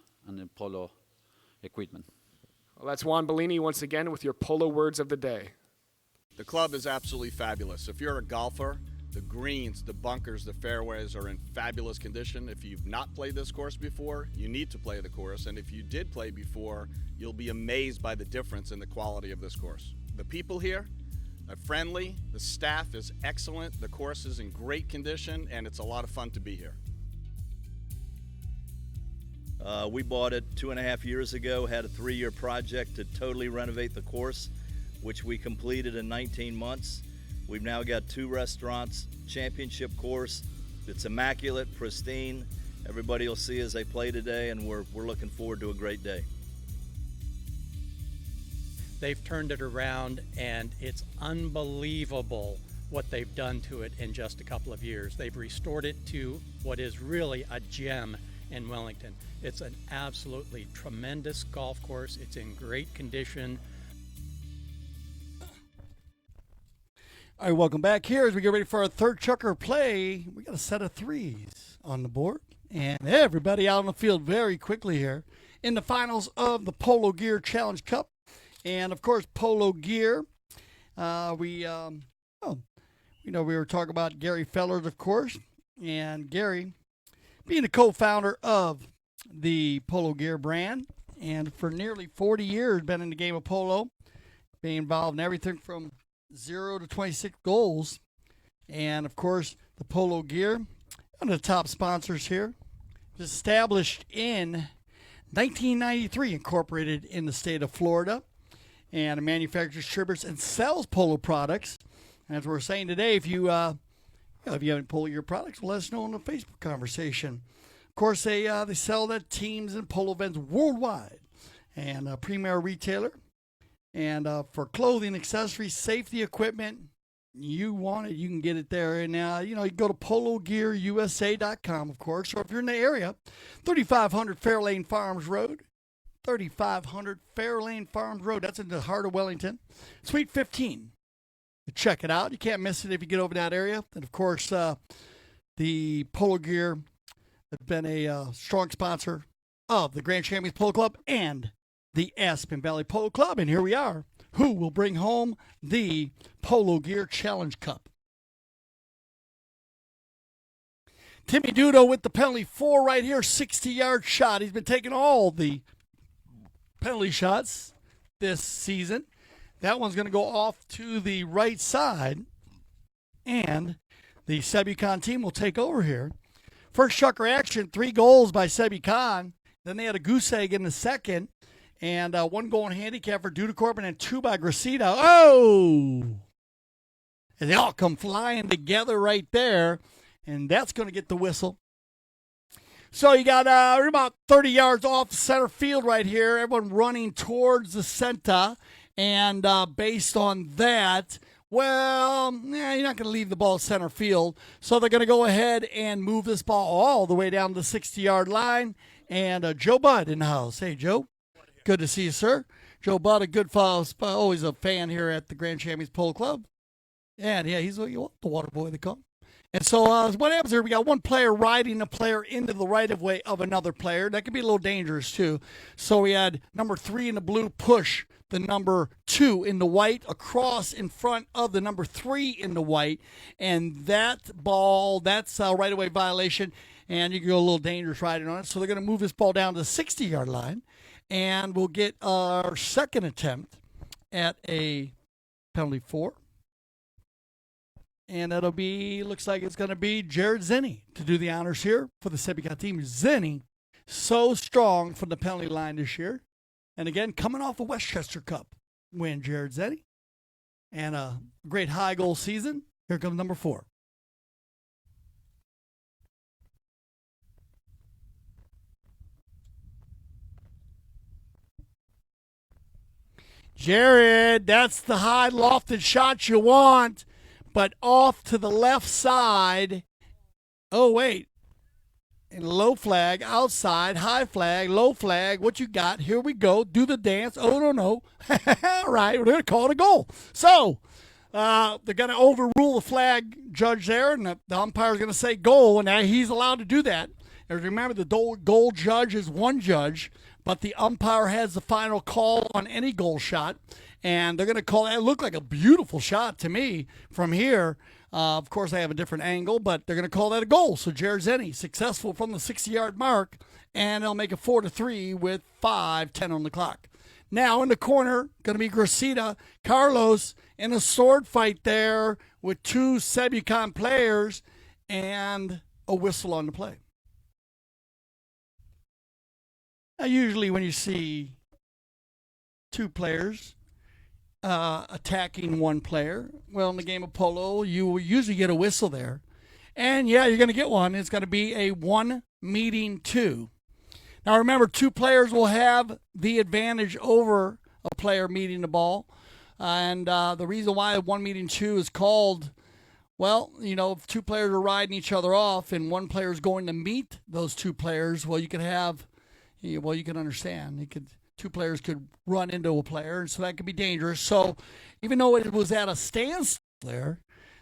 [SPEAKER 3] polo equipment.
[SPEAKER 2] Well, that's Juan Bellini once again with your polo words of the day.
[SPEAKER 5] The club is absolutely fabulous. If you're a golfer, the greens, the bunkers, the fairways are in fabulous condition. If you've not played this course before, you need to play the course. And if you did play before, you'll be amazed by the difference in the quality of this course. The people here are friendly, the staff is excellent, the course is in great condition, and it's a lot of fun to be here.
[SPEAKER 6] We bought it 2.5 years ago, had a 3-year project to totally renovate the course, which we completed in 19 months. We've now got 2 restaurants, championship course. It's immaculate, pristine. Everybody will see as they play today, and we're looking forward to a great day.
[SPEAKER 7] They've turned it around, and it's unbelievable what they've done to it in just a couple of years. They've restored it to what is really a gem in Wellington. It's an absolutely tremendous golf course. It's in great condition.
[SPEAKER 1] All right, welcome back here as we get ready for our third chukker play. We got a set of 3s on the board, and everybody out on the field very quickly here in the finals of the Polo Gear Challenge Cup. And of course, Polo Gear. We were talking about Gary Fellers, of course, and Gary being the co-founder of the Polo Gear brand, and for nearly 40 years been in the game of polo, being involved in everything from 0 to 26 goals. And of course, the Polo Gear, one of the top sponsors here, was established in 1993, incorporated in the state of Florida, and it manufactures, distributes, and sells polo products. And as we're saying today, if you haven't Polo Gear products, let us know in the Facebook conversation. Of course, they sell their teams and polo events worldwide, and a premier retailer. And for clothing, accessories, safety equipment, you want it, you can get it there. And you can go to pologearusa.com, of course, or if you're in the area, 3500 Fairlane Farms Road. 3500 Fairlane Farms Road. That's in the heart of Wellington. Suite 15. Check it out. You can't miss it if you get over that area. And, of course, the Polo Gear has been a strong sponsor of the Grand Champions Polo Club and the Aspen Valley Polo Club. And here we are. Who will bring home the Polo Gear Challenge Cup? Timmy Dudo with the penalty 4 right here, 60-yard shot. He's been taking all the penalty shots this season. That one's going to go off to the right side, and the Sebi Khan team will take over here. First chukker action, 3 goals by Sebi Khan. Then they had a goose egg in the second, and 1 goal in handicap for Duda and 2 by Gracita. Oh! And they all come flying together right there, and that's going to get the whistle. So you got we're about 30 yards off the center field right here. Everyone running towards the center. And based on that, well, you're not going to leave the ball center field. So they're going to go ahead and move this ball all the way down the 60-yard line. And Joe Budd in the house. Hey, Joe. Good to see you, sir. Joe Budd, a good follow, always a fan here at the Grand Champions Polo Club. And, yeah, he's the water boy they call him. And so what happens here, we got one player riding a player into the right-of-way of another player. That could be a little dangerous, too. So we had number 3 in the blue push the number 2 in the white across in front of the number 3 in the white. And that ball, that's a right-of-way violation, and you can go a little dangerous riding on it. So they're going to move this ball down to the 60-yard line, and we'll get our second attempt at a penalty 4. And that'll be, looks like it's going to be Jared Zenny to do the honors here for the Sebi Khan team. Zenny, so strong from the penalty line this year. And again, coming off a Westchester Cup win, Jared Zenny. And a great high goal season. Here comes number 4. Jared, that's the high lofted shot you want. But off to the left side. Oh, wait. And low flag, outside, high flag, low flag. What you got? Here we go. Do the dance. Oh, no. All right, we're going to call it a goal. So they're going to overrule the flag judge there, and the umpire's going to say goal, and he's allowed to do that. And remember, the goal judge is one judge, but the umpire has the final call on any goal shot, and they're going to call that. It looked like a beautiful shot to me from here. Of course, I have a different angle, but they're going to call that a goal. So Jared Zenny successful from the 60-yard mark, and they'll make it 4-3 with 5:10 on the clock. Now in the corner, going to be Gracida Carlos in a sword fight there with two Sebucon players and a whistle on the play. Now, usually when you see two players attacking one player, well, in the game of polo, you will usually get a whistle there. And, yeah, you're going to get one. It's going to be a 1-meeting-2. Now, remember, two players will have the advantage over a player meeting the ball. And the reason why 1-meeting-2 is called, well, you know, if two players are riding each other off and one player is going to meet those two players, well, you could have, well, you can understand. Two players could run into a player, and so that could be dangerous. So even though it was at a standstill there,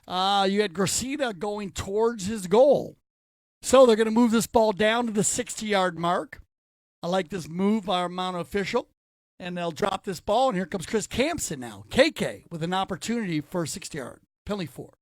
[SPEAKER 1] you had Gracida going towards his goal. So they're going to move this ball down to the 60-yard mark. I like this move by our mounted official. And they'll drop this ball, and here comes Chris Campson now, KK, with an opportunity for a 60-yard. Penalty 4.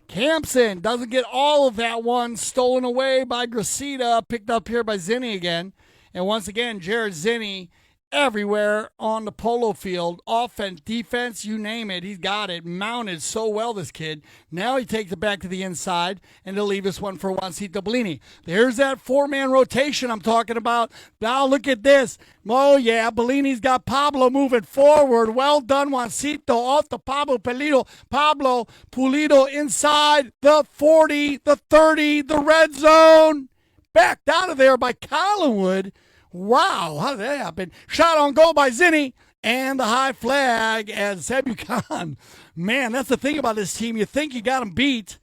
[SPEAKER 1] Campson doesn't get all of that one, stolen away by Gracida, picked up here by Zinni again. And once again, Jared Zinni everywhere on the polo field. Offense, defense, you name it. He's got it. Mounted so well, this kid. Now he takes it back to the inside, and they'll leave this one for Juancito Bellini. There's that four-man rotation I'm talking about. Now look at this. Oh, yeah, Bellini's got Pablo moving forward. Well done, Juancito. Off to Pablo Pulido. Pablo Pulido inside the 40, the 30, the red zone. Backed out of there by Collinwood. Wow, how did that happen? Shot on goal by Zinni, and the high flag as Sebucon. Man, that's the thing about this team. You think you got them beat.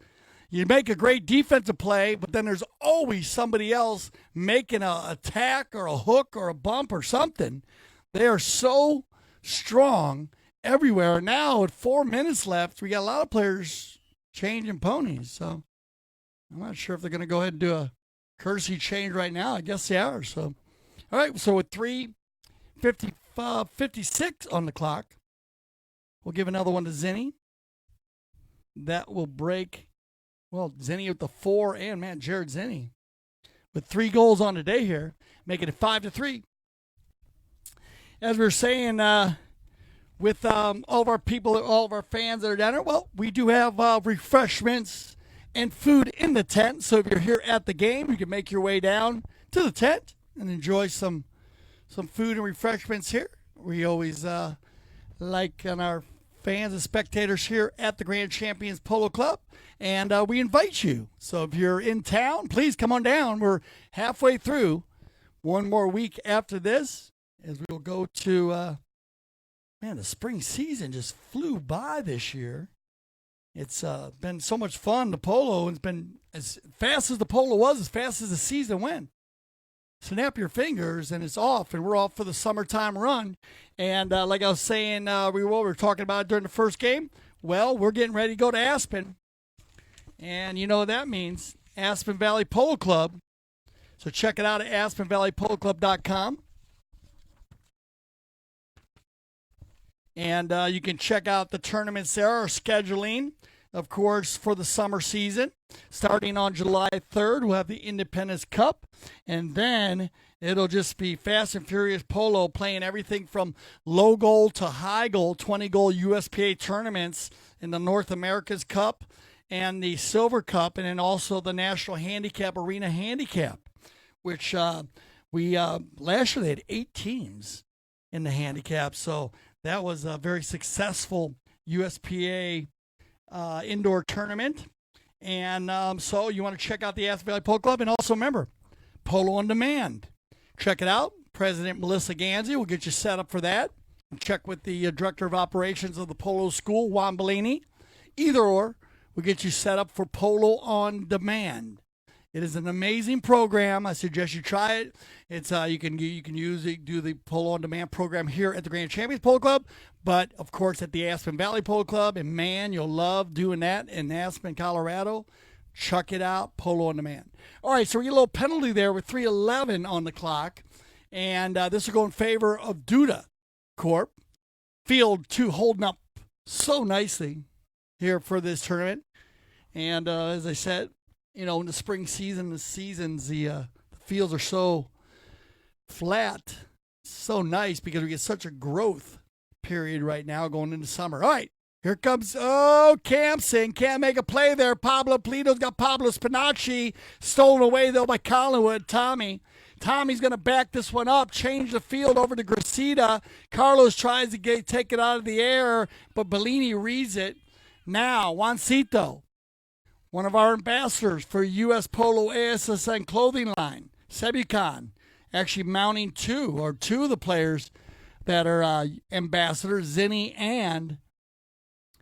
[SPEAKER 1] You make a great defensive play, but then there's always somebody else making an attack or a hook or a bump or something. They are so strong everywhere. Now, with 4 minutes left, we got a lot of players changing ponies. So I'm not sure if they're going to go ahead and do a courtesy change right now. I guess they are. So. All right, so with 3:56 on the clock, we'll give another one to Zinni. That will break, well, Zinni with the 4, and, man, Jared Zinni with 3 goals on the day here, making it 5-3. As we were saying, with all of our people, all of our fans that are down there, well, we do have refreshments and food in the tent. So if you're here at the game, you can make your way down to the tent and enjoy some food and refreshments here. We always like on our fans and spectators here at the Grand Champions Polo Club, and we invite you. So if you're in town, please come on down. We're halfway through. One more week after this, as we will go to, man, the spring season just flew by this year. It's been so much fun, the polo. It's been as fast as the polo was, as fast as the season went. Snap your fingers and it's off, and we're off for the summertime run. And like I was saying, we were talking about it during the first game. Well, we're getting ready to go to Aspen, and you know what that means, Aspen Valley Polo Club. So check it out at aspenvalleypoloclub.com. And you can check out the tournaments there, our scheduling, of course, for the summer season. Starting on July 3rd, we'll have the Independence Cup. And then it'll just be Fast and Furious Polo, playing everything from low goal to high goal, 20-goal USPA tournaments in the North America's Cup and the Silver Cup, and then also the National Handicap Arena Handicap, which we last year they had 8 teams in the handicap. So that was a very successful USPA indoor tournament. And so you want to check out the Aspen Valley Polo Club. And also remember, Polo on Demand. Check it out. President Melissa Ganzi will get you set up for that. Check with the Director of Operations of the Polo School, Juan Bellini. Either or will get you set up for Polo on Demand. It is an amazing program. I suggest you try it. It's you can use it, do the Polo on Demand program here at the Grand Champions Polo Club, but of course at the Aspen Valley Polo Club. And man, you'll love doing that in Aspen, Colorado. Chuck it out, polo on demand. All right, so we get a little penalty there with 3:11 on the clock. And this will go in favor of Duda Corp. Field 2 holding up so nicely here for this tournament. And as I said, in the spring season, the fields are so flat, so nice because we get such a growth period right now going into summer. All right, here comes, Campson. Can't make a play there. Pablo Polito's got Pablo Spinacci. Stolen away, though, by Collingwood. Tommy's going to back this one up, change the field over to Gracida. Carlos tries to take it out of the air, but Bellini reads it. Now, Juancito, one of our ambassadors for U.S. Polo ASSN clothing line, Sebucan, actually mounting two of the players that are ambassadors, Zinni and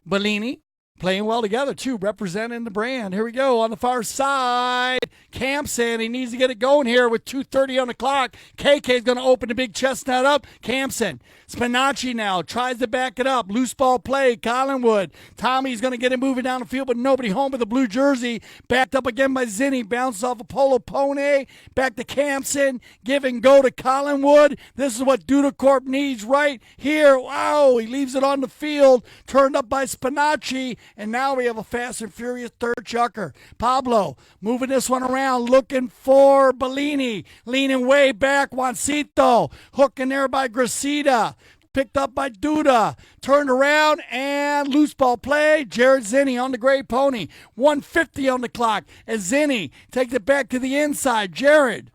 [SPEAKER 1] Bellini. Playing well together, too, representing the brand. Here we go on the far side. Campson, he needs to get it going here with 2:30 on the clock. KK's going to open the big chestnut up. Campson, Spinacci now tries to back it up. Loose ball play, Collingwood. Tommy's going to get it moving down the field, but nobody home with the blue jersey. Backed up again by Zinni. Bounces off a Polo Pony. Back to Campson. Give and go to Collingwood. This is what Duda Corp needs right here. Wow, he leaves it on the field. Turned up by Spinacci. And now we have a fast and furious third chucker. Pablo moving this one around, looking for Bellini. Leaning way back, Juancito. Hooking there by Gracida. Picked up by Duda. Turned around and loose ball play. Jared Zinni on the gray pony. 1:50 on the clock as Zinni takes it back to the inside. Jared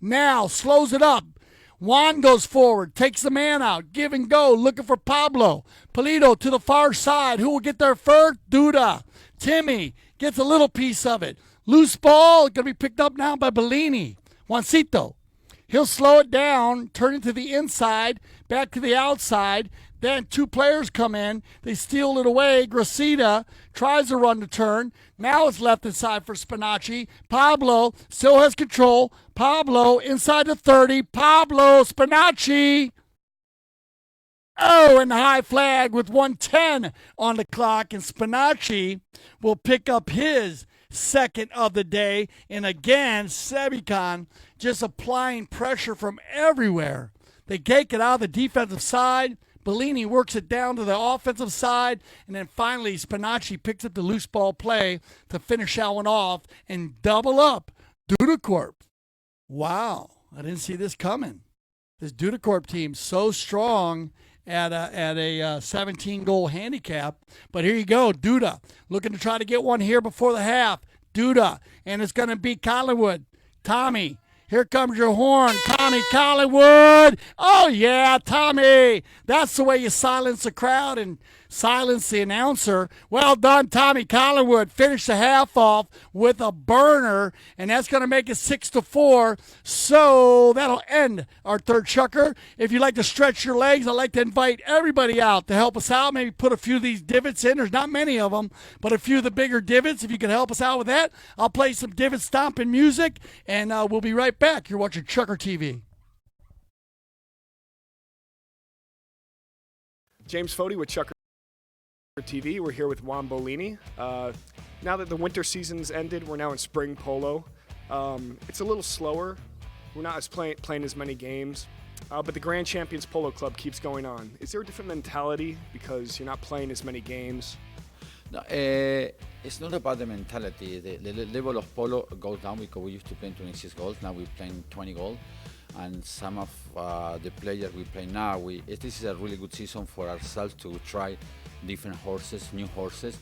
[SPEAKER 1] now slows it up. Juan goes forward, takes the man out, give and go, looking for Pablo. Polito to the far side. Who will get there first? Duda. Timmy gets a little piece of it. Loose ball, going to be picked up now by Bellini. Juancito. He'll slow it down, turn it to the inside, back to the outside. Then two players come in. They steal it away. Gracida tries to run the turn. Now it's left inside for Spinacci. Pablo still has control. Pablo inside the 30. Pablo Spinacci. Oh, and the high flag with 1:10 on the clock. And Spinacci will pick up his second of the day. And again, Sebucan just applying pressure from everywhere. They take it out of the defensive side. Bellini works it down to the offensive side, and then finally Spinacci picks up the loose ball play to finish that one off and double up Duda Corp. Wow, I didn't see this coming. This Duda Corp team so strong at a 17-goal handicap. But here you go, Duda looking to try to get one here before the half. Duda, and it's going to be Collingwood. Tommy. Here comes your horn, Tommy Collingwood. Oh, yeah, Tommy. That's the way you silence the crowd and silence the announcer. Well done, Tommy Collingwood. Finished the half off with a burner, and that's going to make it 6-4. So that'll end our third chucker. If you'd like to stretch your legs, I'd like to invite everybody out to help us out. Maybe put a few of these divots in. There's not many of them, but a few of the bigger divots. If you could help us out with that, I'll play some divot stomping music, and we'll be right back. You're watching ChukkerTV.
[SPEAKER 2] James Fody with ChukkerTV. We're here with Juan Bolini. Now that the winter season's ended, we're now in Spring Polo. It's a little slower. We're not playing as many games, but the Grand Champions Polo Club keeps going on. Is there a different mentality because you're not playing as many games?
[SPEAKER 3] No, it's not about the mentality. The level of polo goes down because we used to play 26 goals. Now we're playing 20 goals. And some of the players we play now, this is a really good season for ourselves to try different horses, new horses,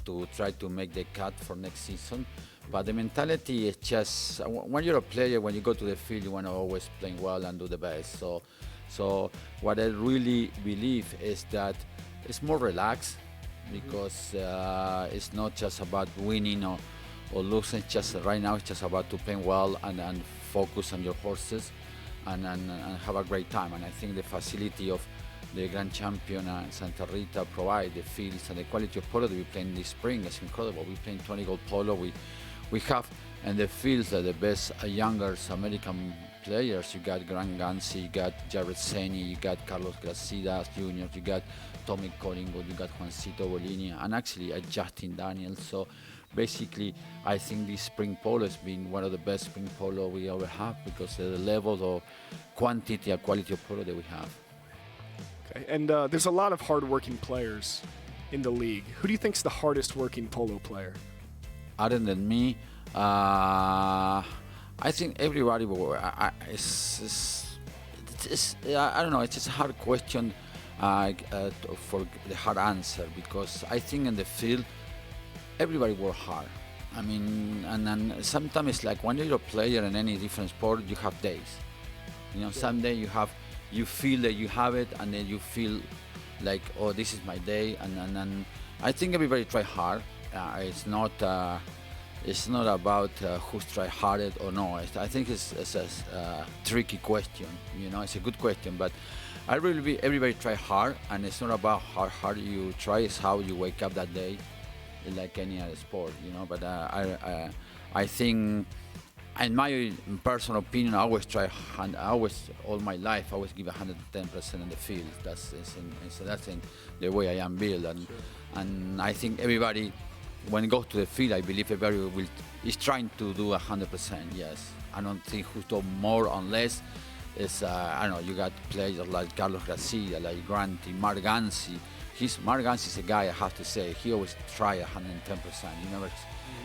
[SPEAKER 3] to try to make the cut for next season. But the mentality is just, when you're a player, when you go to the field, you want to always play well and do the best. So what I really believe is that it's more relaxed, because it's not just about winning or losing. It's just right now it's just about to play well and focus on your horses and have a great time. And I think the facility of the Grand Champion and Santa Rita provide the fields and the quality of polo that we play this spring is incredible. We play 20-goal polo. We have and the fields that the best younger American players. You got Grant Gansi, you got Jared Zinni, you got Carlos Gracida Jr., you got Tommy Collingwood, you got Juancito Bellini, and actually Justin Daniels. So basically, I think this spring polo has been one of the best spring polo we ever have because of the level of quantity and quality of polo that we have.
[SPEAKER 2] Okay. And there's a lot of hard-working players in the league. Who do you think's the hardest working polo player?
[SPEAKER 3] Other than me, I think everybody. I don't know. It's just a hard question for the hard answer because I think in the field everybody work hard. I mean, and then sometimes it's like when you're a player in any different sport, you have days. You know, someday you feel that you have it, and then you feel like, oh, this is my day, and I think everybody try hard. It's not about who's try harder or no. I think it's a tricky question. You know, it's a good question, but I really believe everybody try hard, and it's not about how hard you try. It's how you wake up that day, like any other sport. You know, but I think, in my personal opinion, I always try. All my life, I always give 110% in the field. That's in the way I am built, and I think everybody, when it goes to the field, I believe everybody is trying to do 100%. Yes, I don't think who's done more or less. It's I don't know. You got players like Carlos Garcia, like Granti, Mark Gansi. Mark Gansi is a guy, I have to say, he always try 110%.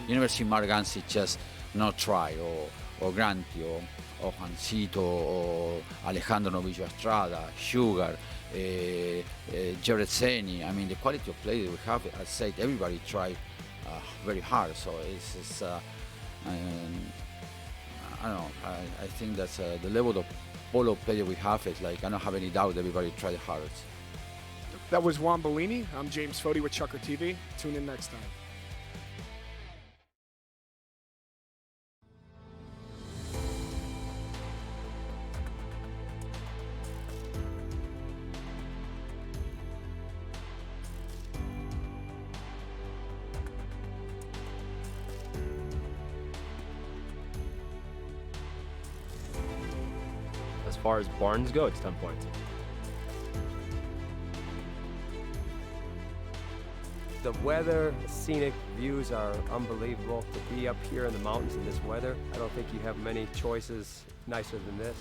[SPEAKER 3] You never see Mark Gansi just not try, or Granti, or Juancito, or Alejandro Novillo Estrada, Sugar, Jared Zeni. I mean, the quality of play that we have, I said, everybody try very hard. So it's I don't know. I think that's the level of polo player we have is like, I don't have any doubt everybody try the hardest.
[SPEAKER 2] That was Juan Bellini. I'm James Fody with ChukkerTV. Tune in next time.
[SPEAKER 10] As far as barns go, it's 10 points.
[SPEAKER 11] The weather, scenic views are unbelievable. To be up here in the mountains in this weather, I don't think you have many choices nicer than this.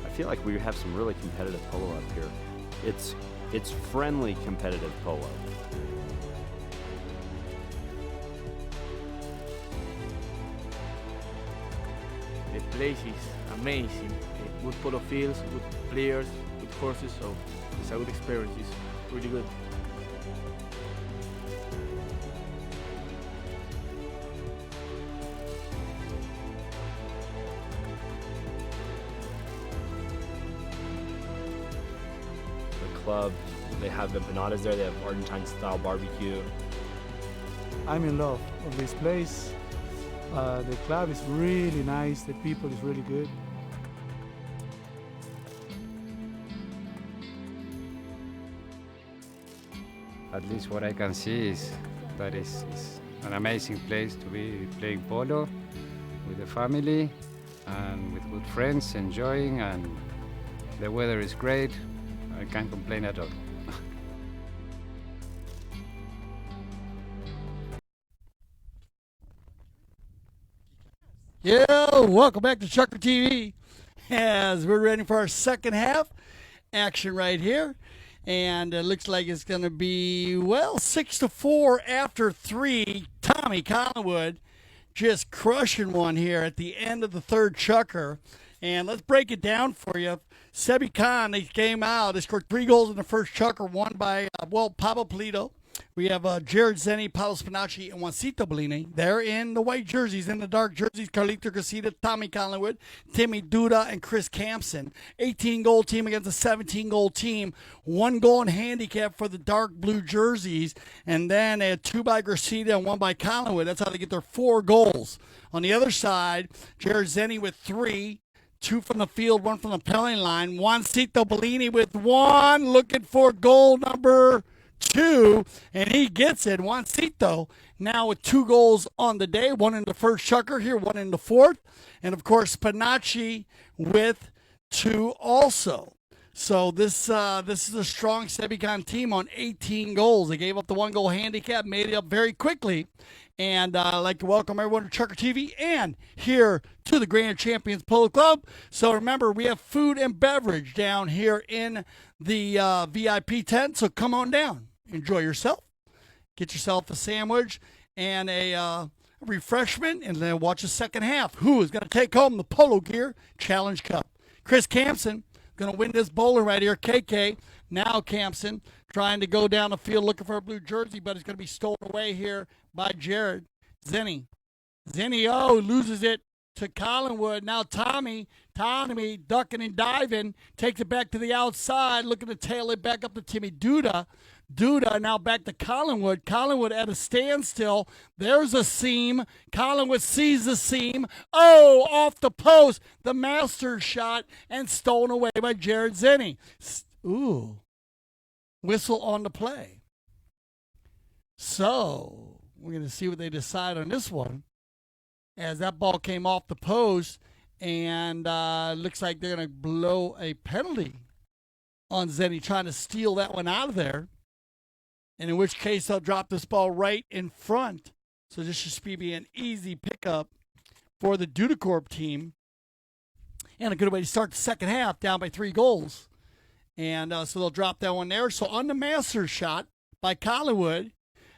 [SPEAKER 10] I feel like we have some really competitive polo up here. It's friendly competitive polo.
[SPEAKER 12] The place is amazing. Good polo fields, good players, good horses, so it's a good experience. It's really good.
[SPEAKER 10] Club, they have empanadas there, they have Argentine style barbecue.
[SPEAKER 13] I'm in love with this place. The club is really nice, the people is really good.
[SPEAKER 14] At least what I can see is that it's an amazing place to be playing polo with the family and with good friends, enjoying, and the weather is great. I can't complain at all.
[SPEAKER 1] Yo, welcome back to ChukkerTV as we're ready for our second half action right here. And it looks like it's going to be, well, 6-4 after 3. Tommy Collingwood just crushing one here at the end of the third chukker. And let's break it down for you. Sebi Khan, they came out. They scored 3 goals in the first chukker, one by, Pablo Polito. We have Jared Zeni, Paolo Spinacci, and Juancito Bellini. They're in the white jerseys. In the dark jerseys, Carlito Casita, Tommy Collingwood, Timmy Duda, and Chris Campson. 18-goal team against a 17-goal team. 1 goal in handicap for the dark blue jerseys. And then they had 2 by Gracita and 1 by Collingwood. That's how they get their 4 goals. On the other side, Jared Zeni with 3. 2 from the field, 1 from the penalty line. Juancito Bellini with 1, looking for goal number 2, and he gets it. Juancito now with 2 goals on the day, 1 in the first chukker here, 1 in the fourth. And, of course, Spinacci with 2 also. So this is a strong Sebicon team on 18 goals. They gave up the 1-goal handicap, made it up very quickly. And I'd like to welcome everyone to ChukkerTV and here to the Grand Champions Polo Club. So remember, we have food and beverage down here in the VIP tent. So come on down. Enjoy yourself. Get yourself a sandwich and a refreshment, and then watch the second half. Who is going to take home the Polo Gear Challenge Cup? Chris Campson going to win this bowler right here. KK. Now Campson trying to go down the field looking for a blue jersey, but it's going to be stolen away here by Jared. Zenny, loses it to Collingwood. Now Tommy ducking and diving, takes it back to the outside, looking to tail it back up to Timmy Duda. Duda now back to Collingwood. Collingwood at a standstill. There's a seam. Collingwood sees the seam. Oh, off the post. The master shot and stolen away by Jared Zenny. Ooh. Whistle on the play. So we're going to see what they decide on this one, as that ball came off the post, and looks like they're going to blow a penalty on Zenny, trying to steal that one out of there. And in which case, they'll drop this ball right in front. So this should be an easy pickup for the Dudacorp team. And a good way to start the second half, down by 3 goals. And so they'll drop that one there. So on the master shot by Collingwood,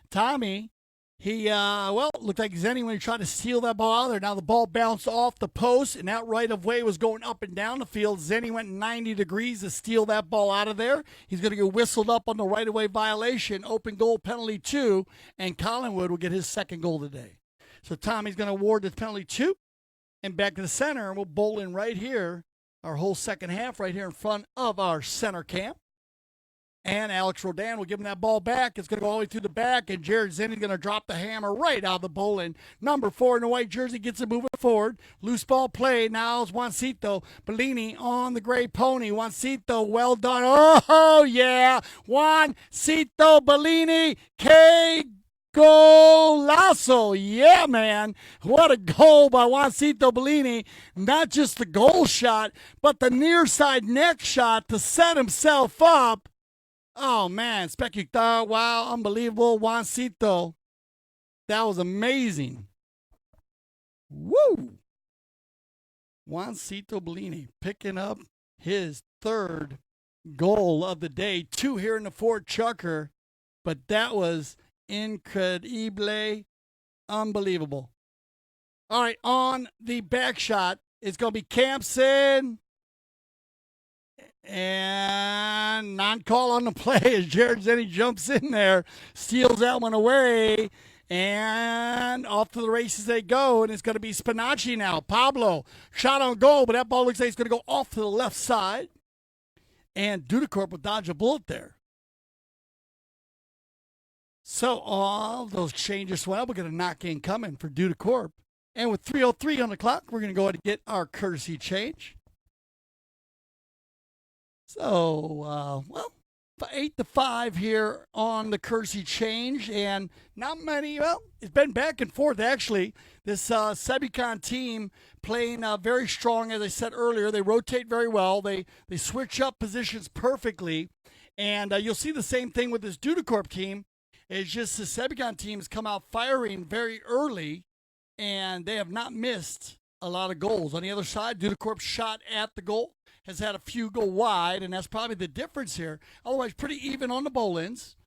[SPEAKER 1] Tommy, he, looked like Zenny when he tried to steal that ball out of there. Now the ball bounced off the post, and that right of way was going up and down the field. Zenny went 90 degrees to steal that ball out of there. He's going to get whistled up on the right of way violation, open goal penalty 2, and Collingwood will get his second goal today. So Tommy's going to award the penalty 2, and back to the center, and we'll bowl in right here, our whole second half right here in front of our center camp. And Alex Rodan will give him that ball back. It's going to go all the way through the back, and Jared Zenny's going to drop the hammer right out of the bowl. And number 4 in the white jersey gets it moving forward. Loose ball play. Now it's Juancito Bellini on the gray pony. Juancito, well done. Oh, yeah. Juancito Bellini, golazo. Yeah, man. What a goal by Juancito Bellini. Not just the goal shot, but the near side neck shot to set himself up. Oh, man, spectacular. Wow, unbelievable. Juancito. That was amazing. Woo! Juancito Bellini picking up his 3rd goal of the day. 2 here in the fourth chukker, but that was incredible. Unbelievable. All right, on the back shot, it's going to be Campson. And non-call on the play as Jared Zenny jumps in there, steals that one away, and off to the races they go, and it's going to be Spinacci now. Pablo, shot on goal, but that ball looks like it's going to go off to the left side, and Dudacorp will dodge a bullet there. So all those changes went up. We're going to knock in coming for Dudacorp. And with 3:03 on the clock, we're going to go ahead and get our courtesy change. So, 8-5 here on the courtesy change, and not many. Well, it's been back and forth, actually. This Sebicon team playing very strong, as I said earlier. They rotate very well. They switch up positions perfectly, and you'll see the same thing with this Dudacorp team. It's just the Sebicon team has come out firing very early, and they have not missed a lot of goals. On the other side, Dudacorp's shot at the goal has had a few go wide, and that's probably the difference here. Otherwise, pretty even on the bowl-ins.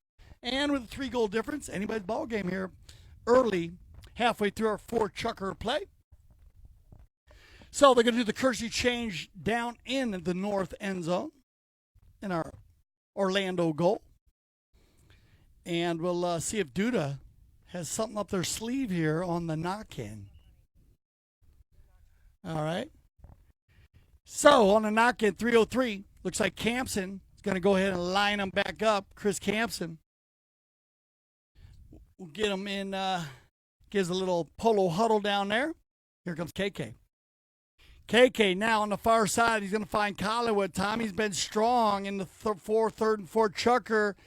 [SPEAKER 1] And with a 3-goal difference, anybody's ball game here early, halfway through our 4 chukker play. So they're going to do the courtesy change down in the north end zone in our Orlando goal. And we'll see if Duda has something up their sleeve here on the knock-in. All right. So on the knock-in, 3:03, looks like Campson is going to go ahead and line them back up. Chris Campson will get him in, gives a little polo huddle down there. Here comes KK. KK now on the far side. He's going to find Collinwood. Tommy's been strong in the third and fourth chucker.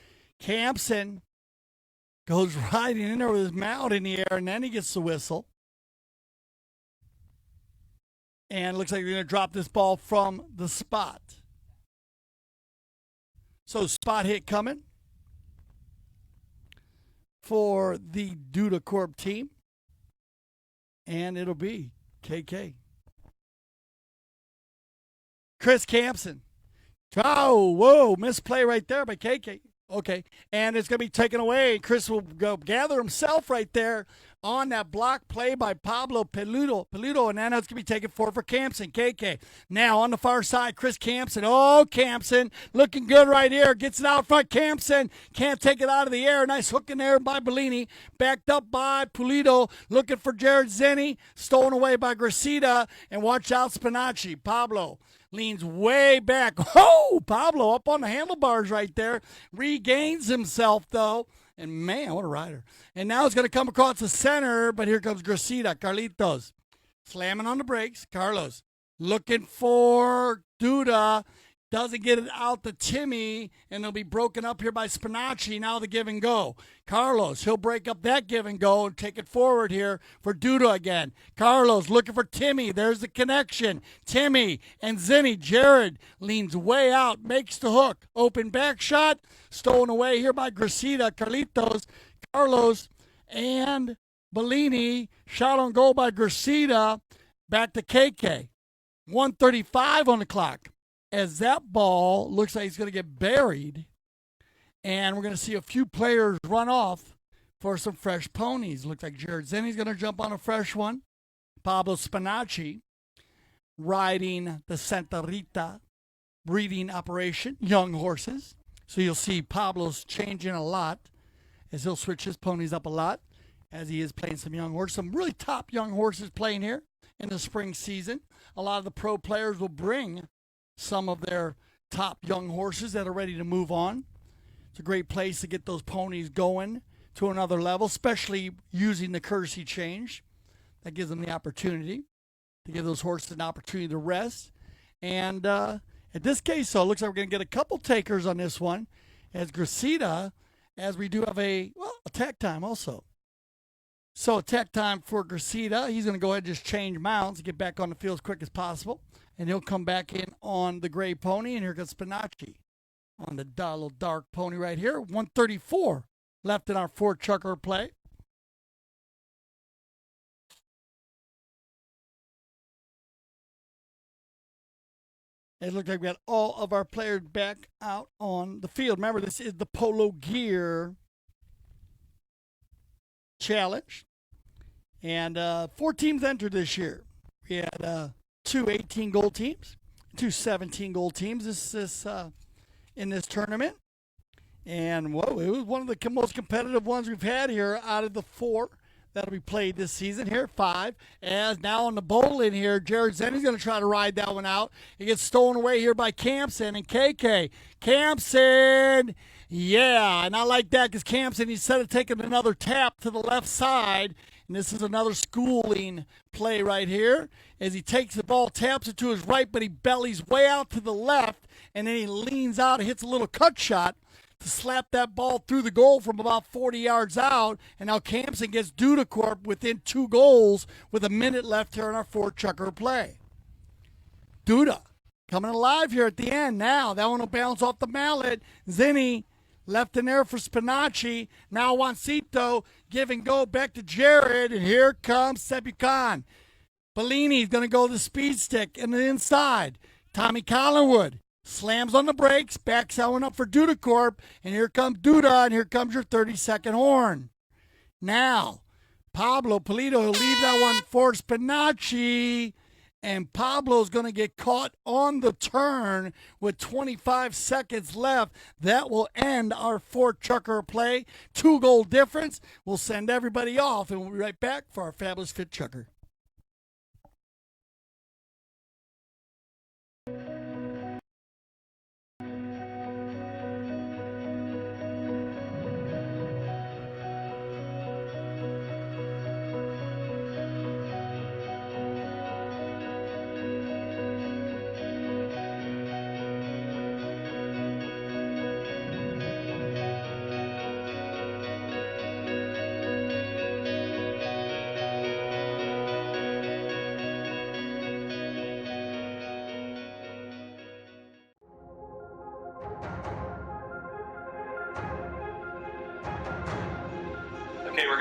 [SPEAKER 1] Campson goes riding in there with his mallet in the air, and then he gets the whistle. And it looks like they're going to drop this ball from the spot. So spot hit coming for the Duda Corp team. And it'll be KK. Chris Campson. Oh, whoa, misplay right there by KK. Okay, and it's going to be taken away. Chris will go gather himself right there on that block play by Pablo Peludo, and then it's going to be taken for Campson, KK. Now on the far side, Chris Campson. Oh, Campson looking good right here. Gets it out front. Campson can't take it out of the air. Nice hook in there by Bellini. Backed up by Pulido. Looking for Jared Zenny. Stolen away by Gracida. And watch out, Spinacci. Pablo leans way back. Oh, Pablo up on the handlebars right there. Regains himself, though. And, man, what a rider. And now it's going to come across the center, but here comes Gracida. Carlitos slamming on the brakes. Carlos looking for Duda. Doesn't get it out to Timmy, and it'll be broken up here by Spinacci. Now the give and go. Carlos, he'll break up that give and go and take it forward here for Duda again. Carlos looking for Timmy. There's the connection. Timmy and Zinni. Jared leans way out, makes the hook. Open back shot. Stolen away here by Gracida. Carlitos, Carlos, and Bellini. Shot on goal by Gracida. Back to KK. 1:35 on the clock. As that ball looks like it's going to get buried, and we're going to see a few players run off for some fresh ponies. Looks like Jared Zenni's going to jump on a fresh one. Pablo Spinacci riding the Santa Rita breeding operation, young horses. So you'll see Pablo's changing a lot as he'll switch his ponies up a lot as he is playing some young horses. Some really top young horses playing here in the spring season. A lot of the pro players will bring some of their top young horses that are ready to move on. It's a great place to get those ponies going to another level, especially using the courtesy change. That gives them the opportunity to give those horses an opportunity to rest. And at this case, so it looks like we're going to get a couple takers on this one as Gracida, as we do have a attack time also. So attack time for Gracida. He's going to go ahead and just change mounts, get back on the field as quick as possible. And he'll come back in on the gray pony. And here comes Spinacci on the little dark pony right here. 1:34 left in our 4-chucker play. It looks like we got all of our players back out on the field. Remember, this is the Polo Gear Challenge. And 4 teams entered this year. We had 2 18-goal teams, 2 17-goal teams in this tournament. And, whoa, it was one of the most competitive ones we've had here out of the 4 that'll be played this season. Here, 5. As now on the bowl in here, Jared Zenni's going to try to ride that one out. It gets stolen away here by Campson and KK. Campson, yeah, and I like that because Campson, instead of taking another tap to the left side, and this is another schooling play right here, as he takes the ball, taps it to his right, but he bellies way out to the left, and then he leans out and hits a little cut shot to slap that ball through the goal from about 40 yards out. And now Campson gets Dudacorp within 2 goals with a minute left here in our 4-chucker play. Duda coming alive here at the end now. That one will bounce off the mallet. Zinni left in there for Spinacci. Now Juancito give and go back to Jared. And here comes Sebucan. Bellini's going to go the speed stick in the inside. Tommy Collinwood slams on the brakes, backs that one up for Dudacorp, and here comes Duda, and here comes your 30-second horn. Now, Pablo Polito will leave that one for Spinacci, and Pablo's going to get caught on the turn with 25 seconds left. That will end our 4-chucker play. 2-goal difference. We'll send everybody off, and we'll be right back for our fabulous 5th chucker.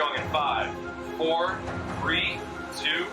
[SPEAKER 4] going in 5, 4, 3, 2.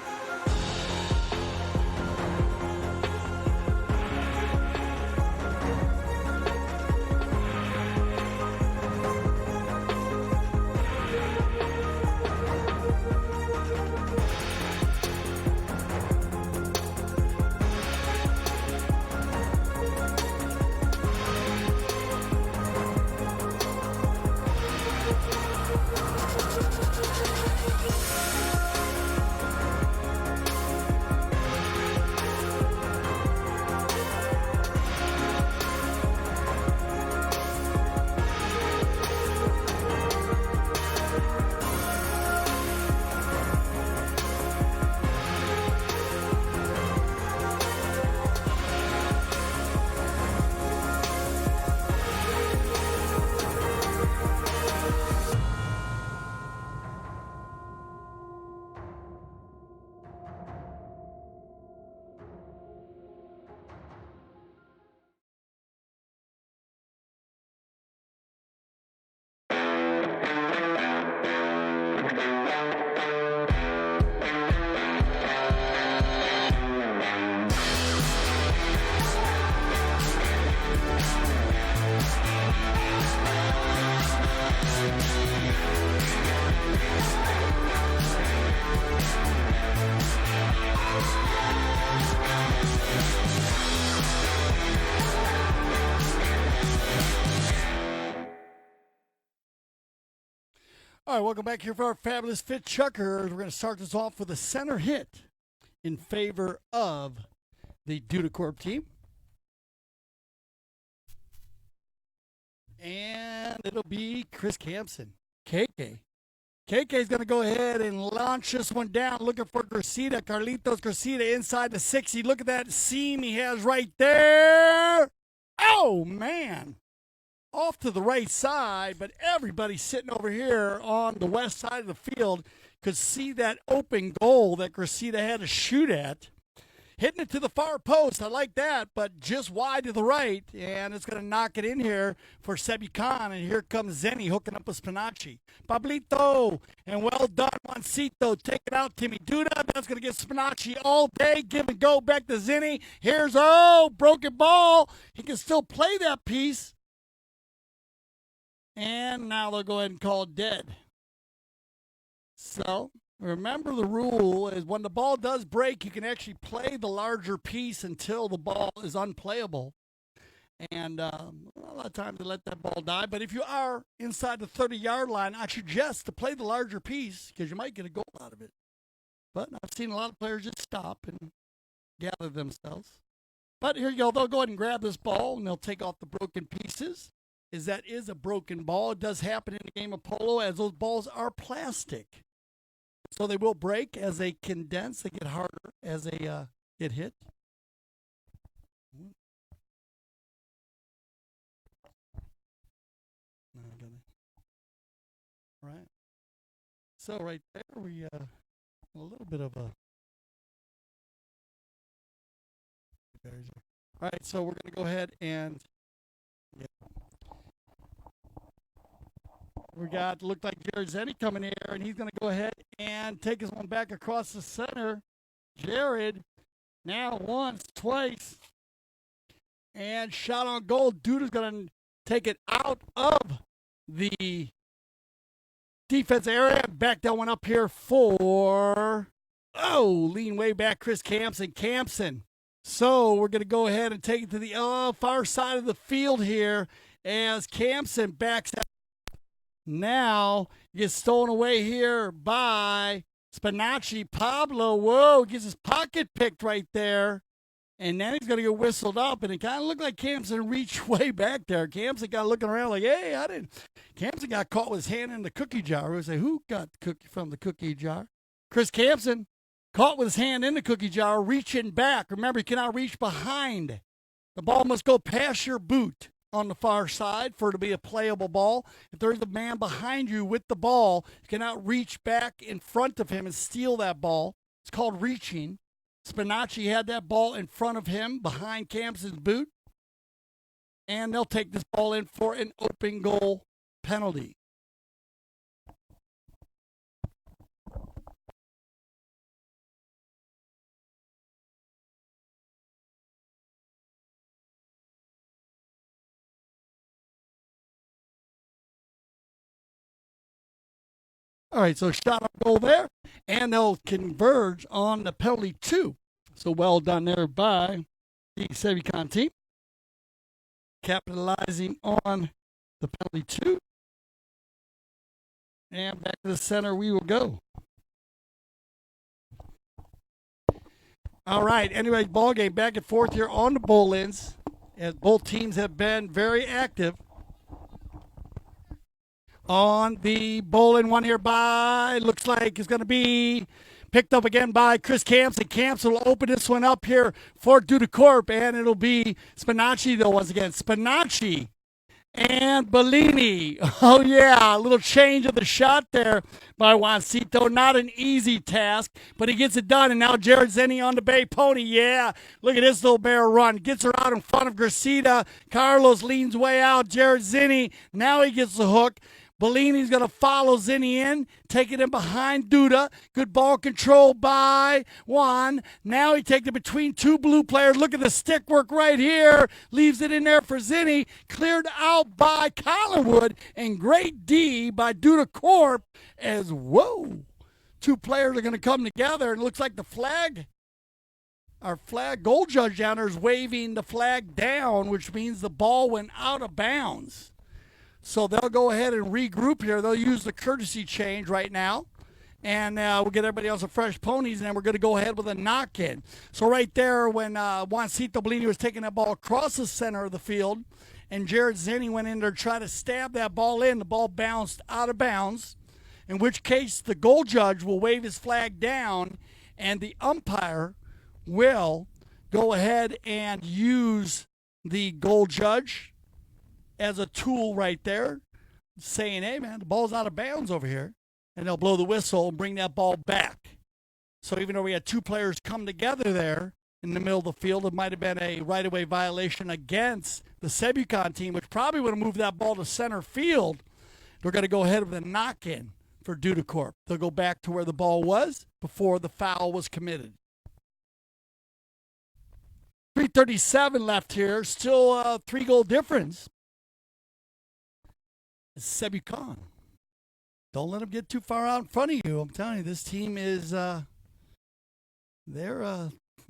[SPEAKER 1] All right, welcome back here for our fabulous fit chuckers. We're going to start this off with a center hit in favor of the Dudacorp team. And it'll be Chris Campson, KK. KK is going to go ahead and launch this one down, looking for Gracita. Carlitos Gracita inside the 60. Look at that seam he has right there. Oh, man. Off to the right side, but everybody sitting over here on the west side of the field could see that open goal that Gracita had to shoot at. Hitting it to the far post, I like that, but just wide to the right, and it's going to knock it in here for Sebi Khan, and here comes Zenny hooking up with Spinacci. Pablito, and well done, Juancito, take it out, Timmy Duda, that's going to get Spinacci all day, give and go back to Zenny. Here's, broken ball. He can still play that piece. And now they'll go ahead and call it dead. So, remember the rule is when the ball does break, you can actually play the larger piece until the ball is unplayable. And a lot of times they let that ball die. But if you are inside the 30-yard line, I suggest to play the larger piece because you might get a goal out of it. But I've seen a lot of players just stop and gather themselves. But here you go. They'll go ahead and grab this ball, and they'll take off the broken pieces. That is a broken ball. It does happen in the game of polo as those balls are plastic. So they will break as they condense. They get harder as they get hit. Right. So right there we a little bit of a. All right, so we're going to go ahead and. Yeah. We got, looked like Jared Zenny coming here, and he's going to go ahead and take his one back across the center. Jared, now once, twice, and shot on goal. Duda's going to take it out of the defense area. Back that one up here for, lean way back, Chris Campson. So we're going to go ahead and take it to the far side of the field here as Campson backs out. Now gets stolen away here by Spinacci. Pablo, whoa, gets his pocket picked right there. And then he's going to get whistled up. And it kind of looked like Campson reached way back there. Campson got looking around like, hey, I didn't. Campson got caught with his hand in the cookie jar. We say, who got the cookie from the cookie jar? Chris Campson caught with his hand in the cookie jar, reaching back. Remember, you cannot reach behind. The ball must go past your boot on the far side for it to be a playable ball. If there's a man behind you with the ball, you cannot reach back in front of him and steal that ball. It's called reaching. Spinacci had that ball in front of him behind Campson's boot. And they'll take this ball in for an open goal penalty. All right, so shot on goal there, and they'll converge on the penalty 2. So well done there by the Sevicon team, capitalizing on the penalty 2. And back to the center we will go. All right, anyway, ball game back and forth here on the bowl ends, as both teams have been very active. On the bowling one here by, looks like it's going to be picked up again by Chris Campson. Campson will open this one up here for Dudacorp, and it'll be Spinacci, though, once again. Spinacci and Bellini. Oh, yeah, a little change of the shot there by Juancito. Not an easy task, but he gets it done. And now Jared Zenny on the Bay Pony. Yeah, look at this little bear run. Gets her out in front of Gracita. Carlos leans way out. Jared Zenny, now he gets the hook. Bellini's going to follow Zinni in, taking him behind Duda. Good ball control by Juan. Now he takes it between two blue players. Look at the stick work right here. Leaves it in there for Zinni. Cleared out by Collinwood. And great D by Duda Corp as, whoa, two players are going to come together. It looks like the flag, our flag goal judge down there is waving the flag down, which means the ball went out of bounds. So they'll go ahead and regroup here. They'll use the courtesy change right now. And we'll get everybody else a fresh ponies, and then we're going to go ahead with a knock-in. So right there, when Juancito Bellini was taking that ball across the center of the field, and Jared Zinni went in there to try to stab that ball in, the ball bounced out of bounds, in which case the goal judge will wave his flag down, and the umpire will go ahead and use the goal judge as a tool right there, saying, hey, man, the ball's out of bounds over here. And they'll blow the whistle and bring that ball back. So even though we had two players come together there in the middle of the field, it might have been a right-of-way violation against the Sebucon team, which probably would have moved that ball to center field. They're going to go ahead with a knock-in for Dudacorp. They'll go back to where the ball was before the foul was committed. 3:37 left here. Still a 3-goal difference. Sebucon. Don't let them get too far out in front of you. I'm telling you, this team is, they're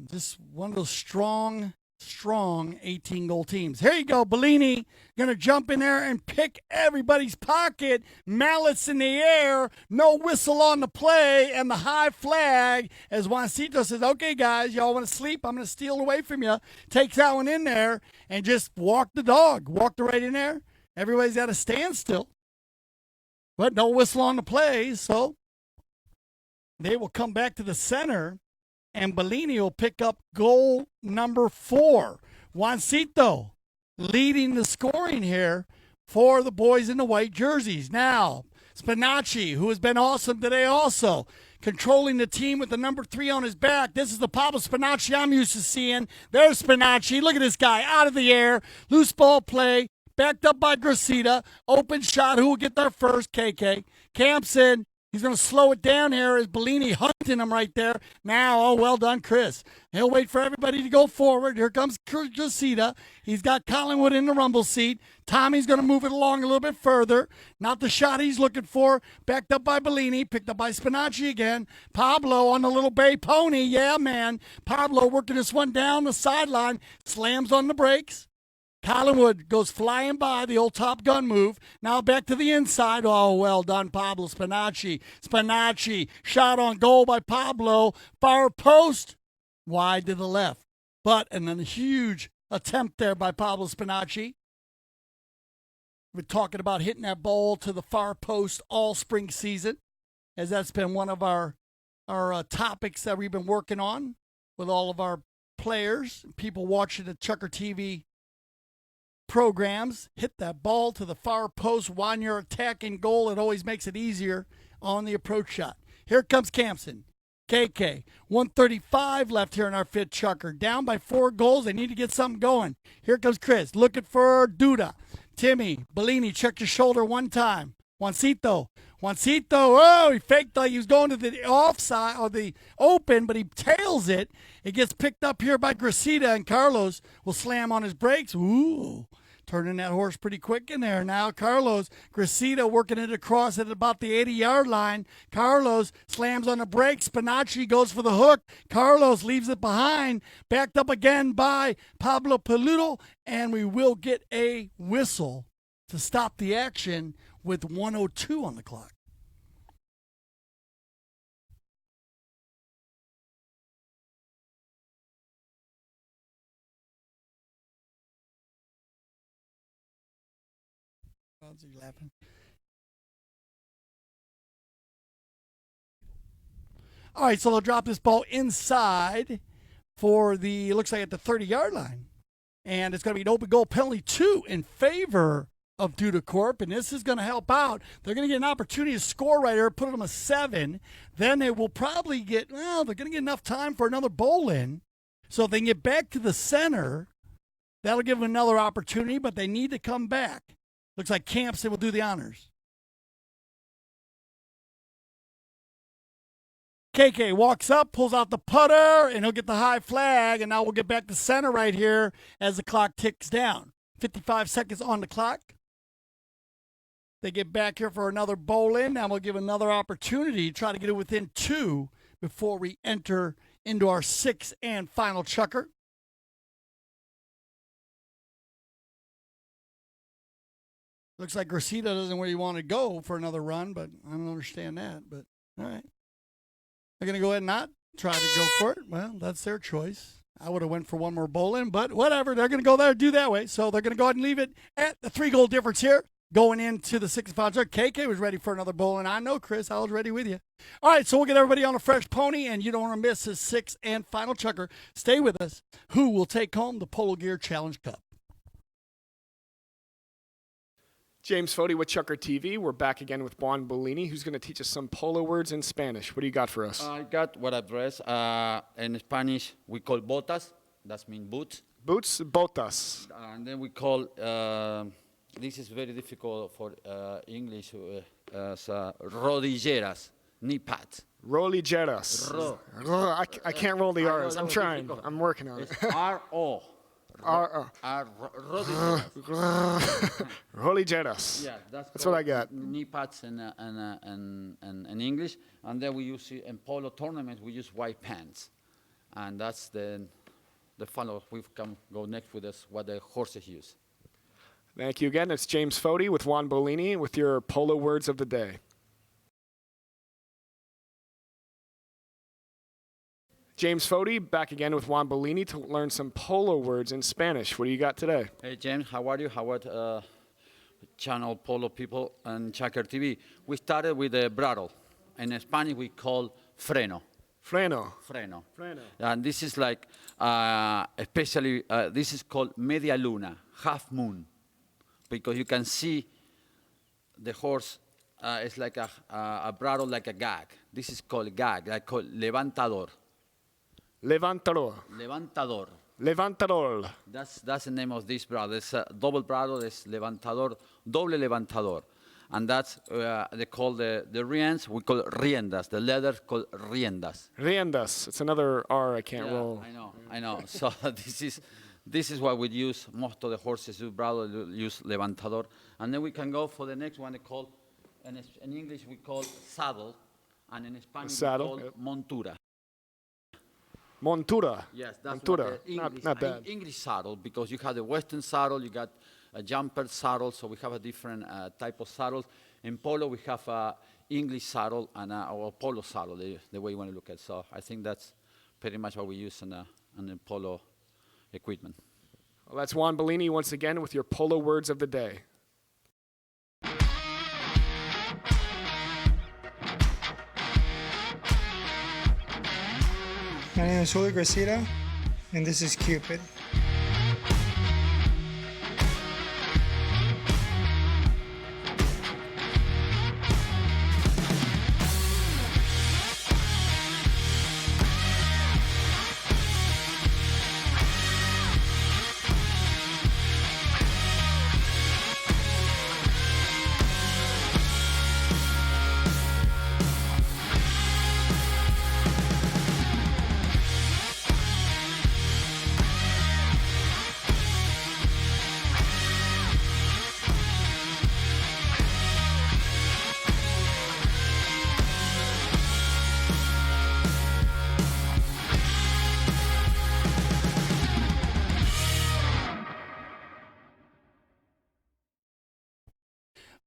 [SPEAKER 1] just one of those strong 18-goal teams. Here you go, Bellini going to jump in there and pick everybody's pocket. Mallets in the air, no whistle on the play, and the high flag as Juancito says, okay, guys, y'all want to sleep? I'm going to steal it away from you. Takes that one in there and just walked the dog. Walked it right in there. Everybody's at a standstill, but no whistle on the play, so they will come back to the center, and Bellini will pick up goal number 4. Juancito leading the scoring here for the boys in the white jerseys. Now, Spinacci, who has been awesome today also, controlling the team with the number 3 on his back. This is the Pablo Spinacci I'm used to seeing. There's Spinacci. Look at this guy out of the air. Loose ball play. Backed up by Gracita. Open shot. Who will get there first? KK. Campson. He's going to slow it down here as Bellini hunting him right there. Now, oh, well done, Chris. He'll wait for everybody to go forward. Here comes Gracita. He's got Collinwood in the rumble seat. Tommy's going to move it along a little bit further. Not the shot he's looking for. Backed up by Bellini. Picked up by Spinacci again. Pablo on the little bay pony. Yeah, man. Pablo working this one down the sideline. Slams on the brakes. Collinwood goes flying by, the old Top Gun move. Now back to the inside. Oh, well done, Pablo Spinacci. Spinacci, shot on goal by Pablo. Far post, wide to the left. But, and then a huge attempt there by Pablo Spinacci. We're talking about hitting that ball to the far post all spring season, as that's been one of our topics that we've been working on with all of our players, people watching the ChukkerTV programs. Hit that ball to the far post when you're attacking goal. It always makes it easier on the approach shot. Here comes Campson. KK. 1:35 left here in our fifth Chucker. Down by 4 goals. They need to get something going. Here comes Chris. Looking for Duda. Timmy. Bellini. Check your shoulder one time. Juancito. Oh, he faked like he was going to the offside or the open, but he tails it. It gets picked up here by Gracita, and Carlos will slam on his brakes. Ooh. turning that horse pretty quick in there. Now Carlos Gracita working it across at about the 80-yard line. Carlos slams on the brakes. Spinacci goes for the hook. Carlos leaves it behind, backed up again by Pablo Peludo, and we will get a whistle to stop the action with 1:02 on the clock. How's he laughing? All right, so they'll drop this ball inside for the, looks like at the 30-yard line. And it's going to be an open goal penalty 2 in favor of Dudacorp, and this is going to help out. They're going to get an opportunity to score right here, put them a 7. Then they will probably get, well, they're going to get enough time for another bowl in. So if they can get back to the center, that'll give them another opportunity, but they need to come back. Looks like Campson will do the honors. KK walks up, pulls out the putter, and he'll get the high flag, and now we'll get back to center right here as the clock ticks down. 55 seconds on the clock. They get back here for another bowl in. Now we'll give another opportunity to try to get it within 2 before we enter into our 6th and final chukker. Looks like Gracita doesn't really want to go for another run, but I don't understand that. But all right. They're going to go ahead and not try to go for it. Well, that's their choice. I would have went for one more bowl in, but whatever. They're going to go there and do that way. So they're going to go ahead and leave it at the 3-goal difference here. Going into the 6th and final chukker. KK was ready for another bowl, and I know, Chris, I was ready with you. All right, so we'll get everybody on a fresh pony, and you don't want to miss his 6th and final chukker. Stay with us. Who will take home the Polo Gear Challenge Cup?
[SPEAKER 2] James Fody with ChukkerTV. We're back again with Juan Bellini, who's going to teach us some polo words in Spanish. What do you got for us?
[SPEAKER 3] I got what I dress. In Spanish, we call botas. That means boots.
[SPEAKER 2] Boots, botas.
[SPEAKER 3] And then we call, this is very difficult for English, rodilleras, knee pads.
[SPEAKER 2] Rodilleras. I can't roll the R's. I'm trying.
[SPEAKER 3] Difficult.
[SPEAKER 2] I'm working on it.
[SPEAKER 3] R-O.
[SPEAKER 2] Rodilleras.
[SPEAKER 3] Yeah,
[SPEAKER 2] that's what I got.
[SPEAKER 3] Knee pads in English, and then we use it in polo tournaments. We use white pants, and that's the follow. We can go next with this what the horses use.
[SPEAKER 2] Thank you again. It's James Fody with Juan Bellini with your polo words of the day. James Fody back again with Juan Bellini to learn some polo words in Spanish. What do you got today?
[SPEAKER 3] Hey, James, how are you? How are channel polo people and ChukkerTV? We started with the bridle. In Spanish, we call freno.
[SPEAKER 2] Freno.
[SPEAKER 3] Freno.
[SPEAKER 2] Freno.
[SPEAKER 3] And this is like, especially, this is called media luna, half moon, because you can see the horse. It's like a bridle, like a gag. This is called gag, like called levantador.
[SPEAKER 2] Levantador.
[SPEAKER 3] Levantador.
[SPEAKER 2] Levantador.
[SPEAKER 3] That's the name of this bridle. It's a double bridle. It's levantador, doble levantador, and that's they call the reins. We call riendas. The leather called riendas.
[SPEAKER 2] Riendas. It's another R I can't roll.
[SPEAKER 3] I know. So this is what we use. Most of the horses use bridle, use levantador, and then we can go for the next one. They call in English we call saddle, and in Spanish we call montura.
[SPEAKER 2] Montura.
[SPEAKER 3] Yes, that's
[SPEAKER 2] Montura.
[SPEAKER 3] English,
[SPEAKER 2] not bad.
[SPEAKER 3] English saddle, because you have the Western saddle, you got a jumper saddle, so we have a different type of saddles. In polo, we have a English saddle and a polo saddle, the way you want to look at it. So I think that's pretty much what we use in the polo equipment.
[SPEAKER 2] Well, that's Juan Bellini once again with your polo words of the day.
[SPEAKER 15] My name is Julio Gracita, and this is Cupid.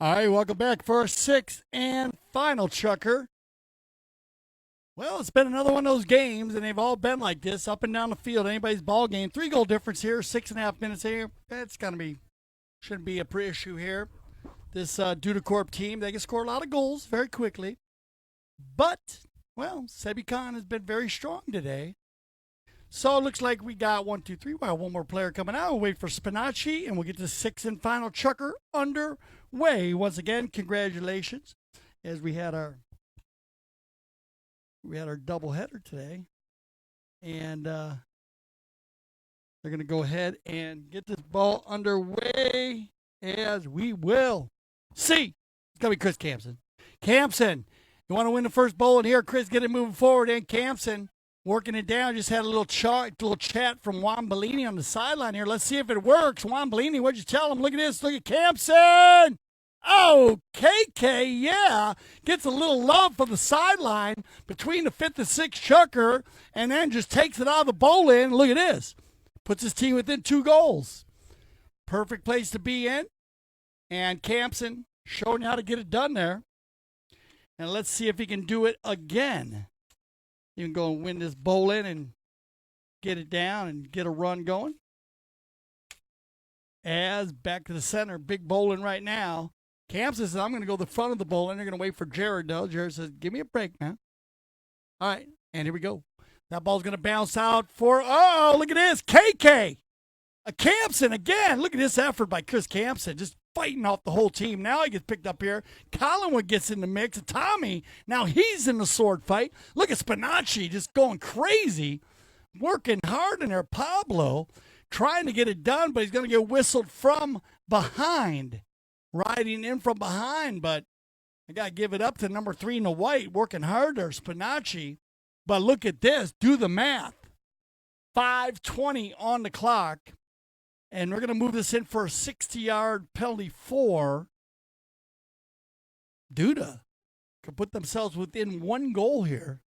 [SPEAKER 1] All right, welcome back for our sixth and final chucker. Well, it's been another one of those games, and they've all been like this, up and down the field. Anybody's ball game. 3-goal difference here, 6.5 minutes here. That's gonna be, shouldn't be a pre-issue here. This Dudacorp team, they can score a lot of goals very quickly. But, well, Sebi Khan has been very strong today. So it looks like we got 1, 2, 3. Well, one more player coming out. We'll wait for Spinacci, and we'll get the sixth and final chucker underway. Once again, congratulations, as we had our doubleheader today, and they're going to go ahead and get this ball underway, as we will see. It's going to be Chris Campson. Campson, you want to win the first bowl in here? Chris, get it moving forward, and Campson working it down. Just had a little chat from Juan Bellini on the sideline here. Let's see if it works. Juan Bellini, what'd you tell him? Look at this. Look at Campson. Oh, KK, yeah, gets a little love from the sideline between the fifth and sixth chucker, and then just takes it out of the bowl in. Look at this. Puts his team within 2 goals. Perfect place to be in. And Campson showing how to get it done there. And let's see if he can do it again. You can go and win this bowl in and get it down and get a run going. As back to the center, big bowling right now. Campson says, I'm going to go to the front of the bowl, and they're going to wait for Jared, though. Jared says, give me a break, man. All right, and here we go. That ball's going to bounce out for, oh, look at this, KK. A Campson again. Look at this effort by Chris Campson, just fighting off the whole team. Now he gets picked up here. Collingwood gets in the mix. Tommy, now he's in the sword fight. Look at Spinacci just going crazy, working hard in there. Pablo trying to get it done, but he's going to get whistled from behind. Riding in from behind, but I got to give it up to number 3 in the white, working harder, Spinacci. But look at this. Do the math. 5:20 on the clock, and we're going to move this in for a 60-yard penalty for Duda. Could put themselves within 1 goal here.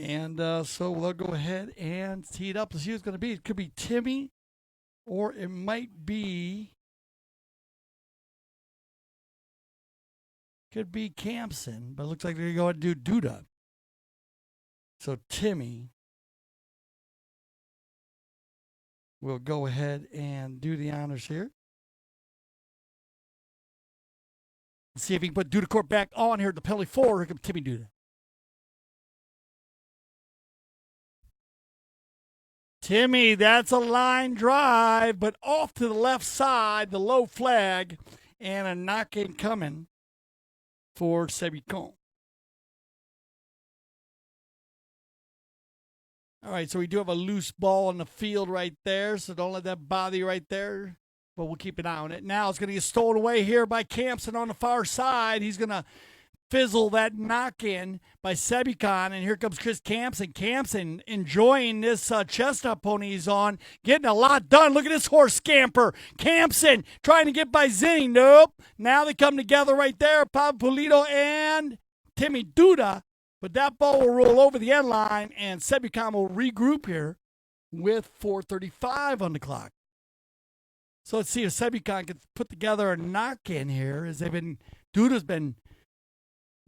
[SPEAKER 1] And so we'll go ahead and tee it up. Let's see who it's going to be. It could be Timmy, or it might be Campson. But it looks like they're going to do Duda. So Timmy will go ahead and do the honors here. Let's see if he can put Dudacorp back on here at the penalty 4. Here comes Timmy Duda. Timmy, that's a line drive, but off to the left side, the low flag, and a knock-in coming for Sebicon. All right, so we do have a loose ball on the field right there, so don't let that bother you right there, but we'll keep an eye on it. Now it's going to get stolen away here by Campson on the far side. He's going to fizzle that knock-in by Sebicon, and here comes Chris Campson. Campson enjoying this chestnut pony he's on, getting a lot done. Look at this horse scamper. Campson trying to get by Zinni. Nope. Now they come together right there, Pablo Pulido and Timmy Duda, but that ball will roll over the end line, and Sebicon will regroup here with 4:35 on the clock. So let's see if Sebicon can put together a knock-in here, as Duda's been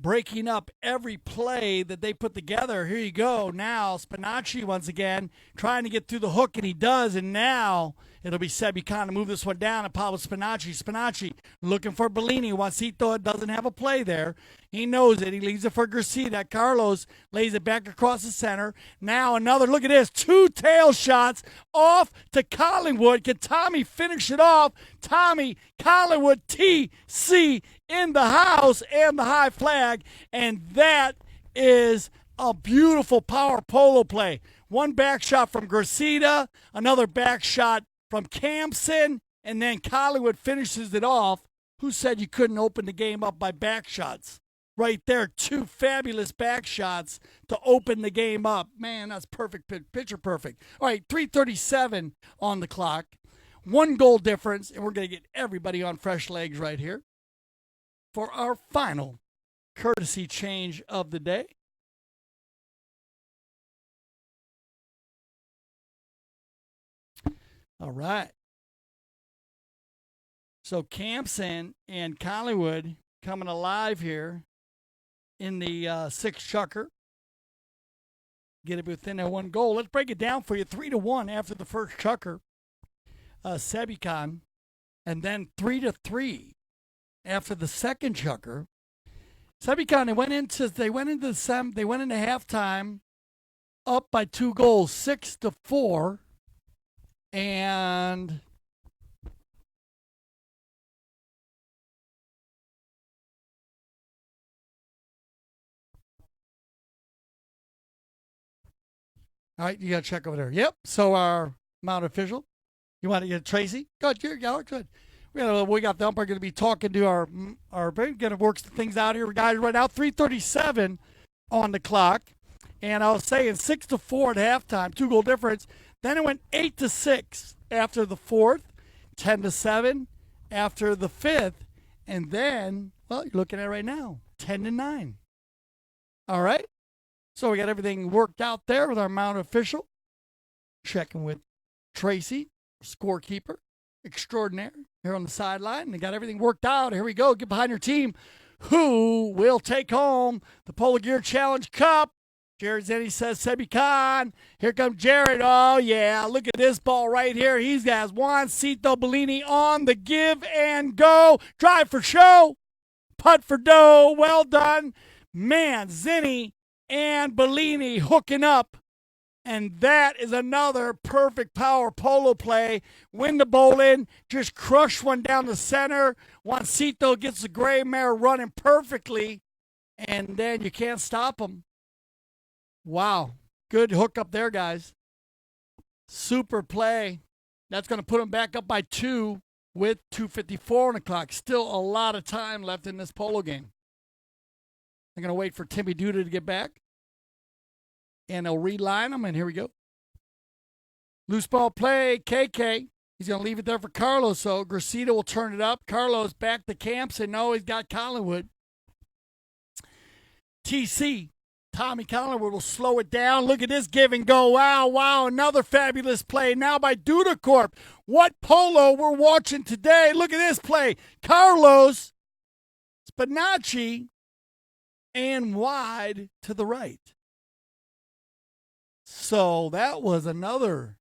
[SPEAKER 1] breaking up every play that they put together. Here you go. Now Spinacci once again trying to get through the hook, and he does. And now it'll be Sebicon to move this one down. And Pablo Spinacci. Spinacci looking for Bellini. Juancito doesn't have a play there. He knows it. He leaves it for Garcia. Carlos lays it back across the center. Now another, look at this, 2 tail shots off to Collingwood. Can Tommy finish it off? Tommy, Collingwood, TC in the house, and the high flag. And that is a beautiful power polo play. One back shot from Garcia, another back shot from Campson, and then Collingwood finishes it off. Who said you couldn't open the game up by back shots? Right there, 2 fabulous back shots to open the game up. Man, that's perfect, picture perfect. All right, 3:37 on the clock. 1 goal difference, and we're going to get everybody on fresh legs right here for our final courtesy change of the day. All right. So Campson and Collingwood coming alive here in the sixth chukker. Get it within that one goal. Let's break it down for you. 3-1 after the first chukker. Sebikon. And then 3-3 after the second chukker. Sebikon, they went into halftime up by 2 goals, 6-4. And all right, you got to check over there. Yep. So our mount official, you want to get Tracy? Good, good. We got the umpire going to be talking to our going to work things out here, guys. Right now, 3:37 on the clock, and I was saying 6-4 at halftime, 2-goal difference. Then it went 8-6 after the fourth, 10-7 after the fifth, and then, well, you're looking at it right now, 10-9. All right. So we got everything worked out there with our mount official. Checking with Tracy, scorekeeper extraordinaire, here on the sideline. They got everything worked out. Here we go. Get behind your team. Who will take home the Polo Gear Challenge Cup? Jared Zenny says Sebikon. Here comes Jared. Oh, yeah. Look at this ball right here. He's got Juancito Bellini on the give and go. Drive for show. Putt for dough. Well done. Man, Zenny and Bellini hooking up. And that is another perfect power polo play. Win the bowl in. Just crush one down the center. Juancito gets the gray mare running perfectly. And then you can't stop him. Wow. Good hook up there, guys. Super play. That's going to put him back up by 2 with 2:54 on the clock. Still a lot of time left in this polo game. I'm going to wait for Timmy Duda to get back. And they'll reline them, and here we go. Loose ball play, KK. He's going to leave it there for Carlos, so Gracita will turn it up. Carlos back to camps, and no, he's got Collingwood. TC, Tommy Collingwood will slow it down. Look at this give and go. Wow, another fabulous play now by Dudacorp. What polo we're watching today. Look at this play. Carlos, Spinacci, and wide to the right. So that was another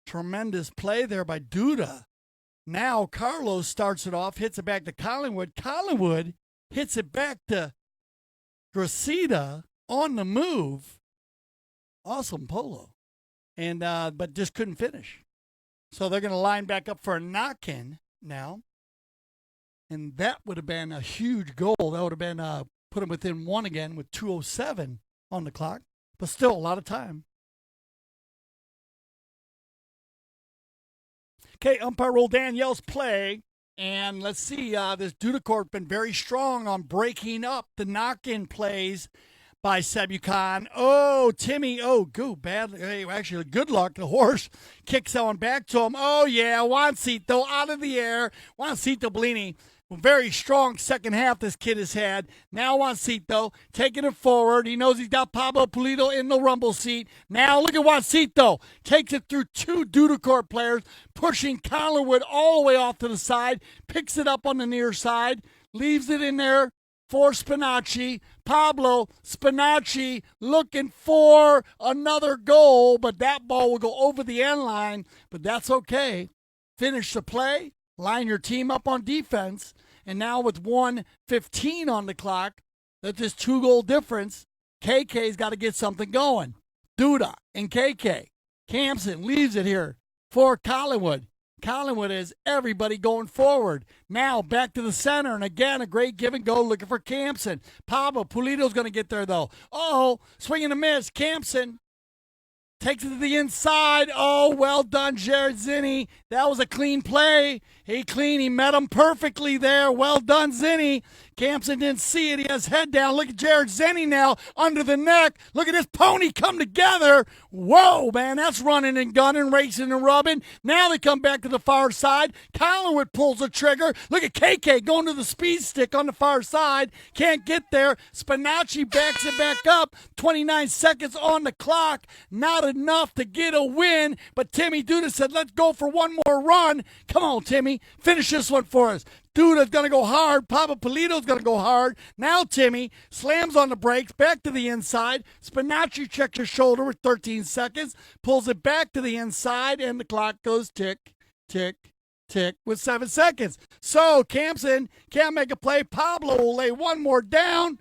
[SPEAKER 1] tremendous play there by Duda. Now Carlos starts it off, hits it back to Collingwood. Collingwood hits it back to Gracita on the move. Awesome polo. And but just couldn't finish. So they're going to line back up for a knock-in now. And that would have been a huge goal. That would have been put them within 1 again with 2:07 on the clock. But still, a lot of time. Okay, umpire roll Danielle's play. And let's see, this Dudacorp been very strong on breaking up the knock-in plays by Sebikon. Oh, Timmy, go bad. Hey, actually, good luck. The horse kicks on back to him. Oh, yeah, Juancito out of the air. Juancito Bellini. Very strong second half this kid has had. Now Juancito taking it forward. He knows he's got Pablo Pulido in the rumble seat. Now look at Juancito. Takes it through 2 Dudacorp players, pushing Collingwood all the way off to the side. Picks it up on the near side. Leaves it in there for Spinacci. Pablo Spinacci looking for another goal, but that ball will go over the end line. But that's okay. Finish the play. Line your team up on defense. And now with 1:15 on the clock, that's this 2-goal difference. KK's got to get something going. Duda and KK. Campson leaves it here for Collingwood. Collingwood is everybody going forward. Now back to the center. And again, a great give and go looking for Campson. Pablo Pulido's going to get there, though. Swing and a miss. Campson takes it to the inside. Oh, well done, Jared Zinni. That was a clean play. He met him perfectly there. Well done, Zinni. Campson didn't see it. He has head down. Look at Jared Zinni now under the neck. Look at this pony come together. Whoa, man, that's running and gunning, racing and rubbing. Now they come back to the far side. Collinwood pulls the trigger. Look at KK going to the speed stick on the far side. Can't get there. Spinacci backs it back up. 29 seconds on the clock. Not enough to get a win, but Timmy Duda said, let's go for one more run. Come on, Timmy. Finish this one for us. Duda's going to go hard. Papa Polito's going to go hard. Now Timmy slams on the brakes, back to the inside. Spinacci checks his shoulder with 13 seconds, pulls it back to the inside, and the clock goes tick, tick, tick with 7 seconds. So Campson can't make a play. Pablo will lay one more down,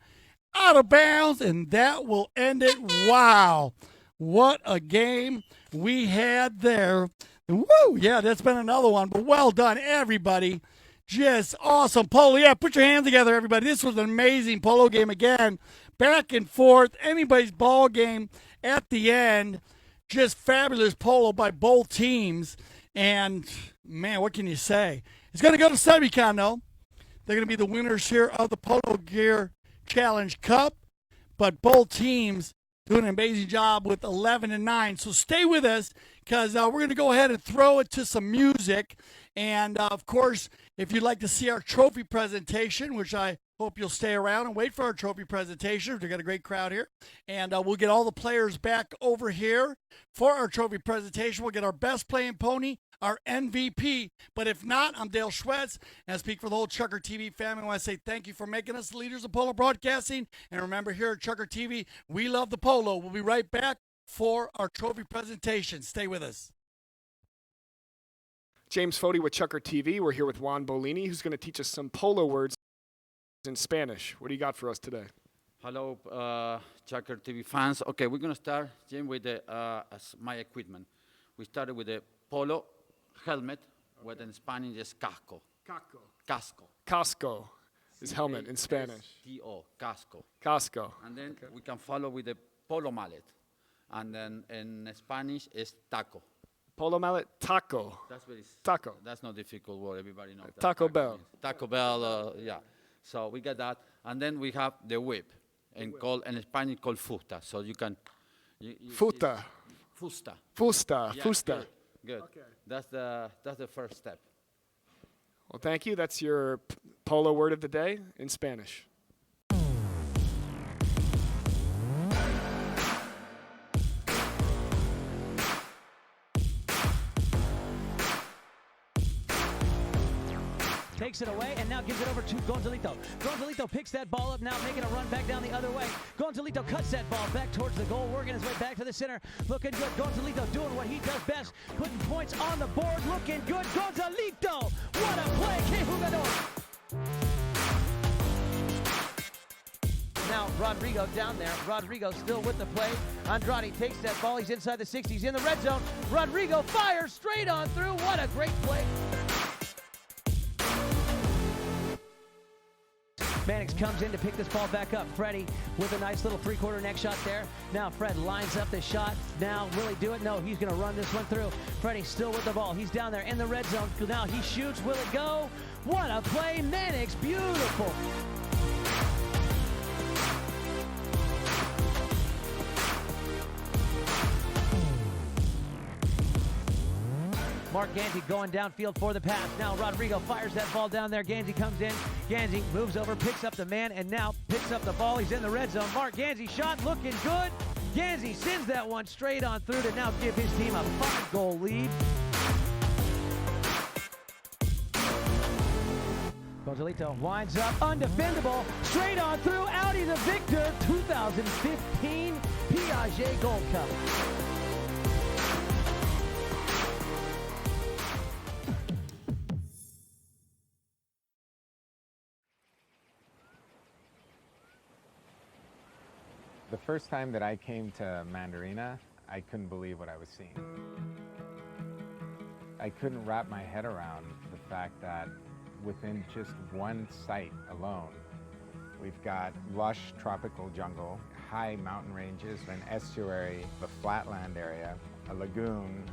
[SPEAKER 1] out of bounds, and that will end it. Wow. What a game we had there. Woo! Yeah, that's been another one, but well done, everybody. Just awesome polo. Yeah, put your hands together, everybody. This was an amazing polo game again. Back and forth, anybody's ball game at the end. Just fabulous polo by both teams. And, man, what can you say? It's going to go to Semicon, though. They're going to be the winners here of the Polo Gear Challenge Cup. But both teams doing an amazing job with 11-9. So stay with us because we're going to go ahead and throw it to some music. And, of course, if you'd like to see our trophy presentation, which I hope you'll stay around and wait for our trophy presentation. We've got a great crowd here. And we'll get all the players back over here for our trophy presentation. We'll get our best playing pony, our MVP. But if not, I'm Dale Schwetz, and I speak for the whole ChukkerTV family. I want to say thank you for making us the leaders of polo broadcasting. And remember, here at ChukkerTV, we love the polo. We'll be right back for our trophy presentation. Stay with us.
[SPEAKER 2] James Fody with ChukkerTV. We're here with Juan Bolini, who's going to teach us some polo words in Spanish. What do you got for us today?
[SPEAKER 3] Hello, ChukkerTV fans. Okay, we're going to start, Jim, with my equipment. We started with the polo helmet, what in Spanish is casco.
[SPEAKER 2] Casco.
[SPEAKER 3] Casco.
[SPEAKER 2] Casco is helmet in Spanish.
[SPEAKER 3] C-O, casco.
[SPEAKER 2] Casco.
[SPEAKER 3] And then we can follow with the polo mallet. And then in Spanish is taco.
[SPEAKER 2] Polo mallet, taco.
[SPEAKER 3] That's very
[SPEAKER 2] taco.
[SPEAKER 3] That's not a difficult word. Everybody knows that.
[SPEAKER 2] Taco Bell.
[SPEAKER 3] Means. Taco Bell, yeah. So we got that. And then we have the whip, in Spanish called fusta. So you can...
[SPEAKER 2] Fusta.
[SPEAKER 3] Fusta.
[SPEAKER 2] Fusta.
[SPEAKER 3] Yeah,
[SPEAKER 2] Fusta.
[SPEAKER 3] Good. Okay. That's the first step.
[SPEAKER 2] Well, thank you. That's your polo word of the day in Spanish.
[SPEAKER 8] Takes it away and now gives it over to Gonzalito. Gonzalito picks that ball up now, making a run back down the other way. Gonzalito cuts that ball back towards the goal, working his way back to the center. Looking good. Gonzalito doing what he does best, putting points on the board. Looking good. Gonzalito! What a play! Que jugador! Now Rodrigo down there. Rodrigo still with the play. Andrade takes that ball. He's inside the 60s. He's in the red zone. Rodrigo fires straight on through. What a great play. Mannix comes in to pick this ball back up. Freddie with a nice little three-quarter neck shot there. Now Fred lines up the shot. Now will he do it? No, he's going to run this one through. Freddie still with the ball. He's down there in the red zone. Now he shoots. Will it go? What a play. Mannix, beautiful. Mark Ganzi going downfield for the pass. Now Rodrigo fires that ball down there. Ganzi comes in. Ganzi moves over, picks up the man, and now picks up the ball. He's in the red zone. Mark Ganzi shot looking good. Ganzi sends that one straight on through to now give his team a 5-goal lead. Gonzalito winds up, undefendable, straight on through. Audi the victor, 2015 Piaget Gold Cup.
[SPEAKER 16] The first time that I came to Mandarina, I couldn't believe what I was seeing. I couldn't wrap my head around the fact that within just one site alone, we've got lush tropical jungle, high mountain ranges, an estuary, the flatland area, a lagoon,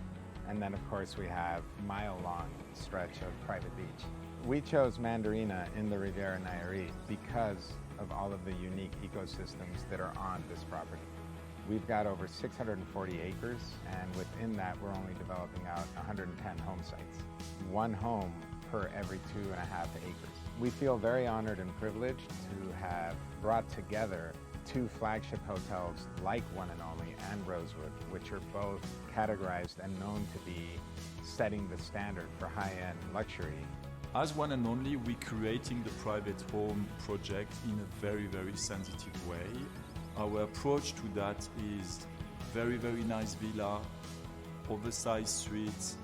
[SPEAKER 16] And then, of course, we have mile-long stretch of private beach. We chose Mandarina in the Riviera Nayarit because of all of the unique ecosystems that are on this property. We've got over 640 acres, and within that, we're only developing out 110 home sites. One home per every 2.5 acres. We feel very honored and privileged to have brought together two flagship hotels like One and Only and Rosewood, which are both categorized and known to be setting the standard for high-end luxury.
[SPEAKER 17] As One and Only, we're creating the private home project in a very, very sensitive way. Our approach to that is very, very nice villa, oversized suites,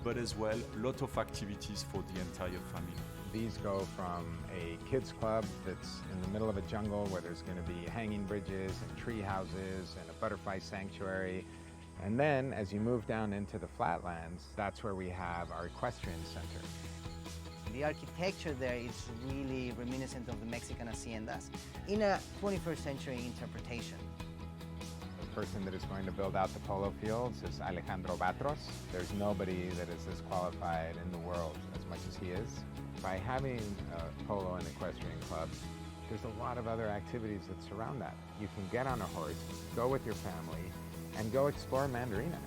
[SPEAKER 17] but as well, a lot of activities for the entire family.
[SPEAKER 16] These go from a kids club that's in the middle of a jungle where there's going to be hanging bridges and tree houses and a butterfly sanctuary. And then as you move down into the flatlands, that's where we have our equestrian center.
[SPEAKER 18] The architecture there is really reminiscent of the Mexican haciendas in a 21st century interpretation.
[SPEAKER 16] The person that is going to build out the polo fields is Alejandro Batros. There's nobody that is as qualified in the world as much as he is. By having a polo and equestrian club, there's a lot of other activities that surround that. You can get on a horse, go with your family, and go explore Mandarina.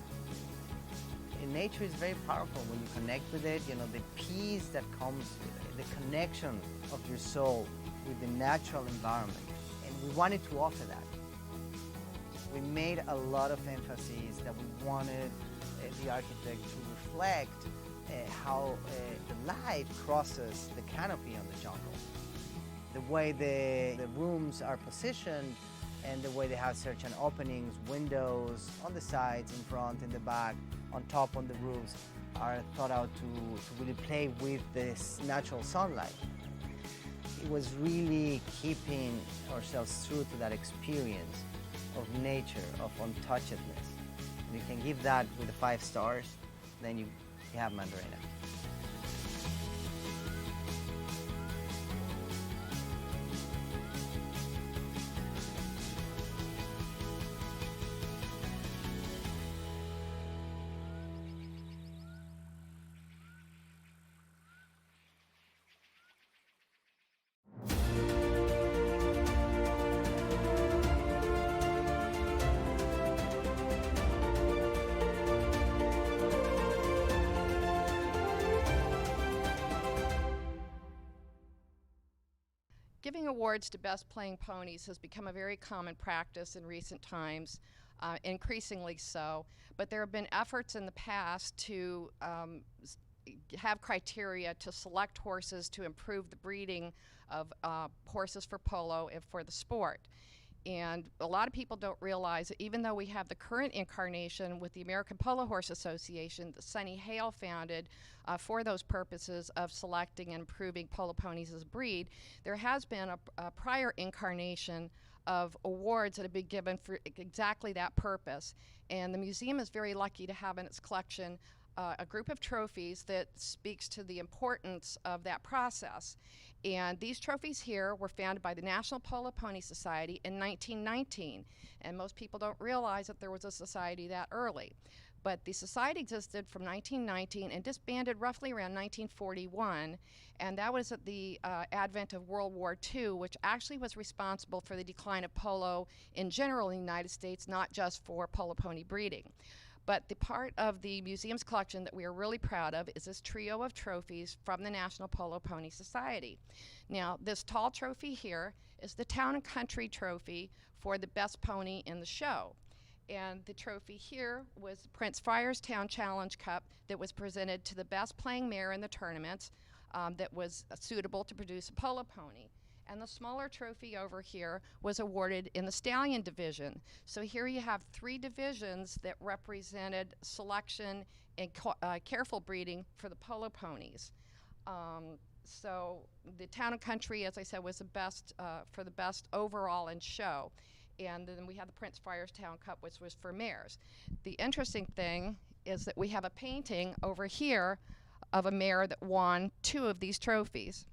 [SPEAKER 18] Nature is very powerful when you connect with it. You know, the peace that comes with it, the connection of your soul with the natural environment. And we wanted to offer that. We made a lot of emphasis that we wanted the architect to reflect how the light crosses the canopy on the jungle. The way the rooms are positioned and the way they have certain openings, windows on the sides, in front, in the back, on top, on the roofs, are thought out to really play with this natural sunlight. It was really keeping ourselves true to that experience of nature, of untouchedness. And you can give that with the 5 stars, then you have Mandarina.
[SPEAKER 19] Giving awards to best playing ponies has become a very common practice in recent times, increasingly so. But there have been efforts in the past to have criteria to select horses to improve the breeding of horses for polo and for the sport. And a lot of people don't realize that even though we have the current incarnation with the American Polo Horse Association that Sonny Hale founded for those purposes of selecting and improving polo ponies as a breed, there has been a prior incarnation of awards that have been given for exactly that purpose. And the museum is very lucky to have in its collection a group of trophies that speaks to the importance of that process. And these trophies here were founded by the National Polo Pony Society in 1919. And most people don't realize that there was a society that early. But the society existed from 1919 and disbanded roughly around 1941. And that was at the advent of World War II, which actually was responsible for the decline of polo in general in the United States, not just for polo pony breeding. But the part of the museum's collection that we are really proud of is this trio of trophies from the National Polo Pony Society. Now, this tall trophy here is the Town and Country Trophy for the best pony in the show. And the trophy here was the Prince Friarstown Challenge Cup that was presented to the best playing mare in the tournaments that was suitable to produce a polo pony. And the smaller trophy over here was awarded in the stallion division. So here you have 3 divisions that represented selection and careful breeding for the polo ponies. So the Town and Country, as I said, was the best for the best overall in show. And then we had the Prince Friarstown Cup, which was for mares. The interesting thing is that we have a painting over here of a mare that won 2 of these trophies.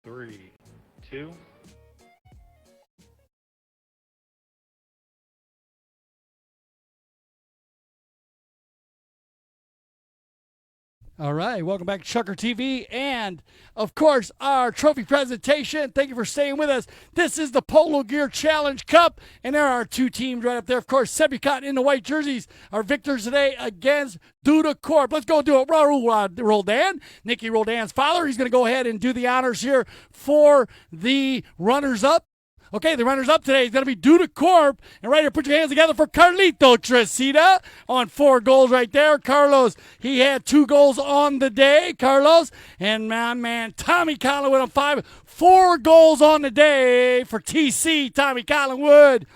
[SPEAKER 20] 3, 2.
[SPEAKER 1] All right, welcome back to ChukkerTV, and of course our trophy presentation. Thank you for staying with us. This is the Polo Gear Challenge Cup, and there are two teams right up there. Of course, Sebucot in the white jerseys are victors today against Duda Corp. Let's go do it. Raul Roldan, Nicky Roldan's father. He's going to go ahead and do the honors here for the runners-up. Okay, the runners-up today is going to be Duda Corp. And right here, put your hands together for Carlito Tresita on 4 goals right there. Carlos, he had 2 goals on the day, Carlos. And my man, Tommy Collingwood on 5. 4 goals on the day for TC, Tommy Collingwood.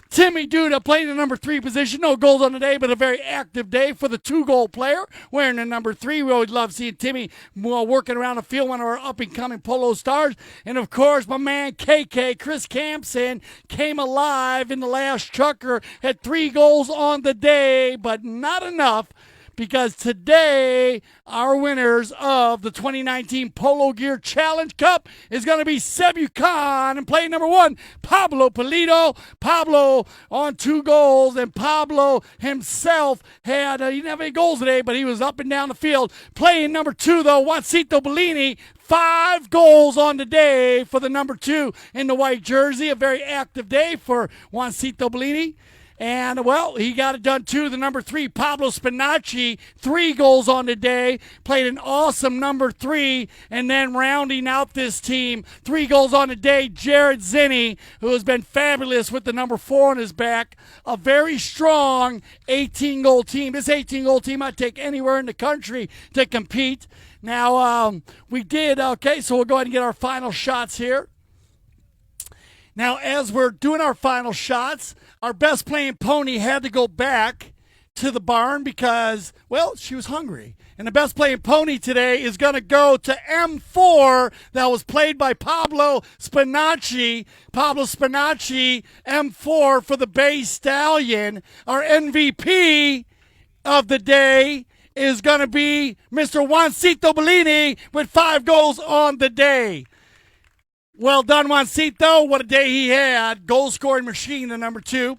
[SPEAKER 1] Timmy Duda playing the number 3 position. No goals on the day, but a very active day for the 2-goal player wearing the number 3. We always love seeing Timmy working around the field, one of our up-and-coming polo stars. And, of course, my man KK, Chris Campson, came alive in the last chukker, had 3 goals on the day, but not enough, because today our winners of the 2019 Polo Gear Challenge Cup is going to be Sebucon and playing number 1, Pablo Polito. Pablo on 2 goals, and Pablo himself had, he didn't have any goals today, but he was up and down the field. Playing number 2, though, Juancito Bellini, 5 goals on the day for the number 2 in the white jersey. A very active day for Juancito Bellini. And, well, he got it done, too. The number 3, Pablo Spinacci, 3 goals on the day. Played an awesome number 3. And then rounding out this team, 3 goals on the day, Jared Zinni, who has been fabulous with the number 4 on his back. A very strong 18-goal team. This 18-goal team I'd take anywhere in the country to compete. Now, we did, okay, so we'll go ahead and get our final shots here. Now, as we're doing our final shots, our best playing pony had to go back to the barn because, well, she was hungry. And the best playing pony today is going to go to M4 that was played by Pablo Spinacci. Pablo Spinacci, M4 for the Bay Stallion. Our MVP of the day is going to be Mr. Juancito Bellini with 5 goals on the day. Well done, Juancito. What a day he had. Goal-scoring machine, the number 2.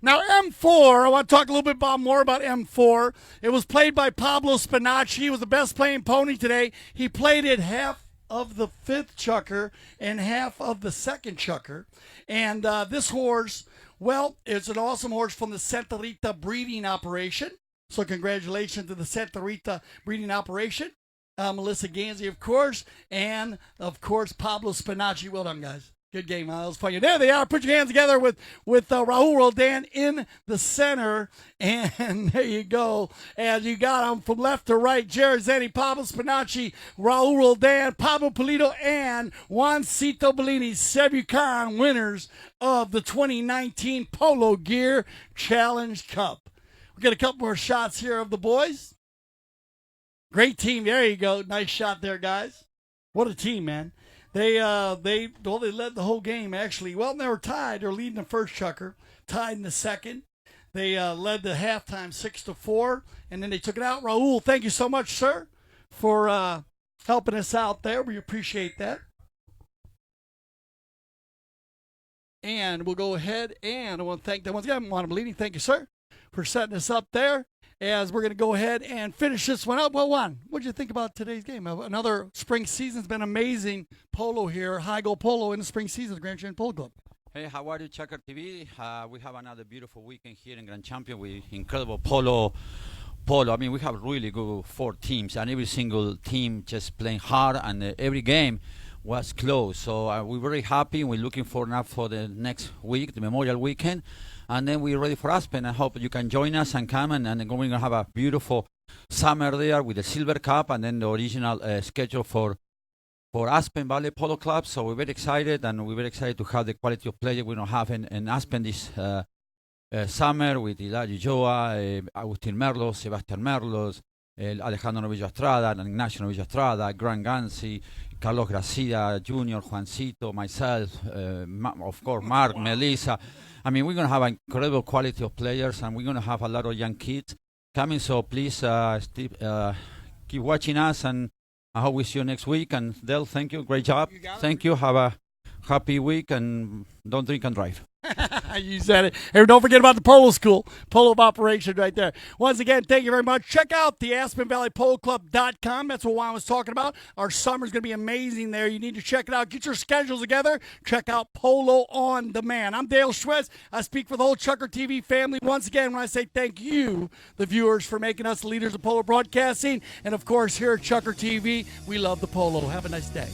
[SPEAKER 1] Now, M4, I want to talk a little bit more about M4. It was played by Pablo Spinacci. He was the best playing pony today. He played it half of the 5th chukker and half of the 2nd chukker. And this horse, well, it's an awesome horse from the Santa Rita breeding operation. So congratulations to the Santa Rita breeding operation. Melissa Ganzi, of course, and, of course, Pablo Spinacci. Well done, guys. Good game. That was fun. There they are. Put your hands together with Raul Roldan in the center, and there you go. As you got them from left to right, Jared Zinni, Pablo Spinacci, Raul Roldan, Pablo Polito, and Juancito Bellini, Sebucon, winners of the 2019 Polo Gear Challenge Cup. We'll get a couple more shots here of the boys. Great team. There you go. Nice shot there, guys. What a team, man. They led the whole game, actually. Well, they were tied. They were leading the first chukker, tied in the second. They led the halftime 6-4, and then they took it out. Raul, thank you so much, sir, for helping us out there. We appreciate that. And we'll go ahead, and I want to thank them once again. Juan Bellini, thank you, sir, for setting us up there. As we're going to go ahead and finish this one up. Well, Juan, what did you think about today's game? Another spring season's been amazing polo here, high goal polo in the spring season at the Grand Champions Polo Club.
[SPEAKER 3] Hey, how are you, ChukkerTV? We have another beautiful weekend here in Grand Champion with incredible polo. I mean, we have really good 4 teams, and every single team just playing hard, and every game was close. So we're very happy. We're looking forward now for the next week, the Memorial Weekend. And then we're ready for Aspen. I hope you can join us and come, and we're going to have a beautiful summer there with the Silver Cup and then the original schedule for Aspen Valley Polo Club. So we're very excited, and we're very excited to have the quality of play we're going to have in Aspen this summer with Hilario Joa, Agustin Merlos, Sebastian Merlos, Alejandro Novillo Estrada, Ignacio Novillo Estrada, Grant Gansi, Carlos Gracia Jr., Juancito, myself, of course, Mark, Melissa. I mean, we're going to have an incredible quality of players, and we're going to have a lot of young kids coming. So please keep watching us and I hope we see you next week. And Dale, thank you. Great job. Thank you. Have a happy week and don't drink and drive.
[SPEAKER 1] You said it. Hey, don't forget about the Polo School, Polo of Operation right there. Once again, thank you very much. Check out the AspenValleyPoloClub.com. That's what Juan was talking about. Our summer's going to be amazing there. You need to check it out. Get your schedules together. Check out Polo on Demand. I'm Dale Schwetz. I speak for the whole ChukkerTV family. Once again, when I say thank you, the viewers, for making us the leaders of polo broadcasting. And, of course, here at ChukkerTV, we love the polo. Have a nice day.